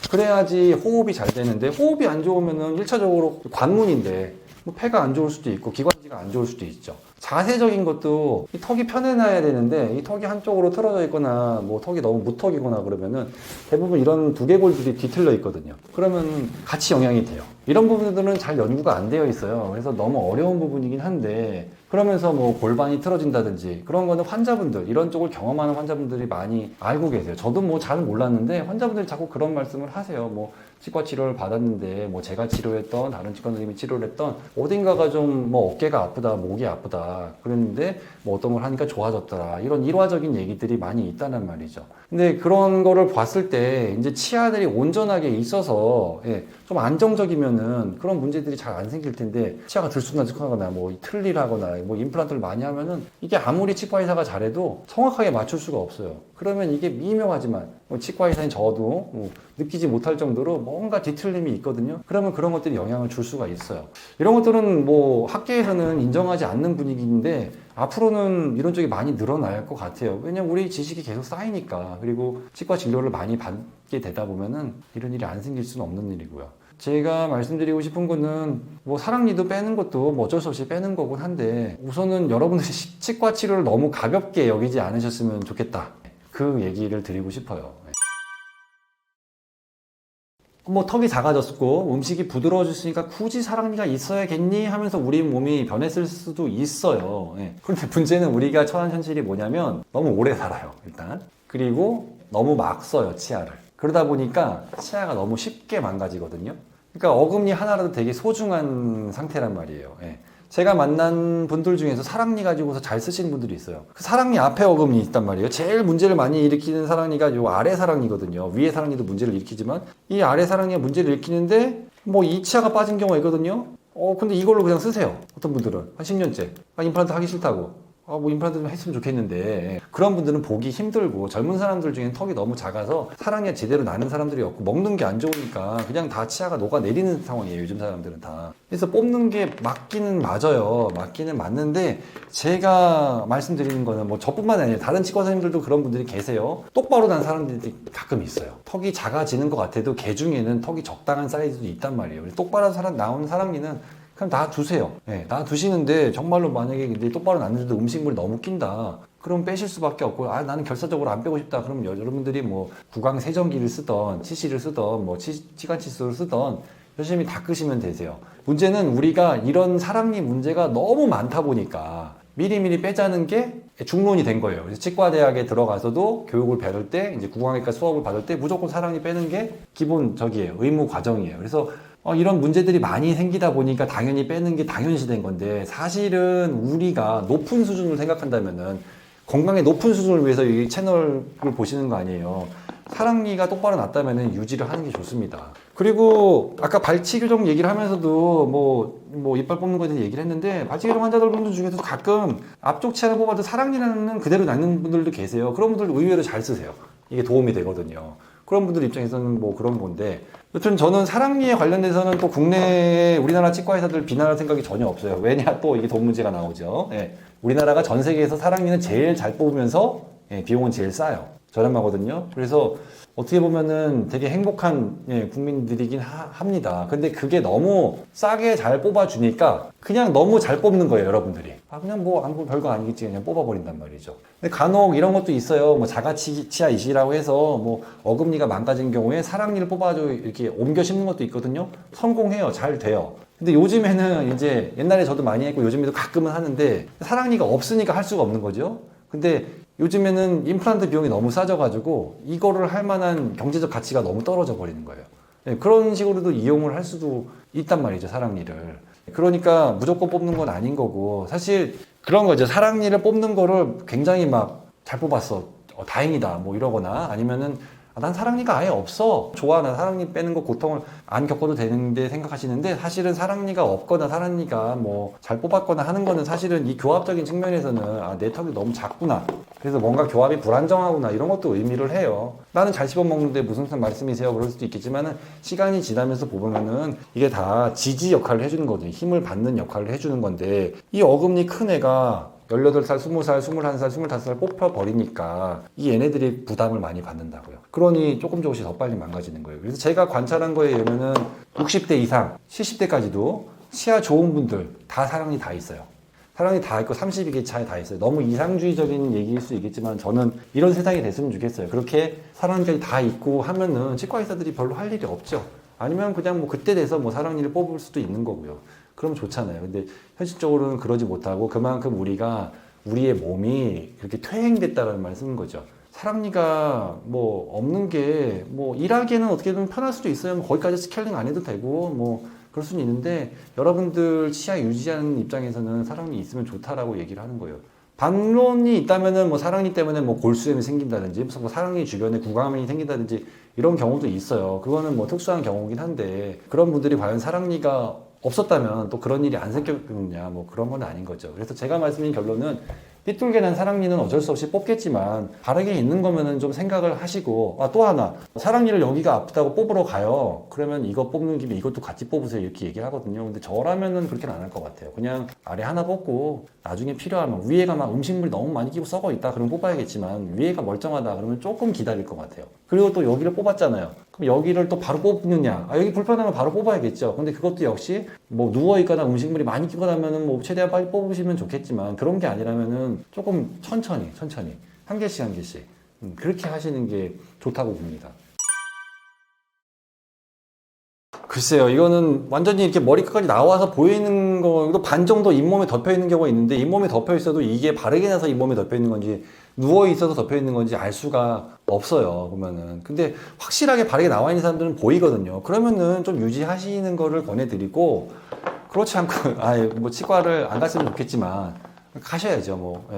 그래야지 호흡이 잘 되는데, 호흡이 안 좋으면은 1차적으로 관문인데 뭐 폐가 안 좋을 수도 있고 기관지가 안 좋을 수도 있죠. 자세적인 것도 이 턱이 편해놔야 되는데 이 턱이 한쪽으로 틀어져 있거나 뭐 턱이 너무 무턱이거나 그러면은 대부분 이런 두개골들이 뒤틀려 있거든요. 그러면 같이 영향이 돼요. 이런 부분들은 잘 연구가 안 되어 있어요. 그래서 너무 어려운 부분이긴 한데, 그러면서 뭐 골반이 틀어진다든지 그런 거는 환자분들, 이런 쪽을 경험하는 환자분들이 많이 알고 계세요. 저도 뭐 잘 몰랐는데 환자분들이 자꾸 그런 말씀을 하세요. 뭐 치과 치료를 받았는데 뭐 제가 치료했던, 다른 치과 선생님이 치료를 했던 어딘가가 좀 뭐 어깨가 아프다, 목이 아프다 그랬는데 뭐 어떤 걸 하니까 좋아졌더라, 이런 일화적인 얘기들이 많이 있다는 말이죠. 근데 그런 거를 봤을 때 이제 치아들이 온전하게 있어서 좀 안정적이면은 그런 문제들이 잘 안 생길 텐데, 치아가 들쑥날쑥하거나 뭐 틀리하거나 뭐 임플란트를 많이 하면은 이게 아무리 치과 의사가 잘해도 정확하게 맞출 수가 없어요. 그러면 이게 미묘하지만 뭐 치과 의사인 저도 뭐 느끼지 못할 정도로 뭔가 뒤틀림이 있거든요. 그러면 그런 것들이 영향을 줄 수가 있어요. 이런 것들은 뭐 학계에서는 인정하지 않는 분위기인데 앞으로는 이런 쪽이 많이 늘어날 것 같아요. 왜냐면 우리 지식이 계속 쌓이니까. 그리고 치과 진료를 많이 받게 되다 보면은 이런 일이 안 생길 수는 없는 일이고요. 제가 말씀드리고 싶은 거는 뭐 사랑니도 빼는 것도 뭐 어쩔 수 없이 빼는 거긴 한데, 우선은 여러분들이 치과 치료를 너무 가볍게 여기지 않으셨으면 좋겠다, 그 얘기를 드리고 싶어요. 뭐 턱이 작아졌고 음식이 부드러워졌으니까 굳이 사랑니가 있어야겠니 하면서 우리 몸이 변했을 수도 있어요. 그런데 문제는 우리가 처한 현실이 뭐냐면 너무 오래 살아요, 일단. 그리고 너무 막 써요, 치아를. 그러다 보니까 치아가 너무 쉽게 망가지거든요. 그러니까 어금니 하나라도 되게 소중한 상태란 말이에요. 제가 만난 분들 중에서 사랑니 가지고서 잘 쓰시는 분들이 있어요. 그 사랑니 앞에 어금니 있단 말이에요. 제일 문제를 많이 일으키는 사랑니가 요 아래 사랑니거든요. 위에 사랑니도 문제를 일으키지만 이 아래 사랑니가 문제를 일으키는데 뭐 이 치아가 빠진 경우가 있거든요. 근데 이걸로 그냥 쓰세요. 어떤 분들은 한 10년째 임플란트 하기 싫다고, 뭐 임플란트 좀 했으면 좋겠는데, 그런 분들은 보기 힘들고, 젊은 사람들 중엔 턱이 너무 작아서 사랑니가 제대로 나는 사람들이 없고 먹는 게 안 좋으니까 그냥 다 치아가 녹아내리는 상황이에요, 요즘 사람들은 다. 그래서 뽑는 게 맞기는 맞아요. 맞기는 맞는데, 제가 말씀드리는 거는 뭐 저뿐만 아니라 다른 치과 선생님들도 그런 분들이 계세요. 똑바로 난 사람들이 가끔 있어요. 턱이 작아지는 것 같아도 개 중에는 턱이 적당한 사이즈도 있단 말이에요. 똑바로 나오는 사랑니는 그냥 놔두세요. 놔두시는데 정말로 만약에 이제 똑바로 났는데도 음식물이 너무 낀다, 그럼 빼실 수밖에 없고, 나는 결사적으로 안 빼고 싶다, 그럼 여러분들이 뭐 구강 세정기를 쓰던 치실을 쓰던 뭐 치간 칫솔을 쓰던 열심히 닦으시면 되세요. 문제는 우리가 이런 사랑니 문제가 너무 많다 보니까 미리미리 빼자는 게 중론이 된 거예요. 그래서 치과대학에 들어가서도 교육을 받을 때, 이제 구강외과 수업을 받을 때 무조건 사랑니 빼는 게 기본적이에요. 의무 과정이에요. 그래서 이런 문제들이 많이 생기다 보니까 당연히 빼는 게 당연시된 건데, 사실은 우리가 높은 수준을 생각한다면은, 건강의 높은 수준을 위해서 이 채널을 보시는 거 아니에요. 사랑니가 똑바로 났다면은 유지를 하는 게 좋습니다. 그리고 아까 발치 교정 얘기를 하면서도 뭐 이빨 뽑는 거에 대해서 얘기를 했는데, 발치 교정 환자들 중에서도 가끔 앞쪽 치아를 뽑아도 사랑니는 그대로 낳는 분들도 계세요. 그런 분들도 의외로 잘 쓰세요. 이게 도움이 되거든요. 그런 분들 입장에서는 뭐 그런 건데, 여튼 저는 사랑니에 관련돼서는 또 국내 우리나라 치과 의사들 비난할 생각이 전혀 없어요. 왜냐, 또 이게 돈 문제가 나오죠. 우리나라가 전 세계에서 사랑니는 제일 잘 뽑으면서 비용은 제일 싸요. 저렴하거든요. 그래서 어떻게 보면은 되게 행복한 국민들이긴 합니다. 근데 그게 너무 싸게 잘 뽑아주니까 그냥 너무 잘 뽑는 거예요, 여러분들이. 그냥 뭐 아무 별거 아니겠지, 그냥 뽑아버린단 말이죠. 근데 간혹 이런 것도 있어요. 뭐 자가치아 이식이라고 해서 뭐 어금니가 망가진 경우에 사랑니를 뽑아줘 이렇게 옮겨 심는 것도 있거든요. 성공해요. 잘 돼요. 근데 요즘에는 이제 옛날에 저도 많이 했고 요즘에도 가끔은 하는데 사랑니가 없으니까 할 수가 없는 거죠. 근데 요즘에는 임플란트 비용이 너무 싸져가지고 이거를 할 만한 경제적 가치가 너무 떨어져 버리는 거예요. 네, 그런 식으로도 이용을 할 수도 있단 말이죠, 사랑니를. 그러니까 무조건 뽑는 건 아닌 거고, 사실 그런 거죠. 사랑니를 뽑는 거를 굉장히 막 잘 뽑았어, 다행이다 뭐 이러거나, 아니면은 난 사랑니가 아예 없어, 좋아, 난 사랑니 빼는 거 고통을 안 겪어도 되는데 생각하시는데, 사실은 사랑니가 없거나 사랑니가 뭐 잘 뽑았거나 하는 거는 사실은 이 교합적인 측면에서는 내 턱이 너무 작구나, 그래서 뭔가 교합이 불안정하구나, 이런 것도 의미를 해요. 나는 잘 씹어먹는데 무슨 말씀이세요? 그럴 수도 있겠지만은 시간이 지나면서 보면은 이게 다 지지 역할을 해주는 거거든요. 힘을 받는 역할을 해주는 건데, 이 어금니 큰 애가 18살, 20살, 21살, 25살 뽑혀버리니까 이 얘네들이 부담을 많이 받는다고요. 그러니 조금씩 더 빨리 망가지는 거예요. 그래서 제가 관찰한 거에 의하면은 60대 이상, 70대까지도 치아 좋은 분들 다 사랑니 다 있어요. 사랑니 다 있고 32개 차에 다 있어요. 너무 이상주의적인 얘기일 수 있겠지만 저는 이런 세상이 됐으면 좋겠어요. 그렇게 사랑니까지 다 있고 하면은 치과 의사들이 별로 할 일이 없죠. 아니면 그냥 뭐 그때 돼서 뭐 사랑니를 뽑을 수도 있는 거고요. 그럼 좋잖아요. 근데 현실적으로는 그러지 못하고 그만큼 우리의 몸이 그렇게 퇴행됐다는 말을 쓰는 거죠. 사랑니가 뭐 없는 게 뭐 일하기에는 어떻게든 편할 수도 있어요. 뭐 거기까지 스케일링 안 해도 되고 뭐 그럴 수는 있는데, 여러분들 치아 유지하는 입장에서는 사랑니 있으면 좋다라고 얘기를 하는 거예요. 반론이 있다면은 뭐 사랑니 때문에 뭐 골수염이 생긴다든지 뭐 사랑니 주변에 구강암이 생긴다든지 이런 경우도 있어요. 그거는 뭐 특수한 경우긴 한데, 그런 분들이 과연 사랑니가 없었다면 또 그런 일이 안 생겼느냐, 뭐 그런 건 아닌 거죠. 그래서 제가 말씀드린 결론은, 삐뚤게 난 사랑니는 어쩔 수 없이 뽑겠지만 바르게 있는 거면은 좀 생각을 하시고, 또 하나, 사랑니를 여기가 아프다고 뽑으러 가요. 그러면 이거 뽑는 김에 이것도 같이 뽑으세요, 이렇게 얘기를 하거든요. 근데 저라면은 그렇게는 안 할 것 같아요. 그냥 아래 하나 뽑고 나중에 필요하면, 위에가 막 음식물이 너무 많이 끼고 썩어 있다 그러면 뽑아야겠지만, 위에가 멀쩡하다 그러면 조금 기다릴 것 같아요. 그리고 또 여기를 뽑았잖아요. 그럼 여기를 또 바로 뽑느냐? 여기 불편하면 바로 뽑아야겠죠. 근데 그것도 역시 뭐 누워있거나 음식물이 많이 끼고 나면은 뭐 최대한 빨리 뽑으시면 좋겠지만, 그런 게 아니라면은 조금 천천히 한 개씩 그렇게 하시는 게 좋다고 봅니다. 글쎄요, 이거는 완전히 이렇게 머리끝까지 나와서 보이는 거, 반 정도 잇몸에 덮여 있는 경우가 있는데, 잇몸에 덮여 있어도 이게 바르게 나서 잇몸에 덮여 있는 건지 누워 있어서 덮여 있는 건지 알 수가 없어요, 보면은. 근데 확실하게 바르게 나와 있는 사람들은 보이거든요. 그러면은 좀 유지하시는 거를 권해드리고, 그렇지 않고 뭐 치과를 안 갔으면 좋겠지만 가셔야죠. 뭐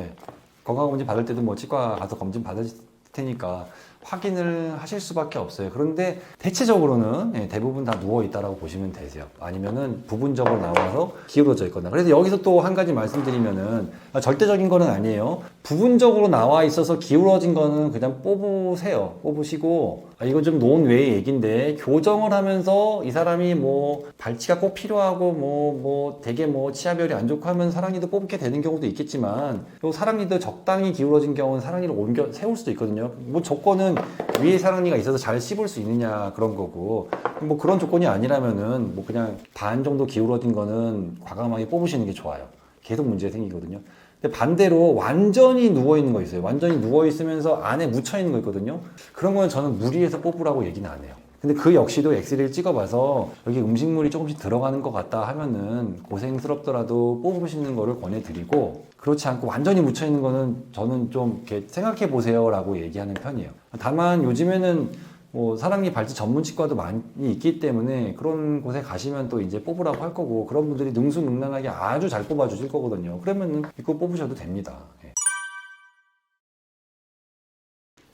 건강검진 받을 때도 뭐 치과 가서 검진 받을 테니까 확인을 하실 수밖에 없어요. 그런데 대체적으로는 대부분 다 누워 있다라고 보시면 되세요. 아니면은 부분적으로 나와서 기울어져 있거나. 그래서 여기서 또 한 가지 말씀드리면은, 절대적인 거는 아니에요. 부분적으로 나와 있어서 기울어진 거는 그냥 뽑으세요. 뽑으시고, 이건 좀 논 외의 얘기인데, 교정을 하면서 이 사람이 뭐 발치가 꼭 필요하고 뭐 되게 뭐 치아별이 안 좋고 하면 사랑니도 뽑게 되는 경우도 있겠지만, 요 사랑니도 적당히 기울어진 경우는 사랑니를 옮겨 세울 수도 있거든요. 뭐 조건은 위에 사랑니가 있어서 잘 씹을 수 있느냐 그런 거고, 뭐 그런 조건이 아니라면은 뭐 그냥 반 정도 기울어진 거는 과감하게 뽑으시는 게 좋아요. 계속 문제가 생기거든요. 근데 반대로 완전히 누워 있는 거 있어요. 완전히 누워 있으면서 안에 묻혀 있는 거 있거든요. 그런 거는 저는 무리해서 뽑으라고 얘기는 안 해요. 근데 그 역시도 엑스레이를 찍어봐서 여기 음식물이 조금씩 들어가는 것 같다 하면은 고생스럽더라도 뽑으시는 거를 권해드리고, 그렇지 않고 완전히 묻혀있는 거는 저는 좀 이렇게 생각해 보세요 라고 얘기하는 편이에요. 다만 요즘에는 뭐 사랑니 발치 전문 치과도 많이 있기 때문에 그런 곳에 가시면 또 이제 뽑으라고 할 거고, 그런 분들이 능수능란하게 아주 잘 뽑아 주실 거거든요. 그러면은 이거 뽑으셔도 됩니다.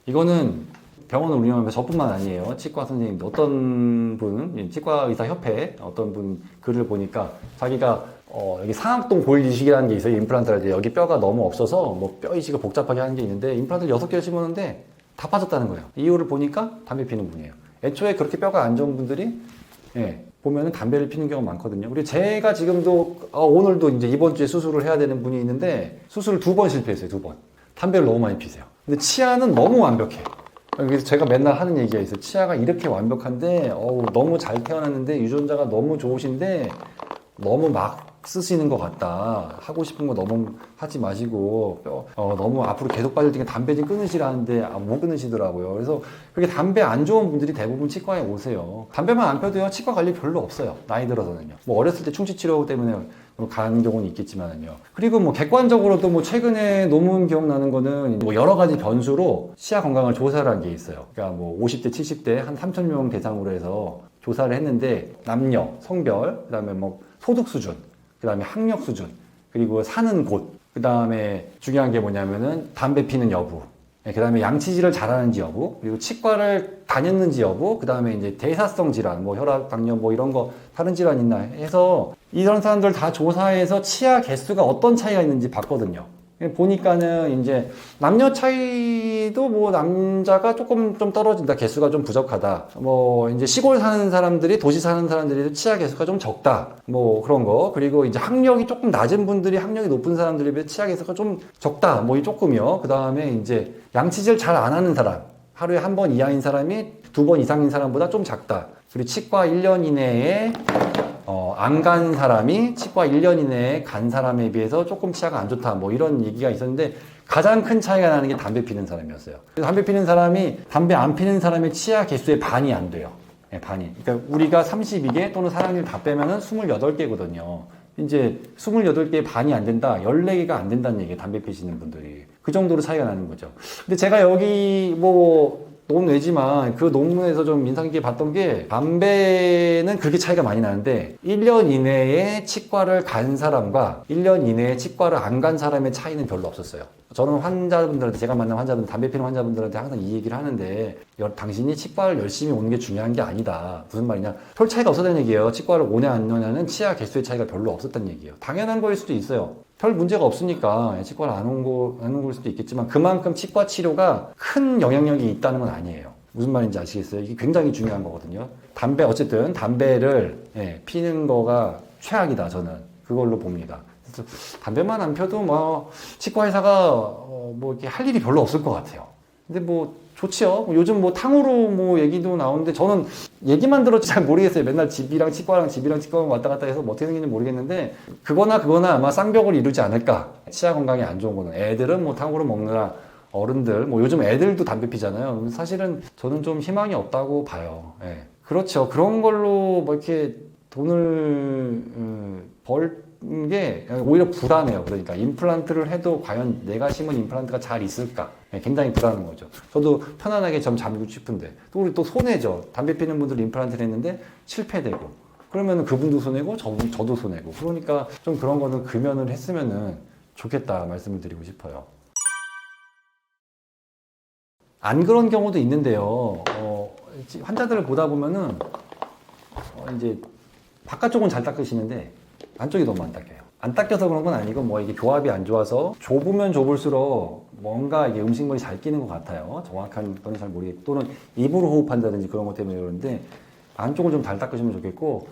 이거는 병원을 운영하면서 저뿐만 아니에요. 치과 선생님, 어떤 분은 치과의사협회 어떤 분 글을 보니까, 자기가 여기 상악동 골 이식이라는 게 있어요. 임플란트를 할 때 여기 뼈가 너무 없어서 뭐 뼈 이식을 복잡하게 하는 게 있는데, 임플란트를 6개를 심었는데 다 빠졌다는 거예요. 이유를 보니까 담배 피는 분이에요. 애초에 그렇게 뼈가 안 좋은 분들이 보면은 담배를 피는 경우가 많거든요. 그리고 제가 지금도 오늘도 이제 이번 주에 수술을 해야 되는 분이 있는데, 수술을 2번 실패했어요. 2번. 담배를 너무 많이 피세요. 근데 치아는 너무 완벽해. 그래서 제가 맨날 하는 얘기가 있어요. 치아가 이렇게 완벽한데 너무 잘 태어났는데 유전자가 너무 좋으신데 너무 막 쓰시는 것 같다. 하고 싶은 거 너무 하지 마시고 너무 앞으로 계속 빠질 테니까 담배 좀 끊으시라는데 못 끊으시더라고요. 그래서 그렇게 담배 안 좋은 분들이 대부분 치과에 오세요. 담배만 안 펴도요 치과 관리 별로 없어요. 나이 들어서는요. 뭐 어렸을 때 충치 치료 때문에 가는 경우는 있겠지만요. 그리고 뭐 객관적으로도 뭐 최근에 논문 기억나는 거는 뭐 여러 가지 변수로 치아 건강을 조사를 한 게 있어요. 그러니까 뭐 50대, 70대 한 3,000명 대상으로 해서 조사를 했는데 남녀, 성별, 그다음에 뭐 소득 수준, 그다음에 학력 수준, 그리고 사는 곳, 그다음에 중요한 게 뭐냐면은 담배 피는 여부, 그다음에 양치질을 잘하는지 여부, 그리고 치과를 다녔는지 여부, 그다음에 이제 대사성 질환, 뭐 혈압, 당뇨 뭐 이런 거 다른 질환 있나 해서 이런 사람들 다 조사해서 치아 개수가 어떤 차이가 있는지 봤거든요. 보니까는 이제 남녀 차이도 뭐 남자가 조금 좀 떨어진다, 개수가 좀 부족하다. 뭐 이제 시골 사는 사람들이 도시 사는 사람들이 치아 개수가 좀 적다. 뭐 그런 거. 그리고 이제 학력이 조금 낮은 분들이 학력이 높은 사람들에 비해 치아 개수가 좀 적다. 뭐 이 조금이요. 그 다음에 이제 양치질 잘 안 하는 사람, 하루에 한 번 이하인 사람이 2번 이상인 사람보다 좀 작다. 그리고 치과 1년 이내에 안 간 사람이 치과 1년 이내에 간 사람에 비해서 조금 치아가 안 좋다. 뭐 이런 얘기가 있었는데 가장 큰 차이가 나는 게 담배 피는 사람이었어요. 그래서 담배 피는 사람이 담배 안 피는 사람의 치아 개수의 반이 안 돼요. 네, 반이. 그러니까 우리가 32개 또는 사랑니를 다 빼면은 28개거든요. 이제 28개의 반이 안 된다. 14개가 안 된다는 얘기예요. 담배 피시는 분들이. 그 정도로 차이가 나는 거죠. 근데 제가 여기 뭐 논외지만 그 논문에서 좀 인상 깊게 봤던 게 담배는 그렇게 차이가 많이 나는데 1년 이내에 치과를 간 사람과 1년 이내에 치과를 안 간 사람의 차이는 별로 없었어요. 저는 환자분들한테, 제가 만난 환자분들, 담배 피는 환자분들한테 항상 이 얘기를 하는데 당신이 치과를 열심히 오는 게 중요한 게 아니다. 무슨 말이냐, 별 차이가 없었다는 얘기예요. 치과를 오냐 안 오냐는 치아 개수의 차이가 별로 없었다는 얘기예요. 당연한 거일 수도 있어요. 별 문제가 없으니까 치과를 안 온 걸 수도 있겠지만 그만큼 치과 치료가 큰 영향력이 있다는 건 아니에요. 무슨 말인지 아시겠어요? 이게 굉장히 중요한 거거든요. 어쨌든 담배를 피는 거가 최악이다, 저는 그걸로 봅니다. 그래서 담배만 안 펴도 뭐 치과 의사가 뭐 이렇게 할 일이 별로 없을 것 같아요. 근데 뭐 좋지요. 요즘 뭐 탕후루 뭐 얘기도 나오는데 저는 얘기만 들었지 잘 모르겠어요. 맨날 집이랑 치과랑 왔다 갔다 해서 뭐 어떻게 생긴지 모르겠는데 그거나 아마 쌍벽을 이루지 않을까. 치아 건강에 안 좋은 거는 애들은 뭐 탕후루 먹느라, 어른들 뭐 요즘 애들도 담배 피잖아요. 사실은 저는 좀 희망이 없다고 봐요. 예. 그렇죠. 그런 걸로 뭐 이렇게 돈을 벌 게 오히려 불안해요. 그러니까 임플란트를 해도 과연 내가 심은 임플란트가 잘 있을까? 굉장히 불안한 거죠. 저도 편안하게 점 잠그고 싶은데 또 우리 또 손해죠. 담배 피는 분들 임플란트를 했는데 실패되고 그러면 그분도 손해고 저도 손해고. 그러니까 좀 그런 거는 금연을 했으면은 좋겠다 말씀을 드리고 싶어요. 안 그런 경우도 있는데요. 환자들을 보다 보면은 이제 바깥쪽은 잘 닦으시는데 안쪽이 너무 안 닦여요. 안 닦여서 그런 건 아니고 뭐 이게 교합이 안 좋아서 좁으면 좁을수록 뭔가 이게 음식물이 잘 끼는 것 같아요. 정확한 건 잘 모르겠고 또는 입으로 호흡한다든지 그런 것 때문에 그러는데 안쪽을 좀 잘 닦으시면 좋겠고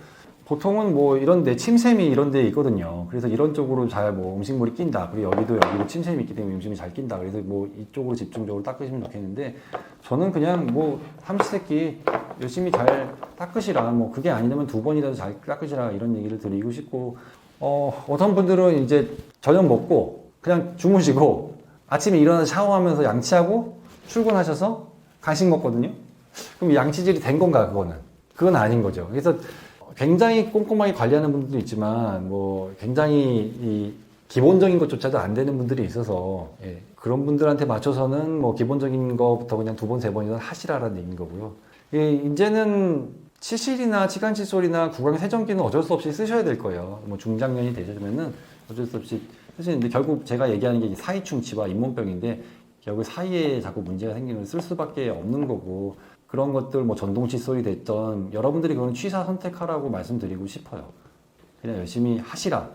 보통은 뭐 이런데 침샘이 이런데 있거든요. 그래서 이런 쪽으로 잘 뭐 음식물이 낀다. 그리고 여기도 침샘이 있기 때문에 음식물이 잘 낀다. 그래서 뭐 이쪽으로 집중적으로 닦으시면 좋겠는데 저는 그냥 뭐 삼시세끼 열심히 잘 닦으시라. 뭐 그게 아니라면 2번이라도 잘 닦으시라 이런 얘기를 드리고 싶고 어떤 분들은 이제 저녁 먹고 그냥 주무시고 아침에 일어나서 샤워하면서 양치하고 출근하셔서 간식 먹거든요. 그럼 양치질이 된 건가 그거는? 그건 아닌 거죠. 그래서 굉장히 꼼꼼하게 관리하는 분들도 있지만 뭐 굉장히 이 기본적인 것조차도 안 되는 분들이 있어서 그런 분들한테 맞춰서는 뭐 기본적인 것부터 그냥 2번, 3번이나 하시라라는 얘기인 거고요. 이제는 치실이나 치간 칫솔이나 구강 세정기는 어쩔 수 없이 쓰셔야 될 거예요. 뭐 중장년이 되시면은 어쩔 수 없이 쓰시는데 결국 제가 얘기하는 게 사이충치와 잇몸병인데 결국 사이에 자꾸 문제가 생기면 쓸 수밖에 없는 거고 그런 것들 뭐 전동 칫솔이 됐던 여러분들이 그런 취사 선택하라고 말씀드리고 싶어요. 그냥 열심히 하시라.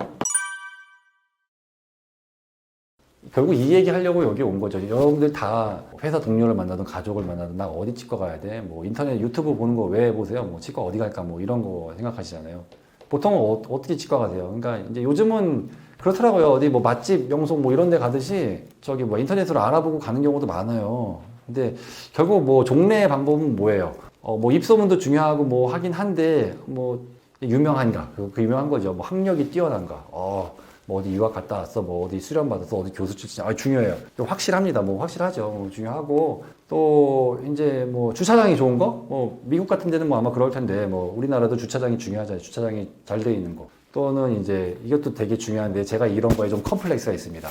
결국 이 얘기 하려고 여기 온 거죠. 여러분들 다 회사 동료를 만나든 가족을 만나든 나 어디 치과 가야 돼? 뭐 인터넷 유튜브 보는 거 왜 보세요? 뭐 치과 어디 갈까? 뭐 이런 거 생각하시잖아요. 보통 어떻게 치과 가세요? 그러니까 이제 요즘은 그렇더라고요. 어디 뭐 맛집 명소 뭐 이런 데 가듯이 저기 뭐 인터넷으로 알아보고 가는 경우도 많아요. 근데 결국 뭐 종래의 방법은 뭐예요? 뭐 입소문도 중요하고 뭐 하긴 한데 뭐 유명한가? 그 유명한 거죠. 뭐 학력이 뛰어난가? 뭐 어디 유학 갔다 왔어? 뭐 어디 수련 받아서 어디 교수 출신? 중요해요. 확실합니다. 뭐 확실하죠. 중요하고 또 이제 뭐 주차장이 좋은 거? 뭐 미국 같은 데는 뭐 아마 그럴 텐데 뭐 우리나라도 주차장이 중요하잖아요. 주차장이 잘 돼 있는 거. 또는 이제 이것도 되게 중요한데 제가 이런 거에 좀 컴플렉스가 있습니다.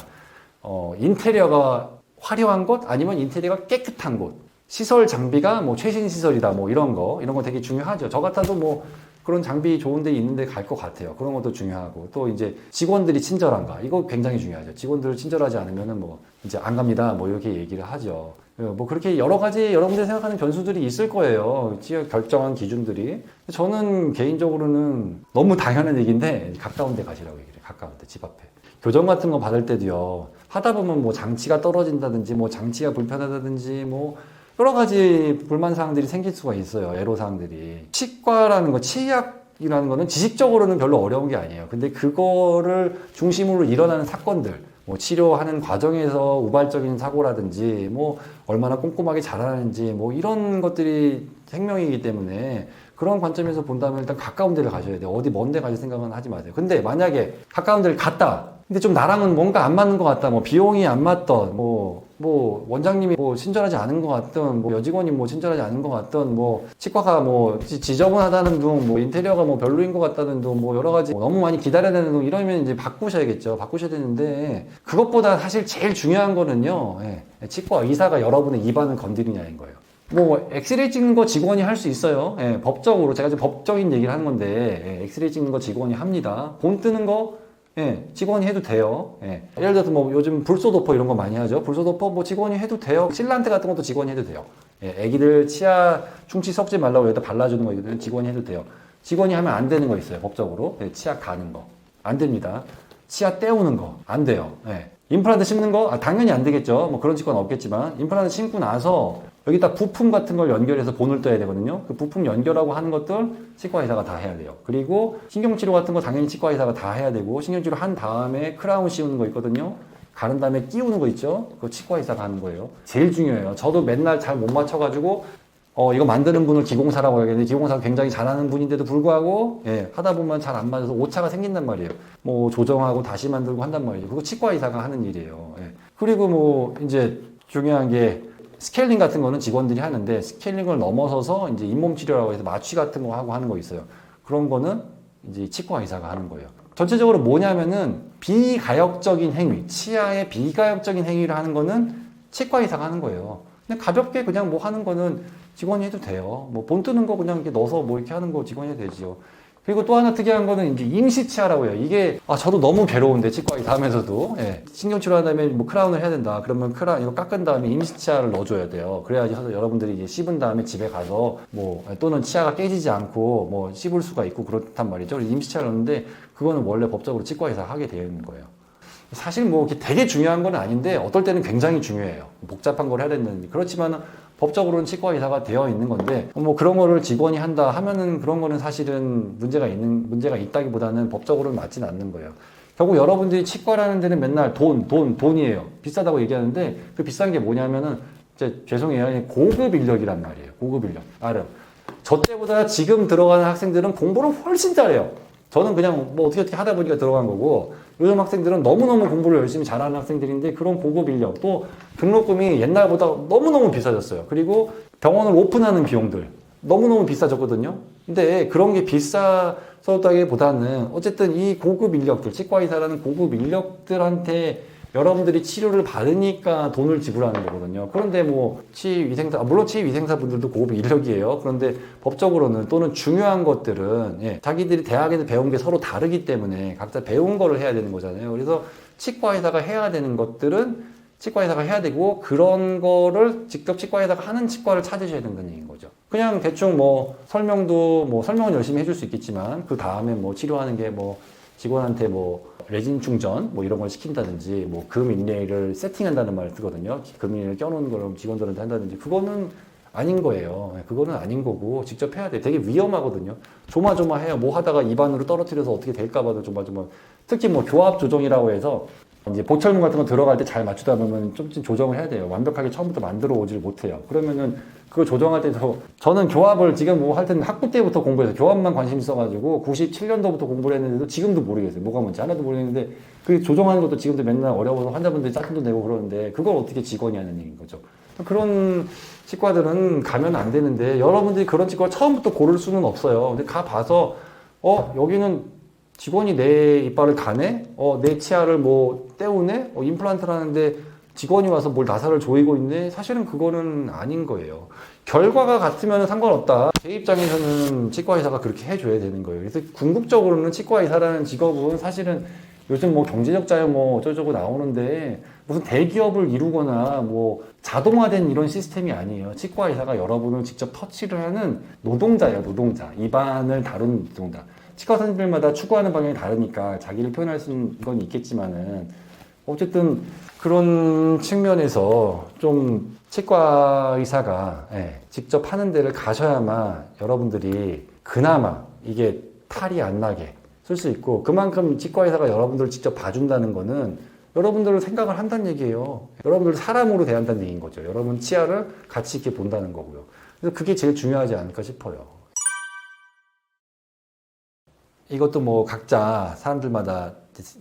인테리어가 화려한 곳 아니면 인테리어가 깨끗한 곳. 시설 장비가 뭐 최신 시설이다 뭐 이런 거 되게 중요하죠. 저 같아도 뭐 그런 장비 좋은 데 있는데 갈 것 같아요. 그런 것도 중요하고 또 이제 직원들이 친절한가 이거 굉장히 중요하죠. 직원들 친절하지 않으면은 뭐 이제 안 갑니다 뭐 이렇게 얘기를 하죠. 뭐 그렇게 여러 가지 여러분들이 생각하는 변수들이 있을 거예요. 결정한 기준들이. 저는 개인적으로는 너무 당연한 얘기인데 가까운 데 가시라고 얘기해요. 가까운 데 집 앞에. 교정 같은 거 받을 때도요. 하다 보면 뭐 장치가 떨어진다든지 뭐 장치가 불편하다든지 뭐 여러 가지 불만사항들이 생길 수가 있어요. 애로사항들이. 치과라는 거, 치의학이라는 거는 지식적으로는 별로 어려운 게 아니에요. 근데 그거를 중심으로 일어나는 사건들, 뭐 치료하는 과정에서 우발적인 사고라든지, 뭐 얼마나 꼼꼼하게 잘하는지, 뭐 이런 것들이 생명이기 때문에 그런 관점에서 본다면 일단 가까운 데를 가셔야 돼요. 어디 먼 데 가실 생각은 하지 마세요. 근데 만약에 가까운 데를 갔다. 근데 좀 나랑은 뭔가 안 맞는 것 같다. 뭐 비용이 안 맞던, 뭐 원장님이 뭐 친절하지 않은 것 같던, 뭐 여직원이 뭐 친절하지 않은 것 같던, 뭐 치과가 뭐 지저분하다는 둥, 뭐 인테리어가 뭐 별로인 것 같다는 둥, 뭐 여러 가지 너무 많이 기다려야 되는 둥 이러면 이제 바꾸셔야겠죠. 바꾸셔야 되는데 그것보다 사실 제일 중요한 거는요. 치과 의사가 여러분의 입안을 건드리냐인 거예요. 뭐 엑스레이 찍는 거 직원이 할 수 있어요. 법적으로 제가 지금 법적인 얘기를 하는 건데 엑스레이 찍는 거 직원이 합니다. 본 뜨는 거 직원이 해도 돼요. 예를 들어서 뭐 요즘 불소도퍼 이런 거 많이 하죠. 불소도퍼 뭐 직원이 해도 돼요. 실란트 같은 것도 직원이 해도 돼요. 애기들 치아 충치 섞지 말라고 여기다 발라주는 거 이거는 직원이 해도 돼요. 직원이 하면 안 되는 거 있어요. 법적으로. 치아 가는 거. 안 됩니다. 치아 떼우는 거. 안 돼요. 임플란트 심는 거? 당연히 안 되겠죠. 뭐 그런 직권 없겠지만 임플란트 심고 나서 여기다 부품 같은 걸 연결해서 본을 떠야 되거든요. 그 부품 연결하고 하는 것들 치과 의사가 다 해야 돼요. 그리고 신경치료 같은 거 당연히 치과 의사가 다 해야 되고 신경치료 한 다음에 크라운 씌우는 거 있거든요. 가른 다음에 끼우는 거 있죠. 그거 치과 의사가 하는 거예요. 제일 중요해요. 저도 맨날 잘 못 맞춰가지고 이거 만드는 분을 기공사라고 하겠는데 기공사가 굉장히 잘하는 분인데도 불구하고 하다 보면 잘 안 맞아서 오차가 생긴단 말이에요. 뭐 조정하고 다시 만들고 한단 말이에요. 그거 치과 의사가 하는 일이에요. 그리고 뭐 이제 중요한 게 스케일링 같은 거는 직원들이 하는데 스케일링을 넘어서서 이제 잇몸 치료라고 해서 마취 같은 거 하고 하는 거 있어요. 그런 거는 이제 치과 의사가 하는 거예요. 전체적으로 뭐냐면은 비가역적인 행위, 치아의 비가역적인 행위를 하는 거는 치과 의사가 하는 거예요. 근데 가볍게 그냥 뭐 하는 거는 직원이 해도 돼요. 뭐 본 뜨는 거 그냥 이렇게 넣어서 뭐 이렇게 하는 거 직원이 해도 되지요. 그리고 또 하나 특이한 거는 이제 임시치아라고 해요. 이게 저도 너무 괴로운데 치과 의사 하면서도 신경치료 한 다음에 뭐 크라운을 해야 된다. 그러면 이거 깎은 다음에 임시치아를 넣어줘야 돼요. 그래야지 여러분들이 이제 씹은 다음에 집에 가서 뭐 또는 치아가 깨지지 않고 뭐 씹을 수가 있고 그렇단 말이죠. 그래서 임시치아를 넣는데 그거는 원래 법적으로 치과 의사가 하게 되어 있는 거예요. 사실 뭐 되게 중요한 건 아닌데 어떨 때는 굉장히 중요해요. 복잡한 걸 해야 되는. 그렇지만 법적으로는 치과 의사가 되어 있는 건데 뭐 그런 거를 직원이 한다 하면은 그런 거는 사실은 문제가 있다기보다는 법적으로는 맞진 않는 거예요. 결국 여러분들이 치과라는 데는 맨날 돈이에요. 비싸다고 얘기하는데 그 비싼 게 뭐냐면은 죄송해요. 고급 인력이란 말이에요. 고급 인력. 저 때보다 지금 들어가는 학생들은 공부를 훨씬 잘해요. 저는 그냥 뭐 어떻게 하다 보니까 들어간 거고 요즘 학생들은 너무너무 공부를 열심히 잘하는 학생들인데 그런 고급 인력 또 등록금이 옛날보다 너무너무 비싸졌어요. 그리고 병원을 오픈하는 비용들 너무너무 비싸졌거든요. 근데 그런 게 비싸졌다기보다는 어쨌든 이 고급 인력들 치과 의사라는 고급 인력들한테 여러분들이 치료를 받으니까 돈을 지불하는 거거든요. 그런데 뭐 물론 치위생사 분들도 고급 인력이에요. 그런데 법적으로는 또는 중요한 것들은 자기들이 대학에서 배운 게 서로 다르기 때문에 각자 배운 거를 해야 되는 거잖아요. 그래서 치과 의사가 해야 되는 것들은 치과 의사가 해야 되고 그런 거를 직접 치과 의사가 하는 치과를 찾으셔야 된다는 얘기인 거죠. 그냥 대충 뭐 설명은 열심히 해줄 수 있겠지만 그 다음에 뭐 치료하는 게 뭐 직원한테 뭐 레진 충전 뭐 이런 걸 시킨다든지 뭐 금 인레이를 세팅한다는 말을 쓰거든요. 금 인레이를 껴놓은 걸 직원들한테 한다든지 그거는 아닌 거예요. 그거는 아닌 거고 직접 해야 돼. 되게 위험하거든요. 조마조마해요. 뭐 하다가 입안으로 떨어뜨려서 어떻게 될까 봐도 조마조마. 특히 뭐 교합 조정이라고 해서 이제 보철문 같은 거 들어갈 때 잘 맞추다 보면 좀 조정을 해야 돼요. 완벽하게 처음부터 만들어 오질 못해요. 그러면은 그거 조정할 때도 저는 교합을 지금 뭐 하여튼 학부 때부터 공부해서 교합만 관심 있어가지고 97년도부터 공부를 했는데도 지금도 모르겠어요. 뭐가 뭔지 하나도 모르겠는데 그 조정하는 것도 지금도 맨날 어려워서 환자분들이 짜증도 내고 그러는데 그걸 어떻게 직원이 하는 얘기인 거죠. 그런 치과들은 가면 안 되는데 여러분들이 그런 치과를 처음부터 고를 수는 없어요. 근데 가봐서 여기는 직원이 내 이빨을 가네? 내 치아를 뭐 때우네? 임플란트를 하는데 직원이 와서 뭘 나사를 조이고 있네? 사실은 그거는 아닌 거예요. 결과가 같으면 상관없다. 제 입장에서는 치과의사가 그렇게 해줘야 되는 거예요. 그래서 궁극적으로는 치과의사라는 직업은 사실은 요즘 뭐 경제적 자유 뭐 어쩌고저쩌고 나오는데 무슨 대기업을 이루거나 뭐 자동화된 이런 시스템이 아니에요. 치과의사가 여러분을 직접 터치를 하는 노동자예요, 노동자. 입안을 다루는 노동자. 치과 선생님들마다 추구하는 방향이 다르니까 자기를 표현할 수 있는 건 있겠지만은 어쨌든 그런 측면에서 좀 치과 의사가 직접 하는 데를 가셔야만 여러분들이 그나마 이게 탈이 안 나게 쓸 수 있고 그만큼 치과 의사가 여러분들을 직접 봐준다는 거는 여러분들을 생각을 한다는 얘기예요. 여러분들을 사람으로 대한다는 얘기인 거죠. 여러분 치아를 가치 있게 본다는 거고요. 그래서 그게 제일 중요하지 않을까 싶어요. 이것도 뭐 각자 사람들마다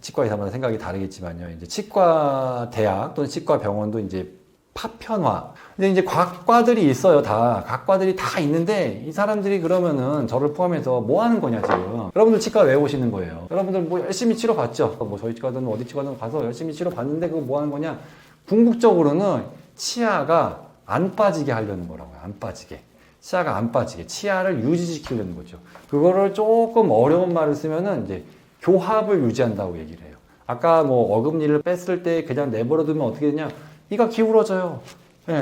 치과 의사마다 생각이 다르겠지만요. 이제 치과 대학 또는 치과 병원도 이제 파편화. 근데 이제 과과들이 있어요, 다. 과과들이 다 있는데 이 사람들이 그러면은 저를 포함해서 뭐 하는 거냐, 지금. 여러분들 치과 왜 오시는 거예요? 여러분들 뭐 열심히 치료받죠? 뭐 저희 치과든 어디 치과든 가서 열심히 치료받는데 그거 뭐 하는 거냐? 궁극적으로는 치아가 안 빠지게 하려는 거라고요. 안 빠지게. 치아가 안 빠지게. 치아를 유지시키려는 거죠. 그거를 조금 어려운 말을 쓰면은 이제 교합을 유지한다고 얘기를 해요. 아까 뭐 어금니를 뺐을 때 그냥 내버려두면 어떻게 되냐? 이가 기울어져요.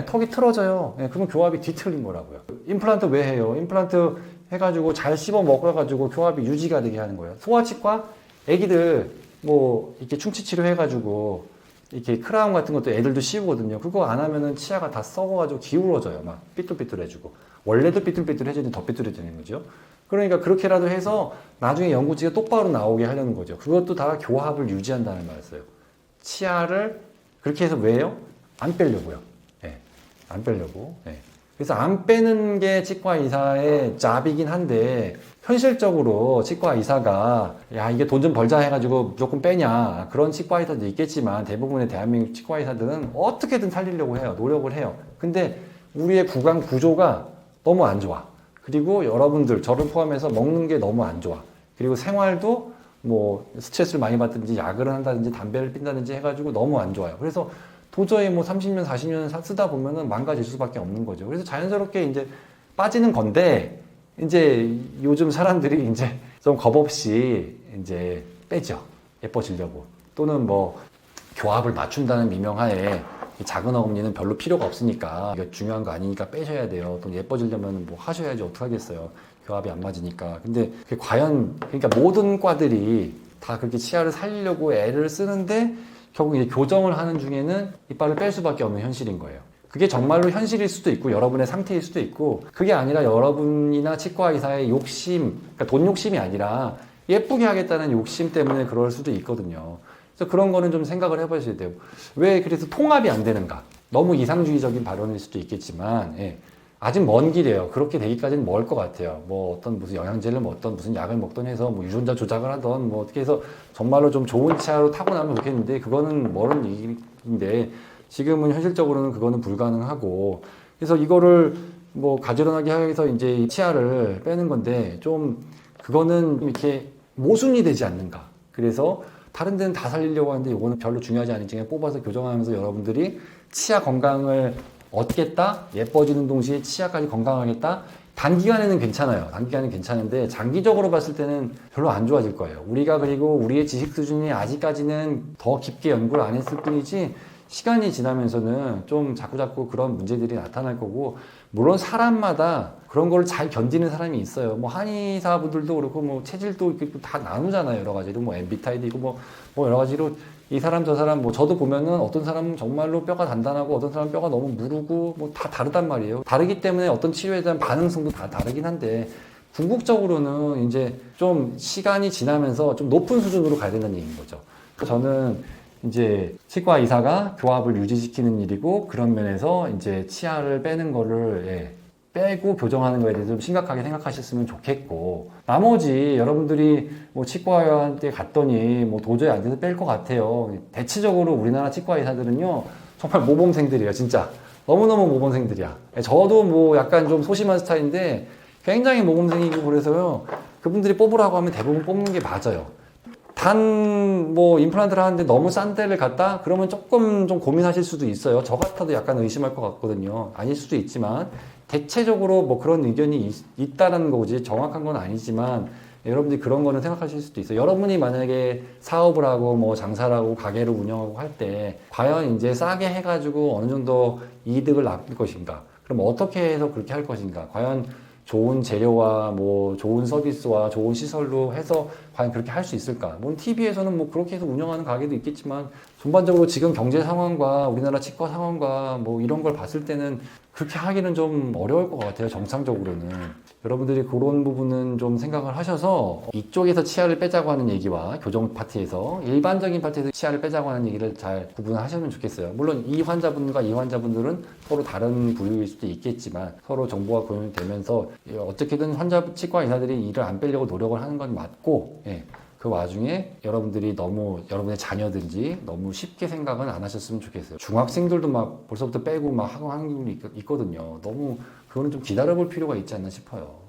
턱이 틀어져요. 그러면 교합이 뒤틀린 거라고요. 임플란트 왜 해요? 임플란트 해가지고 잘 씹어 먹어가지고 교합이 유지가 되게 하는 거예요. 소아치과 애기들 뭐 이렇게 충치 치료 해가지고 이렇게 크라운 같은 것도 애들도 씌우거든요. 그거 안 하면은 치아가 다 썩어가지고 기울어져요. 막 삐뚤삐뚤해지고. 원래도 삐뚤삐뚤해지는데 더 삐뚤해지는 거죠. 그러니까 그렇게라도 해서 나중에 연구치가 똑바로 나오게 하려는 거죠. 그것도 다 교합을 유지한다는 말을 써요. 치아를 그렇게 해서 왜요? 안 빼려고요. 안 빼려고. 그래서 안 빼는 게 치과 의사의 잡이긴 한데 현실적으로 치과 의사가 야 이게 돈 좀 벌자 해가지고 무조건 빼냐 그런 치과 의사도 있겠지만 대부분의 대한민국 치과 의사들은 어떻게든 살리려고 해요. 노력을 해요. 근데 우리의 구강 구조가 너무 안 좋아. 그리고 여러분들 저를 포함해서 먹는 게 너무 안 좋아. 그리고 생활도 뭐 스트레스를 많이 받든지 야근을 한다든지 담배를 핀다든지 해가지고 너무 안 좋아요. 그래서 도저히 뭐 30년, 40년 쓰다 보면은 망가질 수밖에 없는 거죠. 그래서 자연스럽게 이제 빠지는 건데, 이제 요즘 사람들이 이제 좀 겁없이 이제 빼죠. 예뻐지려고. 또는 뭐 교합을 맞춘다는 미명하에 작은 어금니는 별로 필요가 없으니까 이게 중요한 거 아니니까 빼셔야 돼요. 또 예뻐지려면 뭐 하셔야지 어떡하겠어요. 교합이 안 맞으니까. 근데 그게 과연 그러니까 모든 과들이 다 그렇게 치아를 살리려고 애를 쓰는데 결국 이제 교정을 하는 중에는 이빨을 뺄 수밖에 없는 현실인 거예요. 그게 정말로 현실일 수도 있고 여러분의 상태일 수도 있고 그게 아니라 여러분이나 치과 의사의 욕심, 그러니까 돈 욕심이 아니라 예쁘게 하겠다는 욕심 때문에 그럴 수도 있거든요. 그래서 그런 거는 좀 생각을 해보셔야 돼요. 왜 그래서 통합이 안 되는가? 너무 이상주의적인 발언일 수도 있겠지만 아직 먼 길이에요. 그렇게 되기까지는 멀 것 같아요. 뭐 어떤 무슨 영양제를 먹던 무슨 약을 먹던 해서 뭐 유전자 조작을 하던 뭐 어떻게 해서 정말로 좀 좋은 치아로 타고 나면 좋겠는데 그거는 멀은 얘기인데 지금은 현실적으로는 그거는 불가능하고 그래서 이거를 뭐 가지런하게 해서 이제 치아를 빼는 건데 좀 그거는 이렇게 모순이 되지 않는가. 그래서 다른 데는 다 살리려고 하는데 이거는 별로 중요하지 않은지 그냥 뽑아서 교정하면서 여러분들이 치아 건강을 얻겠다, 예뻐지는 동시에 치아까지 건강하겠다. 단기간에는 괜찮아요. 단기간은 괜찮은데 장기적으로 봤을 때는 별로 안 좋아질 거예요. 우리가 그리고 우리의 지식 수준이 아직까지는 더 깊게 연구를 안 했을 뿐이지 시간이 지나면서는 좀 자꾸자꾸 그런 문제들이 나타날 거고 물론 사람마다 그런 걸 잘 견디는 사람이 있어요. 뭐 한의사분들도 그렇고 뭐 체질도 다 나누잖아요. 여러 가지로 뭐 MBTI도 있고 뭐 여러 가지로 이 사람 저 사람 뭐 저도 보면은 어떤 사람은 정말로 뼈가 단단하고 어떤 사람은 뼈가 너무 무르고 뭐 다 다르단 말이에요. 다르기 때문에 어떤 치료에 대한 반응성도 다 다르긴 한데 궁극적으로는 이제 좀 시간이 지나면서 좀 높은 수준으로 가야 된다는 얘기인 거죠. 저는 이제 치과 의사가 교합을 유지시키는 일이고 그런 면에서 이제 치아를 빼는 거를 빼고 교정하는 거에 대해서 좀 심각하게 생각하셨으면 좋겠고 나머지 여러분들이 뭐 치과의사한테 갔더니 뭐 도저히 안 돼서 뺄 것 같아요. 대체적으로 우리나라 치과 의사들은요 정말 모범생들이에요. 진짜 너무너무 모범생들이야. 저도 뭐 약간 좀 소심한 스타일인데 굉장히 모범생이고 그래서요 그분들이 뽑으라고 하면 대부분 뽑는 게 맞아요. 단 뭐 임플란트를 하는데 너무 싼 데를 갔다? 그러면 조금 좀 고민하실 수도 있어요. 저 같아도 약간 의심할 것 같거든요. 아닐 수도 있지만 대체적으로 뭐 그런 의견이 있다는 거지 정확한 건 아니지만 여러분들이 그런 거는 생각하실 수도 있어요. 여러분이 만약에 사업을 하고 뭐 장사를 하고 가게를 운영하고 할 때 과연 이제 싸게 해가지고 어느 정도 이득을 남길 것인가? 그럼 어떻게 해서 그렇게 할 것인가? 과연 좋은 재료와 뭐 좋은 서비스와 좋은 시설로 해서 과연 그렇게 할 수 있을까? 물론 TV에서는 뭐 그렇게 해서 운영하는 가게도 있겠지만 전반적으로 지금 경제 상황과 우리나라 치과 상황과 뭐 이런 걸 봤을 때는 그렇게 하기는 좀 어려울 것 같아요. 정상적으로는. 여러분들이 그런 부분은 좀 생각을 하셔서 이쪽에서 치아를 빼자고 하는 얘기와 교정 파트에서 일반적인 파트에서 치아를 빼자고 하는 얘기를 잘 구분하시면 좋겠어요. 물론 이 환자분과 이 환자분들은 서로 다른 부류일 수도 있겠지만 서로 정보가 공유되면서 어떻게든 환자 치과 의사들이 이를 안 빼려고 노력을 하는 건 맞고 그 와중에 여러분들이 너무 여러분의 자녀든지 너무 쉽게 생각은 안 하셨으면 좋겠어요. 중학생들도 막 벌써부터 빼고 막 하고 하는 경우도 있거든요. 너무 그거는 좀 기다려볼 필요가 있지 않나 싶어요.